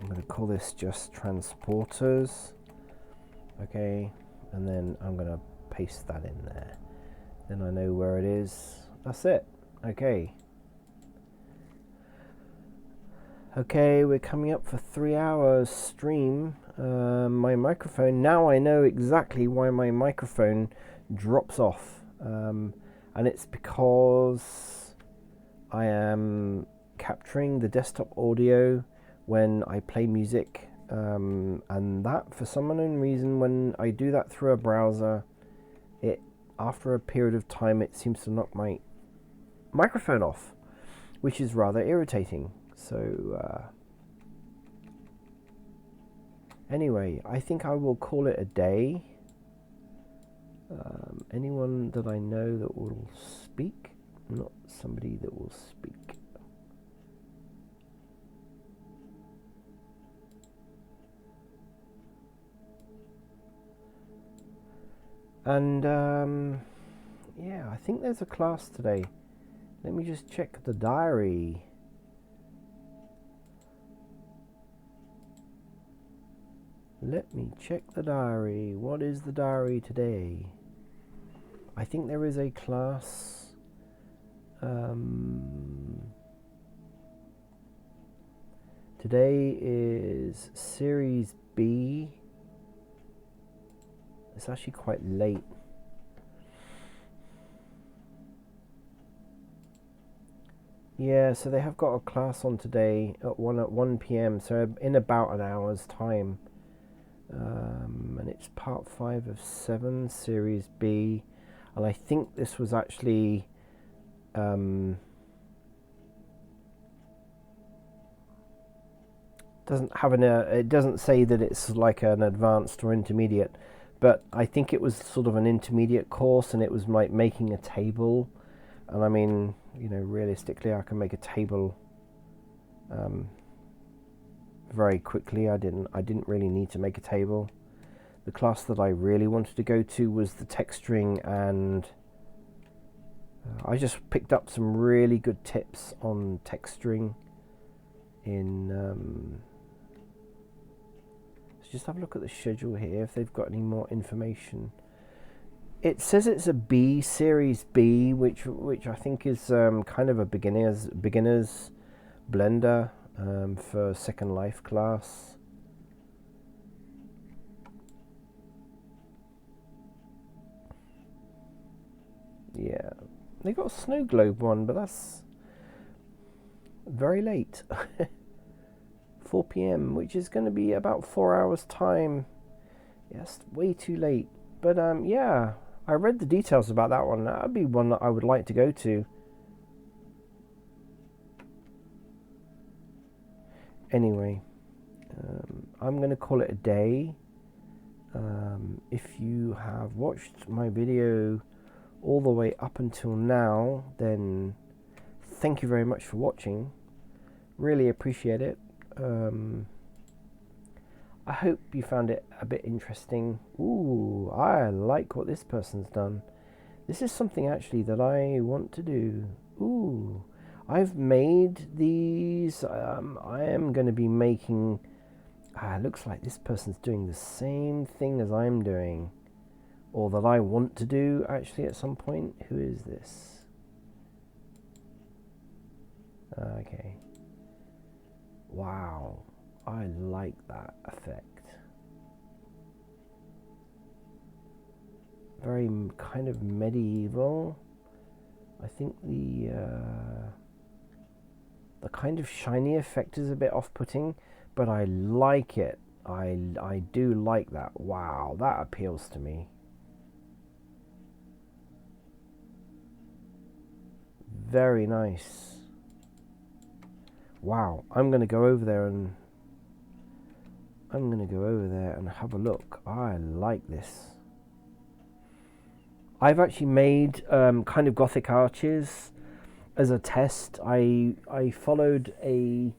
going to call this just transporters. Okay, and then I'm going to paste that in there. Then I know where it is. That's it. Okay. Okay, we're coming up for 3 hours stream. My microphone, now I know exactly why my microphone drops off. And it's because I am capturing the desktop audio when I play music. And that, for some unknown reason, when I do that through a browser, after a period of time, it seems to knock my microphone off, which is rather irritating. So anyway, I think I will call it a day. Anyone that I know that will speak, not somebody that will speak. And yeah, I think there's a class today. Let me just check the diary. Let me check the diary. What is the diary today? I think there is a class. Today is Series B. It's actually quite late. Yeah, so they have got a class on today at 1 p.m. So in about an hour's time. And it's part 5 of 7, Series B. And I think this was actually it doesn't say that it's like an advanced or intermediate, but I think it was sort of an intermediate course, and it was like making a table. And I mean, you know, realistically, I can make a table very quickly. I didn't really need to make a table. The class that I really wanted to go to was the texturing, and I just picked up some really good tips on texturing in let's just have a look at the schedule here if they've got any more information. It says it's a B, Series B, which I think is kind of a beginners blender for Second Life class. Yeah, they got a snow globe one, but that's very late. 4 p.m, which is going to be about 4 hours time. Yes, way too late. But yeah, I read the details about that one. That would be one that I would like to go to. Anyway, I'm going to call it a day. If you have watched my video all the way up until now, then thank you very much for watching. Really appreciate it. I hope you found it a bit interesting. Ooh, I like what this person's done. This is something actually that I want to do. Ooh, I've made these. I am going to be making. Looks like this person's doing the same thing as I'm doing, or that I want to do actually at some point. Who is this? Okay. Wow, I like that effect. Very kind of medieval. I think the kind of shiny effect is a bit off-putting, but I like it. I do like that. Wow, that appeals to me. Very nice. Wow, I'm going to go over there and have a look. I like this. I've actually made kind of Gothic arches as a test. I followed a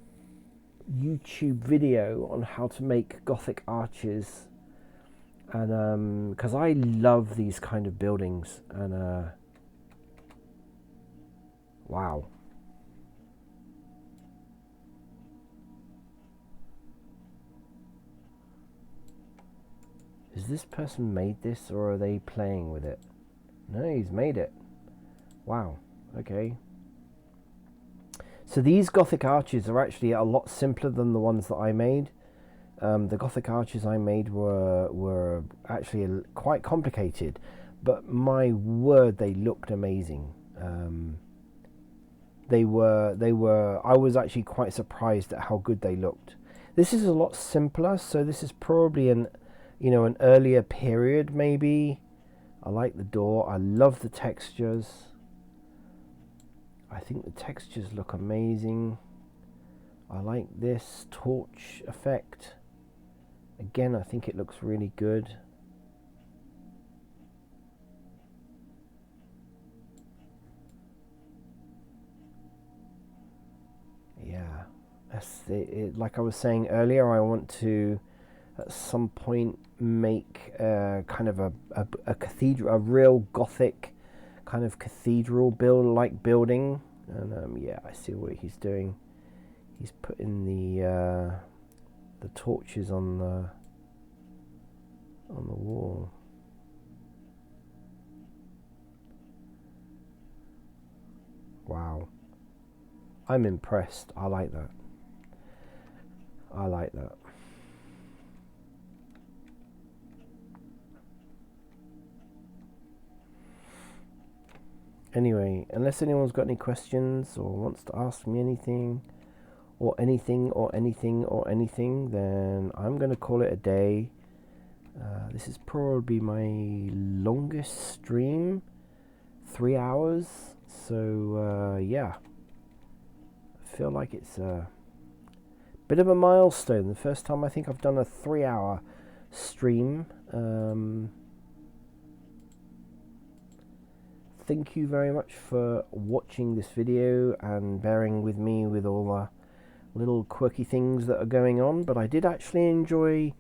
YouTube video on how to make Gothic arches, and because I love these kind of buildings, and wow. Has this person made this, or are they playing with it? No, he's made it. Wow, okay. So these Gothic arches are actually a lot simpler than the ones that I made. The Gothic arches I made were actually quite complicated, but my word, they looked amazing. They were. I was actually quite surprised at how good they looked. This is a lot simpler, so this is probably an earlier period maybe. I like the door. I love the textures. I think the textures look amazing. I like this torch effect. Again, I think it looks really good. Yeah, that's it. Like I was saying earlier, I want to at some point make kind of a cathedral, a real Gothic kind of cathedral building, and yeah, I see what he's doing. He's putting the torches on the wall. Wow, I'm impressed. I like that. I like that. Anyway, unless anyone's got any questions or wants to ask me anything, then I'm going to call it a day. This is probably my longest stream, 3 hours. So yeah, I feel like it's a bit of a milestone. The first time I think I've done a 3-hour stream. Thank you very much for watching this video and bearing with me with all the little quirky things that are going on, but I did actually enjoy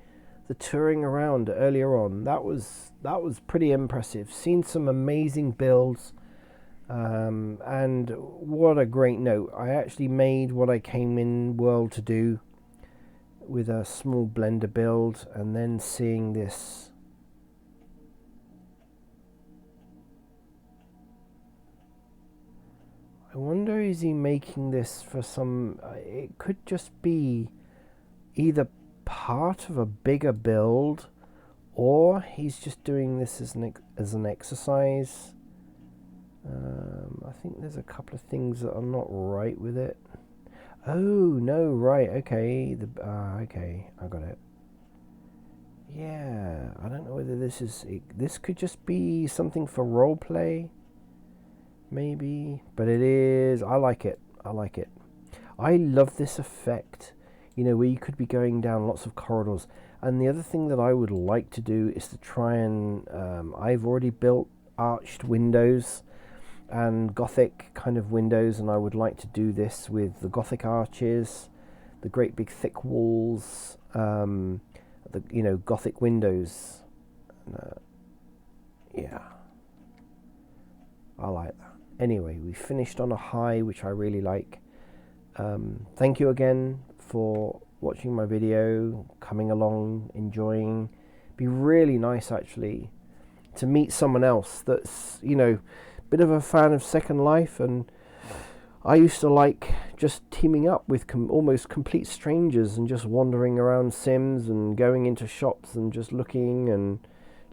the touring around earlier on. That was pretty impressive. Seen some amazing builds, and what a great note. I actually made what I came in world to do with a small Blender build, and then seeing this. I wonder, is he making this for some... it could just be either part of a bigger build, or he's just doing this as an exercise. I think there's a couple of things that are not right with it. Oh, no, right, okay. Okay, I got it. Yeah, I don't know whether this could just be something for roleplay. Maybe, but it is. I like it. I like it. I love this effect, where you could be going down lots of corridors. And the other thing that I would like to do is to try and I've already built arched windows and Gothic kind of windows, and I would like to do this with the Gothic arches, the great big thick walls, and the Gothic windows. And, yeah, I like that. Anyway, we finished on a high, which I really like. Thank you again for watching my video, coming along, enjoying. It'd be really nice actually to meet someone else that's a bit of a fan of Second Life, and I used to like just teaming up with almost complete strangers and just wandering around Sims and going into shops and just looking and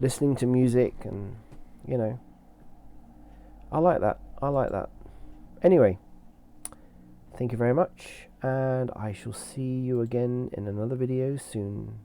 listening to music, and I like that. Anyway, thank you very much, and I shall see you again in another video soon.